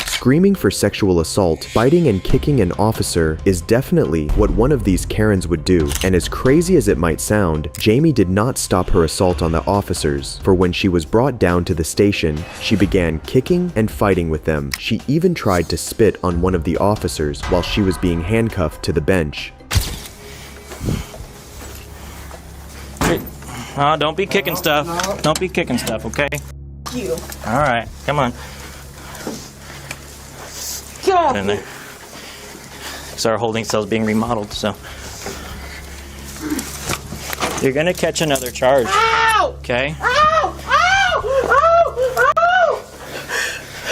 Screaming for sexual assault, biting and kicking an officer is definitely what one of these Karens would do, and as crazy as it might sound, Jamie did not stop her assault on the officers, for when she was brought down to the station, she began kicking and fighting with them. She even tried to spit on one of the officers while she was being handcuffed to the bench. Oh, don't be kicking stuff. Don't be kicking stuff, okay? You. All right, come on. Get off In there. So our holding cell's being remodeled, so you're gonna catch another charge. Ow! Okay? Ow! Ow! Ow! Ow!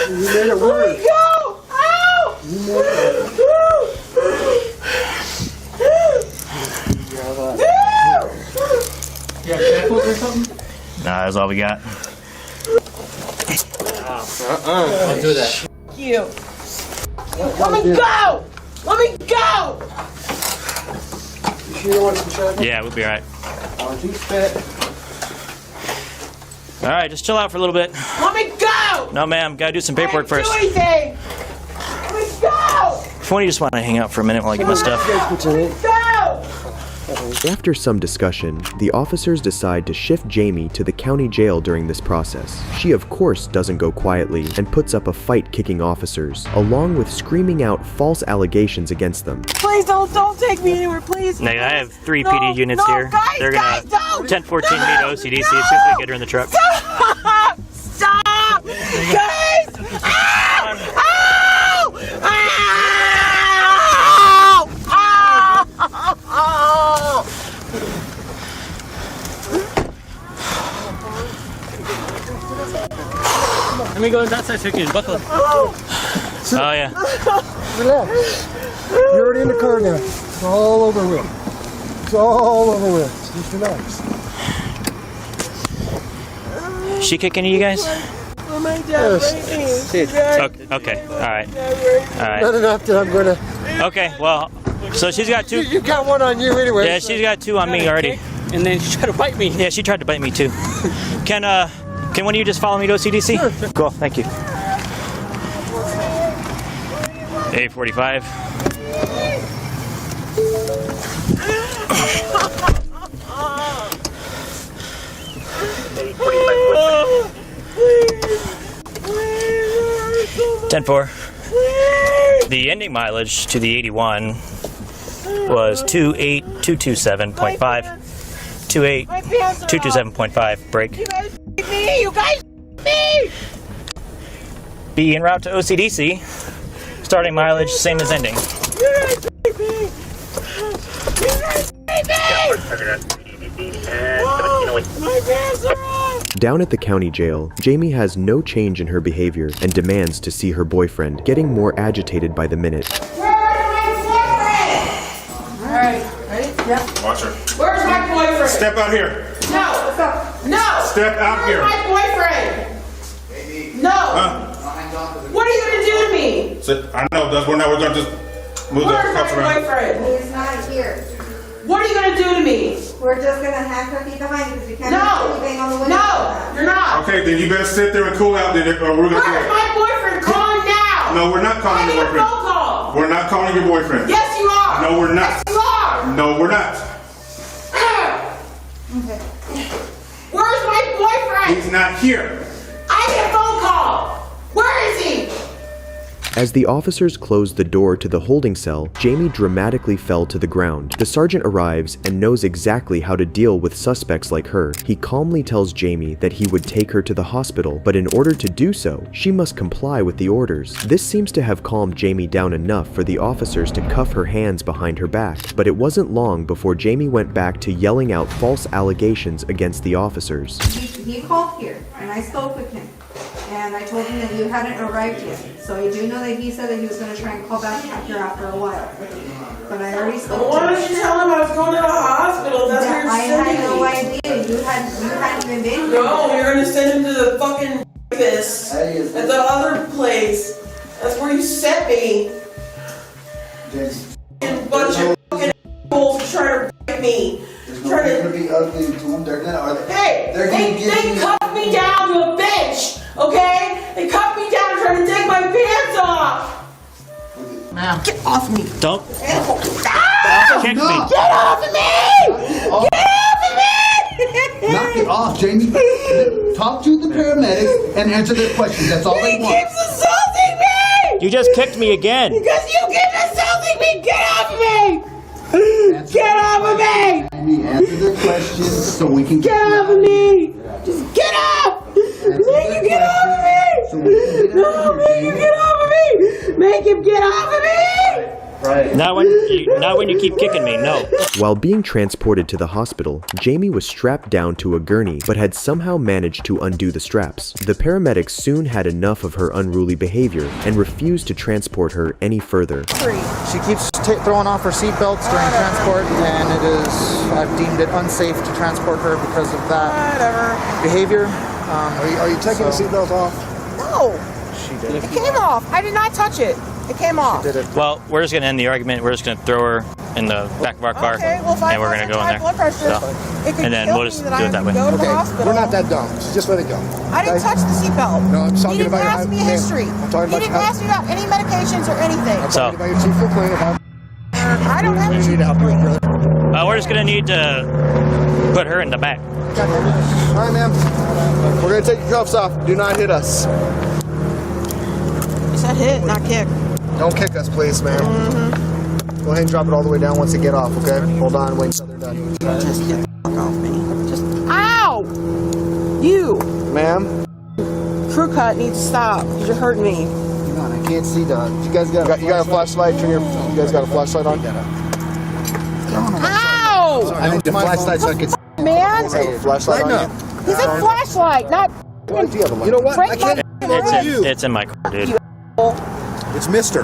You made it worse. Let me go! Ow! You made it worse. No! You got samples or something? is all we got. Don't do that. You. Let me go! Let me go! You sure you want some check? Yeah, we'll be alright. Aren't you spit? Alright, just chill out for a little bit. Let me go! No, ma'am, gotta do some paperwork first. Do anything! Let me go! If one of you just want to hang out for a minute while I get my stuff. Go! After some discussion, the officers decide to shift Jamie to the county jail during this process. She of course doesn't go quietly and puts up a fight kicking officers, along with screaming out false allegations against them. Please don't take me anywhere, please. Now, I have 3 PD units here. Guys, They're gonna 1014 meet OCDC as soon as we get her in the truck. Stop! Stop! Guys! Ow! Ow! Ow! Ow! Let me go in that side so you can buckle. Oh, yeah. Relax. You're already in the car now. It's all over with. It's all over with. Just relax. She kick any of you guys? Oh, my dad Okay, alright. Not enough that I'm gonna. Okay, well, so she's got 2. You got one on you anyway. Yeah, she's got 2 on me already. And then she tried to bite me. Yeah, she tried to bite me too. Can one of you just follow me to OCDC? Sure. Cool, thank you. 845. Ten 4. The ending mileage to the 81 was 28227.5. 28227.5. Break. You guys me! Be en route to OCDC. Starting mileage, same as ending. You guys me! You guys me! My pants are off! Down at the county jail, Jamie has no change in her behavior and demands to see her boyfriend, getting more agitated by the minute. Alright, ready? Yep. Watch her. Where's my boyfriend? Step out here. No! No! Step out here. Where's my boyfriend? No! What are you gonna do to me? I know, we're gonna just move the Where's cups my around. boyfriend? He's not here. What are you gonna do to me? We're just gonna handcuff you behind you because you can't do anything on the window. No! You're not! Okay, then you better sit there and cool out, then, or we're gonna. Where's my boyfriend? Call him now! No, we're not calling your boyfriend. Phone call! We're not calling your boyfriend. Yes, you are! No, we're not. Yes, you are! No, we're not. Okay. Where's my boyfriend? He's not here. I need a phone call! Where is he? As the officers closed the door to the holding cell, Jamie dramatically fell to the ground. The sergeant arrives and knows exactly how to deal with suspects like her. He calmly tells Jamie that he would take her to the hospital, but in order to do so, she must comply with the orders. This seems to have calmed Jamie down enough for the officers to cuff her hands behind her back, but it wasn't long before Jamie went back to yelling out false allegations against the officers. He called here, and I spoke with him. And I told him that you hadn't arrived yet. So I do know that he said that he was going to try and call back here after a while. But I already spoke to him. Why didn't you tell him I was going to the hospital? That's where you're I sending had no me. idea. You hadn't even been here. No, you're going to send him to the fucking rapist at the other place. That's where you sent me. And a bunch of fucking fools trying to rape me. There's no going to be ugly to them. They're gonna. Hey, they cuffed me down to a bench, okay? They cuffed me down trying to take my pants off. Now, get off me. Don't. Stop! Kick me. Get off of me! Get off of me! Knock it off, Jamie. Talk to the paramedics and answer their questions. That's all they want. He keeps assaulting me! You just kicked me again. Because you keep assaulting me! Get off of me! Get off of me! Jamie, answer their questions so we can get off of me! Just get off! Make him get off of me! No, make him get off of me! Make him get off of me! Right. Not when you keep kicking me, no. While being transported to the hospital, Jamie was strapped down to a gurney but had somehow managed to undo the straps. The paramedics soon had enough of her unruly behavior and refused to transport her any further. She keeps throwing off her seatbelts during transport, and I've deemed it unsafe to transport her because of that behavior. Are you taking the seatbelt off? No. She did. It came off. I did not touch it. It came off. She did it. Well, we're just going to end the argument. We're just going to throw her in the back of our car, Okay, well, and we're going to go in there. blood pressure. It could And then kill we'll me just that do it I that way. Go to the hospital. We're not that dumb, so just let it go. I didn't touch the seatbelt. No, I'm talking He didn't about ask me history. I'm talking He about didn't ask me about any medications or anything. I'm talking about your chief complaint about. I don't have a chief complaint. We're just going to need to put her in the back. All right, ma'am. We're going to take your cuffs off. Do not hit us. You said hit, not kick. Don't kick us, please, ma'am. Go ahead and drop it all the way down once you get off, okay? Hold on, wait until they're done. Just get the fuck off me. Just, ow! You! Ma'am? Crew cut needs to stop. You're hurting me. Hang on, I can't see that. You guys got a flashlight? Turn your. You guys got a flashlight on? Ow! I need the flashlight so I can see. Man! Hey, flashlight on you? He said flashlight, not. You know what? I can't. It's in my car, dude. It's Mister.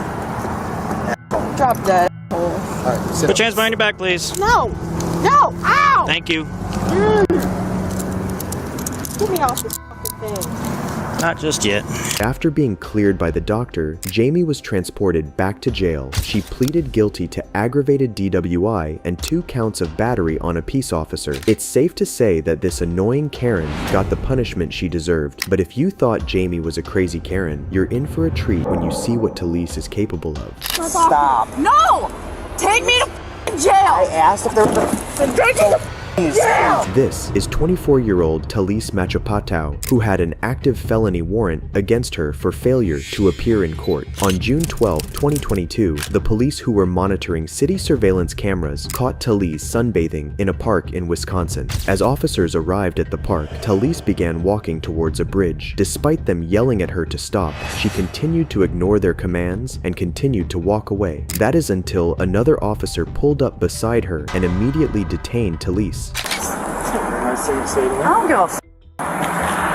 Drop that. Alright, Put your hands behind your back, please. No! No! Ow! Thank you. Get me off this fucking thing. Not just yet. After being cleared by the doctor, Jamie was transported back to jail. She pleaded guilty to aggravated DWI and 2 counts of battery on a peace officer. It's safe to say that this annoying Karen got the punishment she deserved. But if you thought Jamie was a crazy Karen, you're in for a treat when you see what Talise is capable of. Stop. No! Take me to jail! I asked if there was a... Take me to jail! This is 24-year-old Talise Machapatau, who had an active felony warrant against her for failure to appear in court. On June 12, 2022, the police who were monitoring city surveillance cameras caught Talise sunbathing in a park in Wisconsin. As officers arrived at the park, Talise began walking towards a bridge. Despite them yelling at her to stop, she continued to ignore their commands and continued to walk away. That is until another officer pulled up beside her and immediately detained Talise. I don't give a f***.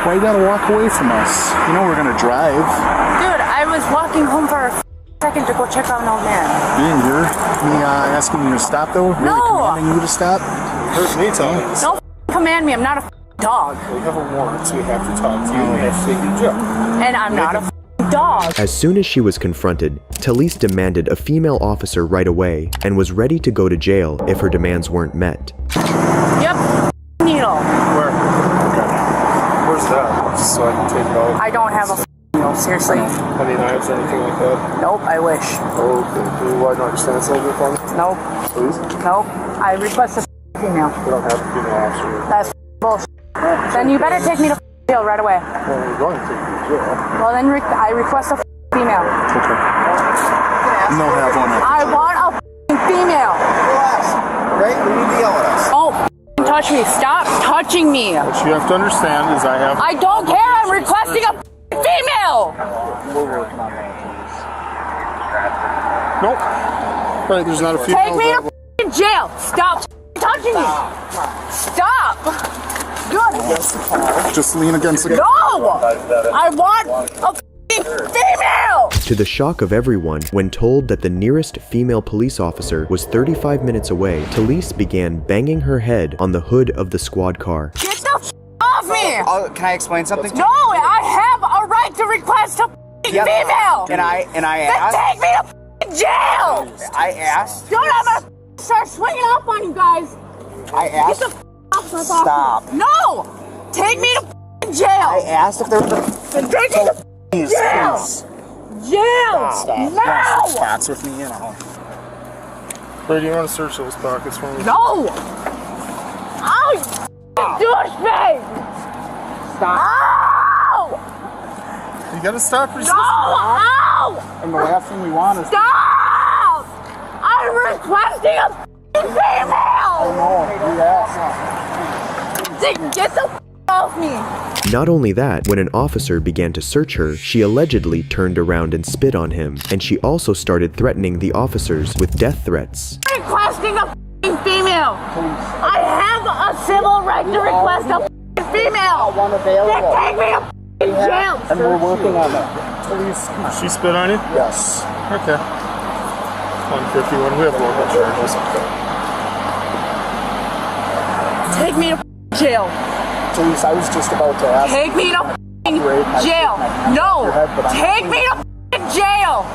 Why you gotta walk away from us? You know we're gonna drive. Dude, I was walking home for a second to go check out an old man. Being here, me asking you to stop though? Really commanding you to stop? Hurt me, Tommy. Don't command me, I'm not a dog. We have a warrant, so we have to talk to you and we have to take you to jail. And I'm not a dog. As soon as she was confronted, Talise demanded a female officer right away and was ready to go to jail if her demands weren't met. Yep, needle. Where? Where's that? Just so I can take it out. I don't have a needle, seriously. Any knives or anything like that? Nope, I wish. Oh, okay. Can you widen out your stance a little bit for me? Nope. Please? Nope. I request a female. We don't have a female officer. That's bullshit. Then you better take me to jail right away. Well, we're going to take you to jail. Well, then I request a female. Okay. You don't have one. I want a female. Relax. Right? You need to yell at us. Don't touch me. Stop touching me. What you have to understand is I have... I don't care. I'm requesting a female. We're working on that. Nope. Right, there's not a female. Take me to jail. Stop touching me. Stop. Good. Just lean against the... No. I want a female. To the shock of everyone, when told that the nearest female police officer was 35 minutes away, Talise began banging her head on the hood of the squad car. Get the off me. Can I explain something? No, I have a right to request a female. And I Then asked. take me to jail. I asked. Dude, I'm gonna start swinging up on you guys. I asked. Get the off my Stop. property. No, take me to jail. I asked if there was a. Then take me to jail. Jail. Stop. Now. Spots with me, you know. Wait, do you want to search those pockets for me? No. Ow, you douchebag. Stop. Ow. You gotta stop No. resisting. Ow. And the last thing we want is... Stop. I'm requesting a female. No, you asked. Get the off me. Not only that, when an officer began to search her, she allegedly turned around and spit on him, and she also started threatening the officers with death threats. Requesting a female. I have a civil right to request a female. They take me to jail. And we're working on that. She spit on you? Yes. Okay. 151. We have local charges. Take me to jail. Police, I was just about to ask. Take me to jail. No. Take me to jail.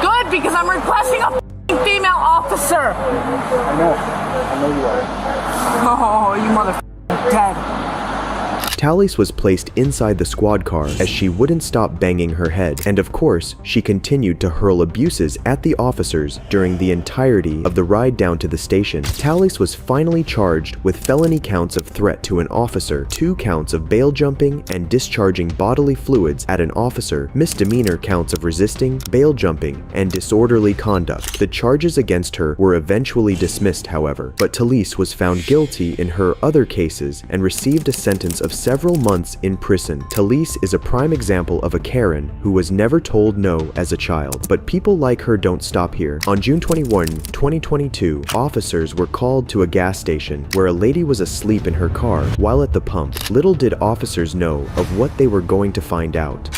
Good, because I'm requesting a female officer. I know you are. Oh, you mother dead. Talise was placed inside the squad car as she wouldn't stop banging her head, and of course, she continued to hurl abuses at the officers during the entirety of the ride down to the station. Talise was finally charged with felony counts of threat to an officer, 2 counts of bail jumping and discharging bodily fluids at an officer, misdemeanor counts of resisting, bail jumping, and disorderly conduct. The charges against her were eventually dismissed, however, but Talise was found guilty in her other cases and received a sentence of several months in prison. Talise is a prime example of a Karen who was never told no as a child. But people like her don't stop here. On June 21, 2022, officers were called to a gas station where a lady was asleep in her car while at the pump. Little did officers know of what they were going to find out.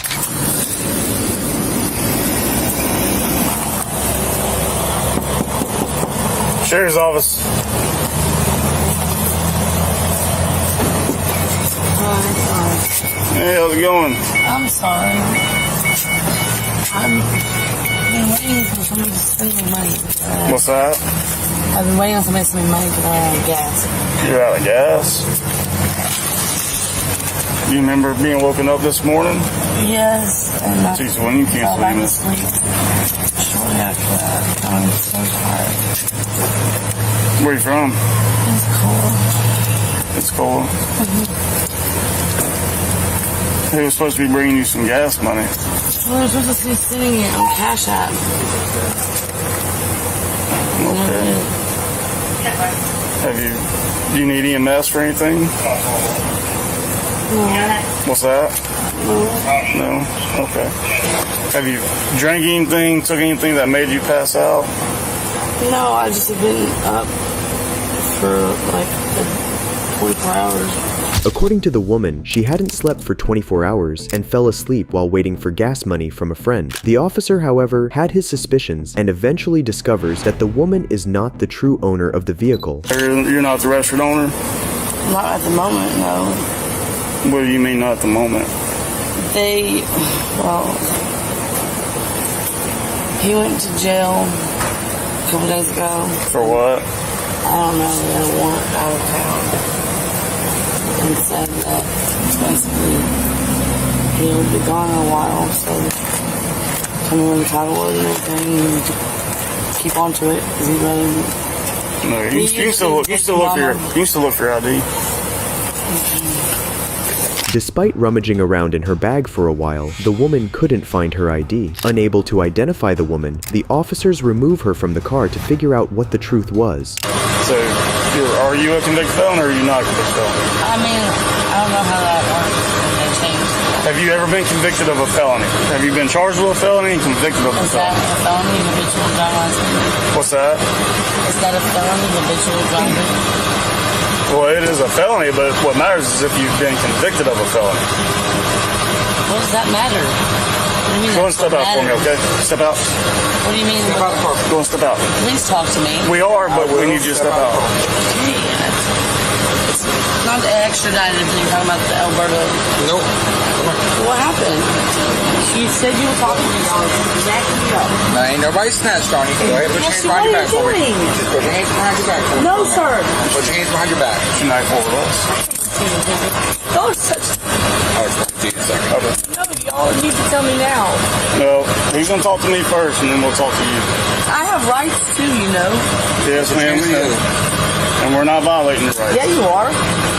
Sheriff's office. Hey, how's it going? I'm sorry. I've been waiting for somebody to send me money. What's that? I've been waiting on somebody to send me money because I'm out of gas. You're out of gas? You remember being woken up this morning? Yes. And Jeez, when you can't sleep. sleep. Shortly after that, I'm so tired. Where are you from? It's cold. It's cold? They were supposed to be bringing you some gas money. Well, they're supposed to be sending it on Cash App. Okay. Do you need EMS for anything? No. What's that? No? Okay. Have you drank anything, took anything that made you pass out? No, I just have been up for like 24 hours. According to the woman, she hadn't slept for 24 hours and fell asleep while waiting for gas money from a friend. The officer, however, had his suspicions and eventually discovers that the woman is not the true owner of the vehicle. You're not the restaurant owner? Not at the moment, no. What do you mean not at the moment? He went to jail a couple days ago. For what? I don't know, they had a warrant out of town. And said that basically he'll be gone in a while, so tell me where the title was and everything, and keep on to it, because he's ready. No, you can still look for your ID. Despite rummaging around in her bag for a while, the woman couldn't find her ID. Unable to identify the woman, the officers remove her from the car to figure out what the truth was. So, are you a convicted felon or are you not a convicted felon? I mean, I don't know how that works. They changed. Have you ever been convicted of a felony? Have you been charged with a felony and convicted of a felony? Is that a felony, habitual driving? What's that? Is that a felony, habitual driving? Well, it is a felony, but what matters is if you've been convicted of a felony. What does that matter? What do you mean? Go and step out for me, okay? Step out. What do you mean? Step out the car. Go and step out. Please talk to me. We are, but we need you to step out. Okay, it's not the extradited if you're talking about the Alberta. Nope. What happened? You said you were talking to me. Jacking me up. No, ain't nobody snatched on you. Go ahead, put your hands behind your back for me. Just put your hands behind your back for me. No, sir. Put your hands behind your back. You're not over us. Don't touch. Oh, it's going to second. Okay. No, y'all need to tell me now. No, he's going to talk to me first, and then we'll talk to you. I have rights too, you know. Yes, ma'am, we do. And we're not violating your rights. Yeah, you are.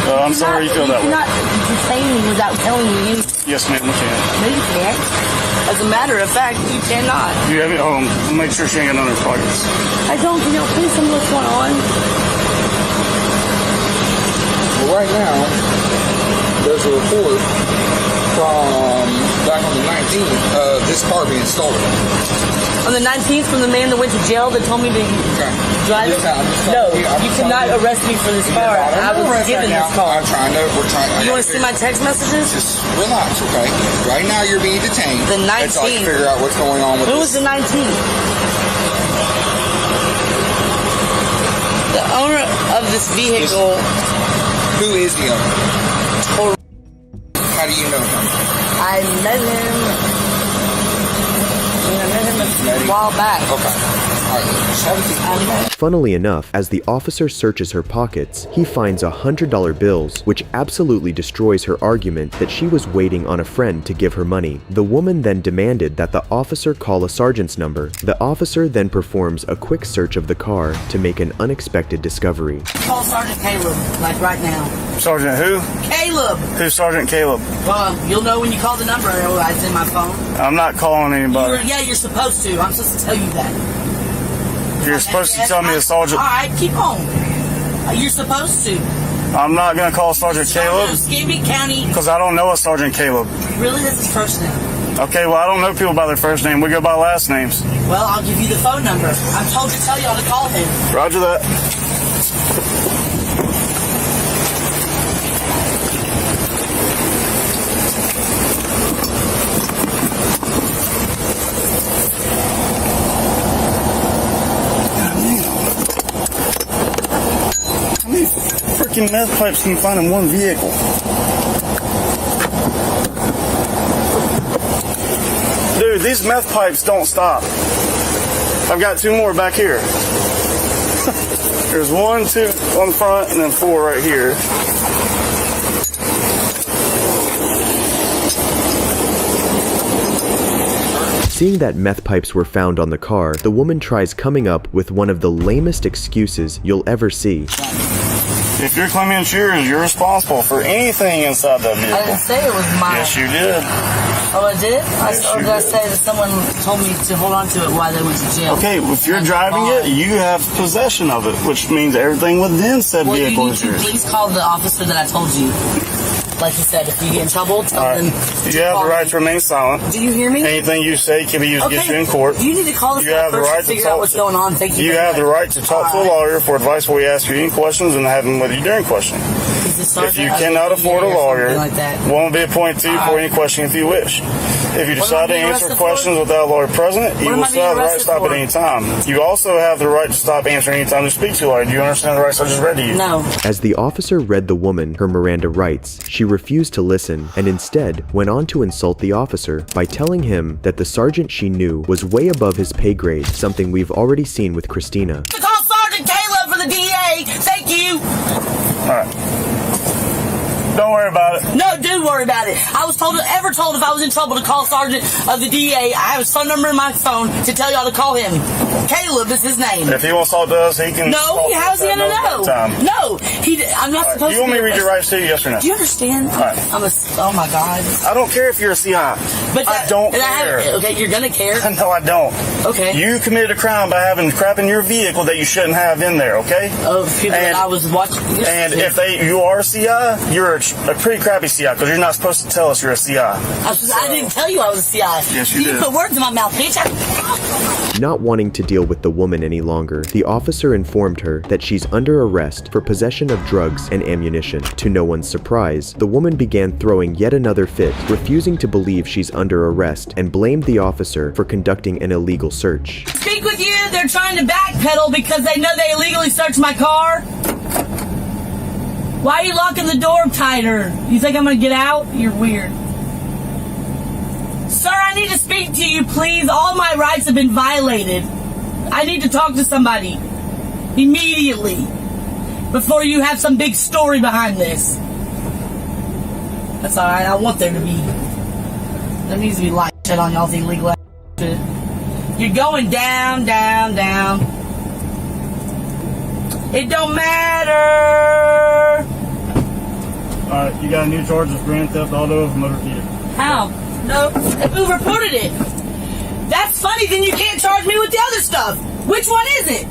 Well, I'm sorry you feel that way. You cannot detain me without telling me anything. Yes, ma'am, we can. No, you can't. As a matter of fact, you cannot. You have it home. Make sure she ain't got none of her pockets. I don't, you know, please tell me what's going on. Right now, there's a report from back on the 19th, this car being stolen. On the 19th, from the man that went to jail that told me to drive it? No, you cannot arrest me for this car. I was given this car. We're trying. You want to see my text messages? Just relax, okay? Right now, you're being detained. The 19th. Until I can figure out what's going on with Who this. was the 19th? The owner of this vehicle. Who is the owner? How do you know him? I met him. I met him a while back. Okay. Funnily enough, as the officer searches her pockets, he finds $100 bills, which absolutely destroys her argument that she was waiting on a friend to give her money. The woman then demanded that the officer call a sergeant's number. The officer then performs a quick search of the car to make an unexpected discovery. Call Sergeant Caleb, like right now. Sergeant who? Caleb! Who's Sergeant Caleb? Well, you'll know when you call the number. It's in my phone. I'm not calling anybody. Yeah, you're supposed to. I'm supposed to tell you that. You're supposed to tell me a sergeant. Alright, keep on. You're supposed to. I'm not going to call Sergeant Caleb. Muscogee County. Because I don't know a Sergeant Caleb. Really? That's his first name. Okay, well, I don't know people by their first name. We go by last names. Well, I'll give you the phone number. I'm told to tell y'all to call him. Roger that. Freaking meth pipes can you find in one vehicle? Dude, these meth pipes don't stop. I've got 2 more back here. There's 1, 2 on front, and then 4 right here. Seeing that meth pipes were found on the car, the woman tries coming up with one of the lamest excuses you'll ever see. If you're claiming it's yours, you're responsible for anything inside that vehicle. I didn't say it was mine. Yes, you did. Oh, I did? I was going to say that someone told me to hold on to it while they went to jail. Okay, if you're driving it, you have possession of it, which means everything within said vehicle is yours. Please call the officer that I told you. Like you said, if you get in trouble, tell them. You have the right to remain silent. Do you hear me? Anything you say can be used to get you in court. You need to call this guy first to figure out what's going on. Thank you. You have the right to talk to a lawyer for advice where we ask you any questions and have them with you during questioning. If you cannot afford a lawyer, one will be appointed to you for any question if you wish. If you decide to answer questions without a lawyer present, you will still have the right to stop at any time. You also have the right to stop answering any time to speak to a lawyer. Do you understand the rights I just read to you? No. As the officer read the woman her Miranda rights, she refused to listen and instead went on to insult the officer by telling him that the sergeant she knew was way above his pay grade, something we've already seen with Christina. To call Sergeant Caleb for the DA. Thank you. Alright. Don't worry about it. No, do worry about it. I was told if I was in trouble to call Sergeant of the DA. I have his phone number in my phone to tell y'all to call him. Caleb is his name. If he wants to talk to us, he can. No, how's he gonna know? No, I'm not supposed to. You want me to read your rights to you, yes or no? Do you understand? Oh my God. I don't care if you're a CI. But I don't care. Okay, you're gonna care. No, I don't. Okay. You committed a crime by having crap in your vehicle that you shouldn't have in there. Okay. Oh, I was watching. And if you are a CI, you're a pretty crappy CI because you're not supposed to tell us you're a CI. I didn't tell you I was a CI. Yes, you did. You put words in my mouth, bitch. Not wanting to deal with the woman any longer, the officer informed her that she's under arrest for possession of drugs and ammunition. To no one's surprise, the woman began throwing yet another fit, refusing to believe she's under arrest and blamed the officer for conducting an illegal search. Speak with you, they're trying to backpedal because they know they illegally searched my car. Why are you locking the door tighter? You think I'm gonna get out? You're weird. Sir, I need to speak to you, please. All my rights have been violated. I need to talk to somebody. Immediately. Before you have some big story behind this. That's alright, I want there to be. There needs to be light shit on y'all's illegal shit. You're going down, down, down. It don't matter. Alright, you got a new charge of grand theft auto of motor vehicle. How? No, who reported it? That's funny, then you can't charge me with the other stuff. Which one is it?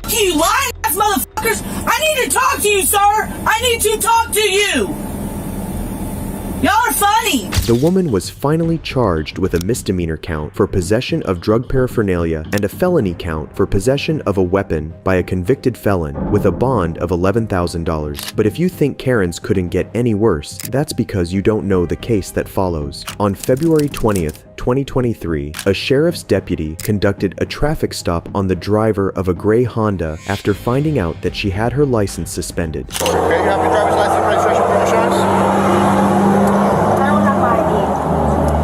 F*** you, lying ass motherfuckers. I need to talk to you, sir. I need to talk to you. Y'all are funny. The woman was finally charged with a misdemeanor count for possession of drug paraphernalia and a felony count for possession of a weapon by a convicted felon with a bond of $11,000. But if you think Karens couldn't get any worse, that's because you don't know the case that follows. On February 20th, 2023, a sheriff's deputy conducted a traffic stop on the driver of a gray Honda after finding out that she had her license suspended. Okay, you have your driver's license, registration, for insurance?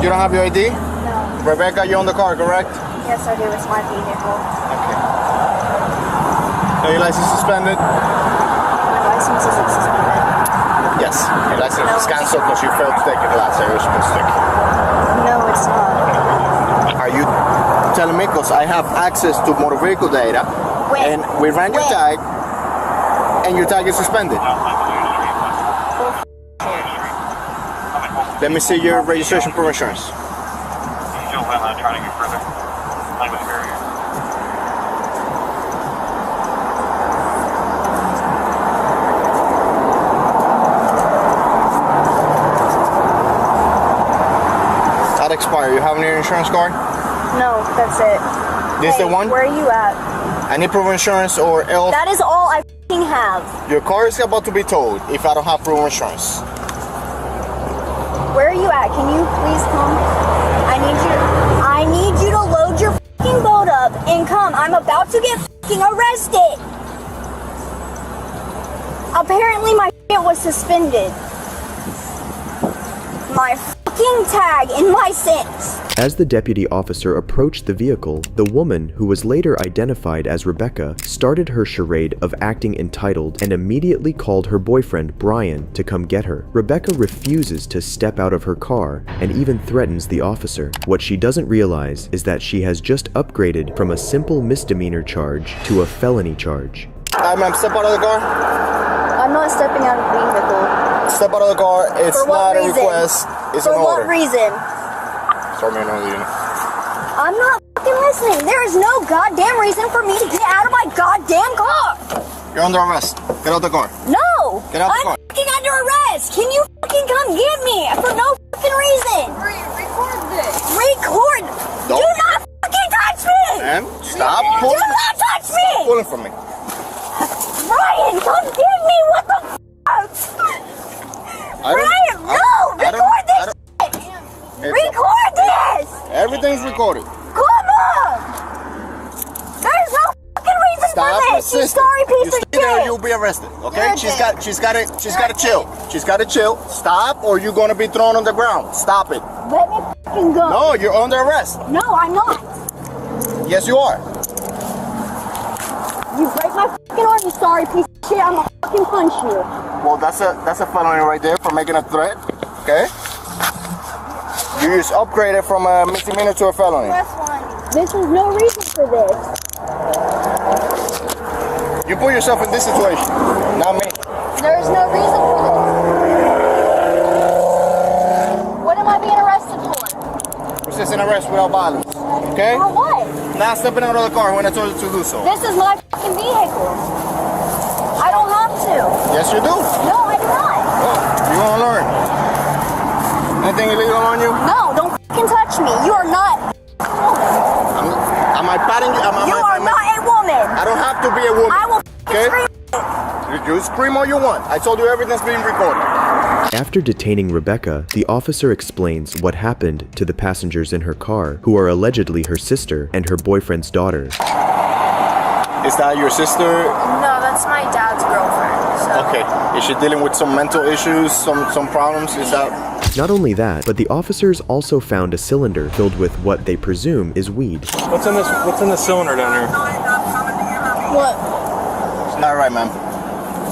You don't have your ID? No. Rebecca, you own the car, correct? Yes, I do. It's my vehicle. Okay. Are your license suspended? My license isn't suspended. Yes. Your license is canceled because you failed to take your class. You were supposed to take it. No, it's not. Are you telling me? Because I have access to motor vehicle data. When? And we ran your tag, and your tag is suspended. Let me see your registration for insurance. Trying to get further. Language barrier. That expired. You have any insurance card? No, that's it. This the one? Where are you at? I need proof of insurance or else. That is all I f***ing have. Your car is about to be towed if I don't have proof of insurance. Where are you at? Can you please come? I need you to load your f***ing boat up and come. I'm about to get f***ing arrested. Apparently my shit was suspended. My f***ing tag and license. As the deputy officer approached the vehicle, the woman, who was later identified as Rebecca, started her charade of acting entitled and immediately called her boyfriend, Brian, to come get her. Rebecca refuses to step out of her car and even threatens the officer. What she doesn't realize is that she has just upgraded from a simple misdemeanor charge to a felony charge. Hi, ma'am, step out of the car. I'm not stepping out of the vehicle. Step out of the car. It's not a request. It's an order. For what reason? Start me another unit. I'm not fucking listening. There is no goddamn reason for me to get out of my goddamn car. You're under arrest. Get out the car. No. Get out the car. I'm fucking under arrest. Can you fucking come get me for no fucking reason? Record this. Record. Don't. Do not fucking touch me. Ma'am, stop pulling. Do not touch me. Stop pulling from me. Brian, come get me. What the fuck? Brian, no. Record this. Record this! Everything's recorded. Come on! There's no fucking reason for this! You sorry piece of shit! There, you'll be arrested. Okay? She's got to chill. She's got to chill. Stop, or you're gonna be thrown on the ground. Stop it. Let me fucking go. No, you're under arrest. No, I'm not. Yes, you are. You break my fucking arm, you sorry piece of shit. I'm gonna fucking punch you. Well, that's a felony right there for making a threat. Okay? You just upgraded from a misdemeanor to a felony. This is no reason for this. You put yourself in this situation, not me. There is no reason for this. What am I being arrested for? Resisting arrest without violence. Okay? For what? Not stepping out of the car when I told you to do so. This is my fucking vehicle. I don't have to. Yes, you do. No, I do not. Oh, you want to learn? Anything illegal on you? No, don't fucking touch me. You are not a woman. Am I patting you? You are not a woman. I don't have to be a woman. I will okay? You scream all you want. I told you everything's being recorded. After detaining Rebecca, the officer explains what happened to the passengers in her car, who are allegedly her sister and her boyfriend's daughter. Is that your sister? No, that's my dad's girlfriend. So. Okay. Is she dealing with some mental issues, some problems? Is that... Not only that, but the officers also found a cylinder filled with what they presume is weed. What's in the cylinder down here? What? It's not right, ma'am.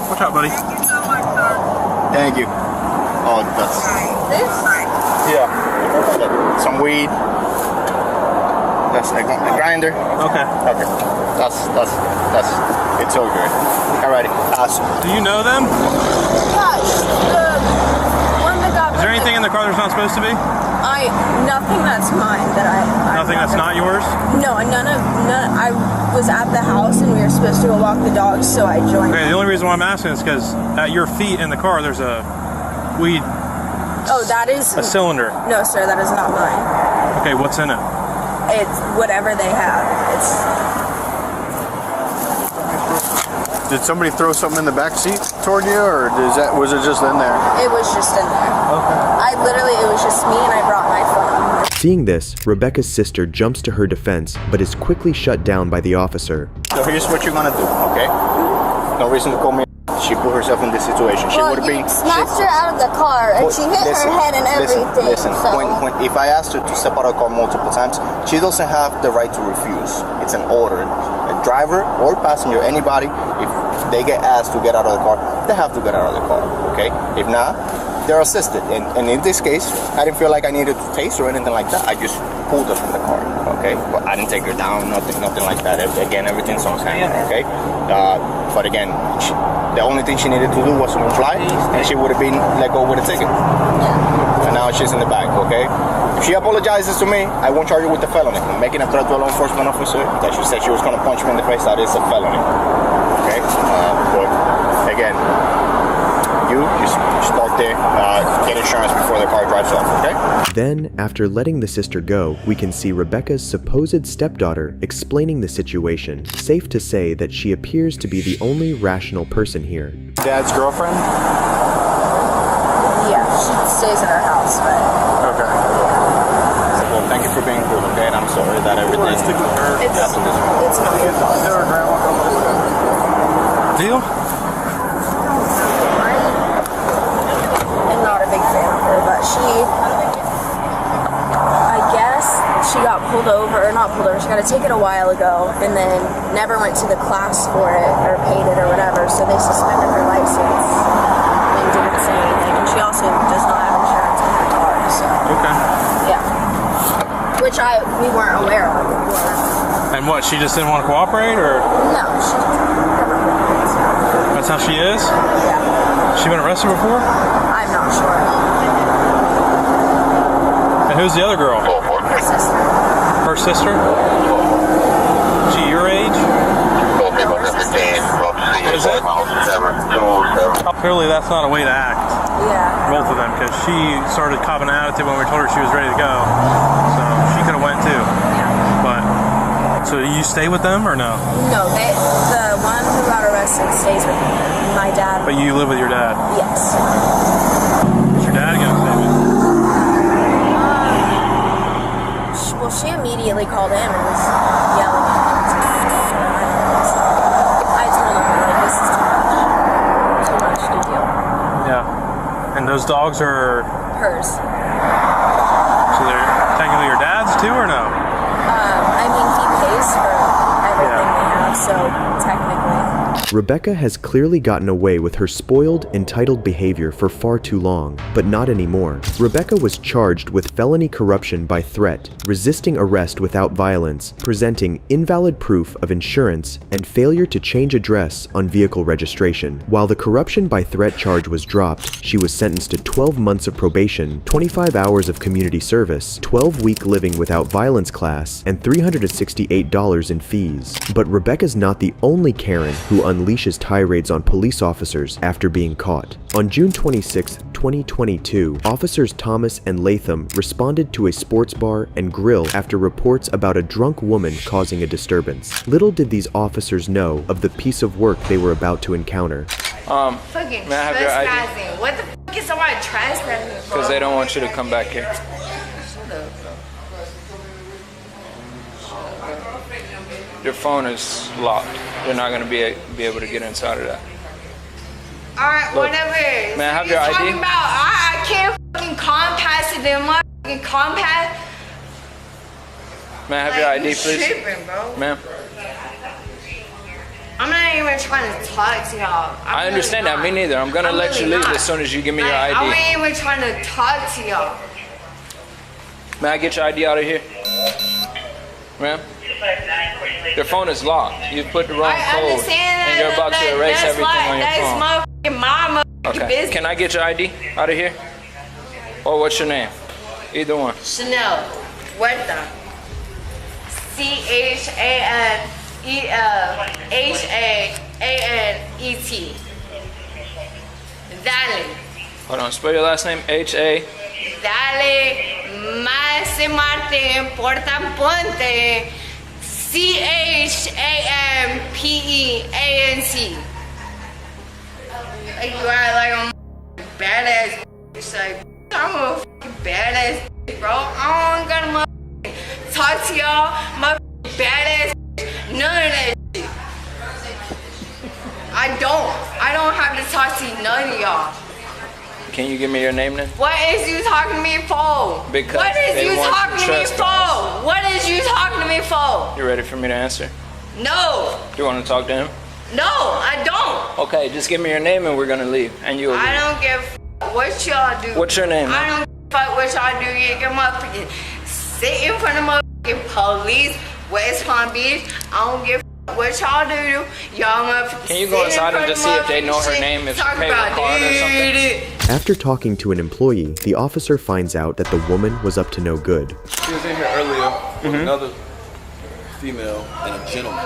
Watch out, buddy. Thank you. Oh, that's... This? Yeah. Some weed. That's a grinder. Okay. Okay. That's it's all good. Alrighty. Awesome. Do you know them? Gosh, the one that got there anything in the car that's not supposed to be? Nothing that's mine that Nothing that's not yours? No, none. I was at the house and we were supposed to go walk the dogs, so I joined. Okay, the only reason why I'm asking is because at your feet in the car there's a weed. Oh, that is a cylinder. No, sir, that is not mine. Okay, what's in it? It's whatever they have. Did somebody throw something in the back seat toward you, or was it just in there? It was just in there. Okay. It was just me, and I brought my phone. Seeing this, Rebecca's sister jumps to her defense, but is quickly shut down by the officer. So here's what you're gonna do, okay? No reason to call me. She put herself in this situation. She would have been smashed her out of the car, and she hit her head and everything. Listen. If I asked her to step out of the car multiple times, she doesn't have the right to refuse. It's an order. A driver or passenger, anybody, if they get asked to get out of the car, they have to get out of the car. Okay? If not, they're assisted. And in this case, I didn't feel like I needed to taste or anything like that. I just pulled her from the car. Okay? But I didn't take her down. Nothing like that. Again, everything's on camera. Okay? But again, the only thing she needed to do was to comply, and she would have been let go with a ticket. And now she's in the back, okay? If she apologizes to me, I won't charge her with the felony. Making a threat to a law enforcement officer that she said she was going to punch me in the face, that is a felony. Okay? But again, you just start there, get insurance before the car drives off, okay? Then, after letting the sister go, we can see Rebecca's supposed stepdaughter explaining the situation. Safe to say that she appears to be the only rational person here. Dad's girlfriend? Yeah, she stays at our house, but... Okay. Well, thank you for being cool, okay? And I'm sorry that everything happened this way. It's not your fault. Deal? I'm not a big fan of her, but I guess she got pulled over, or not pulled over, she got a ticket a while ago, and then never went to the class for it, or paid it, or whatever, so they suspended her license and didn't say anything, and she also does not have insurance in her car, so. Okay. Yeah. Which we weren't aware of before. And what, she just didn't want to cooperate, or? No, she never cooperates. That's how she is? Yeah. She been arrested before? I'm not sure. And who's the other girl? Her sister. Her sister? She your age? Is it? Clearly that's not a way to act. Yeah. Both of them, because she started copping an attitude when we told her she was ready to go. So she could have went too. But, so you stay with them or no? No, the one who got arrested stays with my dad. But you live with your dad? Yes. What's your dad gonna say? Well, she immediately called him and was yelling at him. So I told him, like, this is too much to deal. Yeah. And those dogs are? Hers. So they're technically your dad's too, or no? I mean, he pays for everything they have, so technically. Rebecca has clearly gotten away with her spoiled, entitled behavior for far too long, but not anymore. Rebecca was charged with felony corruption by threat, resisting arrest without violence, presenting invalid proof of insurance, and failure to change address on vehicle registration. While the corruption by threat charge was dropped, she was sentenced to 12 months of probation, 25 hours of community service, 12-week living without violence class, and $368 in fees. But Rebecca's not the only Karen who unleashes tirades on police officers after being caught. On June 26, 2022, officers Thomas and Latham responded to a sports bar and grill after reports about a drunk woman causing a disturbance. Little did these officers know of the piece of work they were about to encounter. Fucking may I have your ID? trespassing. What the fuck is somebody trespassing for? Because they don't want you to come back here. Your phone is locked. You're not going to be able to get inside of that. Alright, Look, whatever. may I have your ID? Talking about, I can't fucking compass it. Them fucking compass. May I have your ID, please? Tripping, bro. Ma'am? I'm not even trying to talk to y'all. I understand that. Me neither. I'm going to let you leave as soon as you give me your ID. I ain't even trying to talk to y'all. May I get your ID out of here? Ma'am? Your phone is locked. You put the wrong code, and you're about to erase everything on your phone. That's motherfucking my motherfucking Okay. business. Can I get your ID out of here? Or what's your name? Either one. Chanel. Huerta. Chanelhanet. Dale. Hold on, spell your last name. H-A. Dale. Más Martin. Porta Ponte. Champeanc. Like you are like a badass. It's like I'm a fucking badass, bro. I don't gotta talk to y'all. My badass. None of that shit. I don't have to talk to none of y'all. Can you give me your name then? What is you talking to me for? Because what is they you want talking to to me trespass. for? What is you talking to me for? You ready for me to answer? No. You want to talk to him? No, I don't. Okay, just give me your name and we're gonna leave. And you'll leave. I don't give what y'all do. What's your name? I don't give a fuck what y'all do. You get motherfucking sit in front of motherfucking police, West Palm Beach. I don't give a fuck what y'all do. Y'all motherfucking Can you go inside and just see if they know her name, if she paid her card or something? After talking to an employee, the officer finds out that the woman was up to no good. She was in here earlier with another female and a gentleman.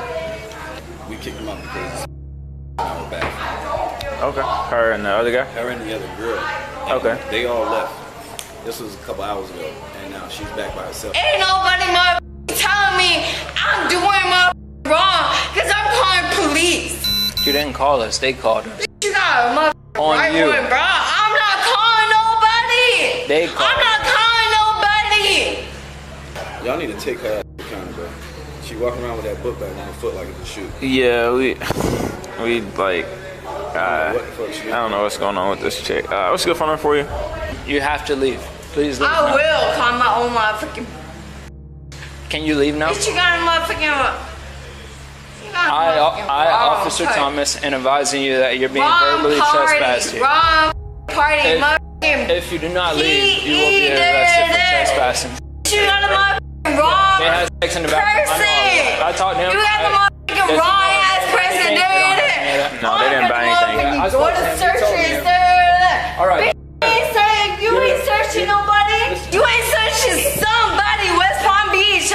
We kicked them out because it's our back. Okay. Her and the other guy? Her and the other girl. And Okay. They all left. This was a couple hours ago, and now she's back by herself. Ain't nobody motherfucking telling me I'm doing motherfucking wrong because I'm calling police. You didn't call us, they called us. You got a motherfucking On right you. one, bro. I'm not calling nobody. They called I'm not calling nobody. Y'all need to take her account, bro. She walking around with that book bag on her foot like it's a shoe. Yeah, we like, I don't know what's going on with this chick. What's a good phone number for you? You have to leave. Please leave. I will call my own motherfucking. Can you leave now? Bitch, you got a motherfucking. I, Officer Thomas, am advising you that you're being verbally trespassed here. Wrong party, motherfucking. If you do not leave, you will be arrested for trespassing. You got a motherfucking wrong They had sex in the bathroom. I talked to him. You got the motherfucking wrong ass person doing it. No, they didn't buy anything. Go to searches. All right. You ain't searching nobody. You ain't searching somebody. West Palm Beach.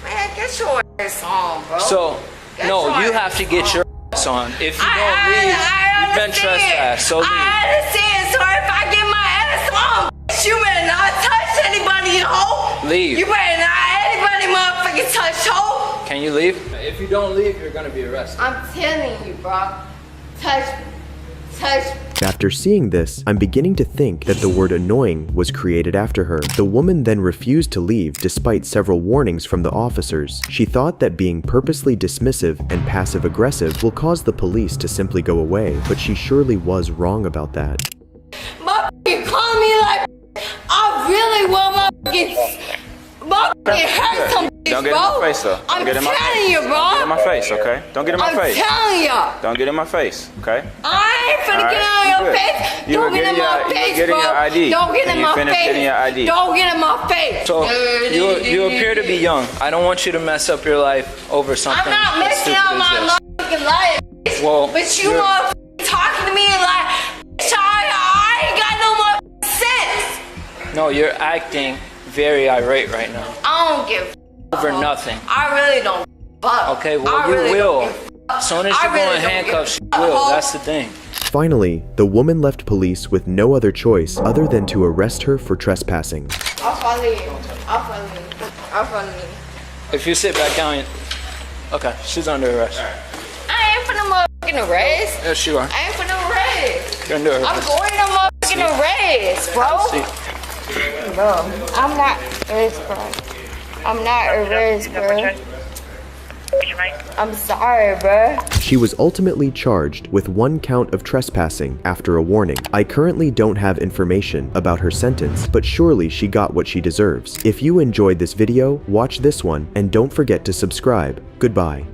Man, get your ass on, bro. So, no, you have to get your ass on. If you don't leave, you've been trespassed. So leave. I understand. So if I get my ass on, you better not touch anybody, ho. Leave. You better not anybody motherfucking touch, ho. Can you leave? If you don't leave, you're gonna be arrested. I'm telling you, bro. Touch me. Touch me. After seeing this, I'm beginning to think that the word annoying was created after her. The woman then refused to leave despite several warnings from the officers. She thought that being purposely dismissive and passive-aggressive will cause the police to simply go away, but she surely was wrong about that. Motherfucking call me like I really want motherfucking hurt some bitch, Don't get in bro. my face, though. I'm Don't get in my telling face. you, bro. Don't get in my face, okay? Don't get in my I'm face. telling ya. Don't get in my face, okay? I ain't finna All get right, on your good. face. You Don't were get in getting my your- you were face, getting bro. your ID. Don't get Can in you my finish face. getting your ID? Don't get in my face. So you appear to be young. I don't want you to mess up your life over something. I'm not as messing stupid up as my this. motherfucking life. Well, but you motherfucking talking to me like, bitch, I ain't got no motherfucking sense. No, you're acting very irate right now. I don't give Over nothing. I really don't fuck. Okay, well, I you really will. don't give As soon as I you go really in don't handcuffs, give you a will. fuck. That's the thing. Finally, the woman left police with no other choice other than to arrest her for trespassing. I'll follow you. I'll follow you. I'll follow you. If you sit back down, okay, she's under arrest. I ain't finna motherfucking arrest. Yes, you are. I ain't finna arrest. You're under I'm arrest. going to motherfucking arrest, bro. See. Bro, I'm not arrest, bro. I'm not arrest, bro. I'm sorry, bro. She was ultimately charged with 1 count of trespassing after a warning. I currently don't have information about her sentence, but surely she got what she deserves. If you enjoyed this video, watch this one and don't forget to subscribe. Goodbye.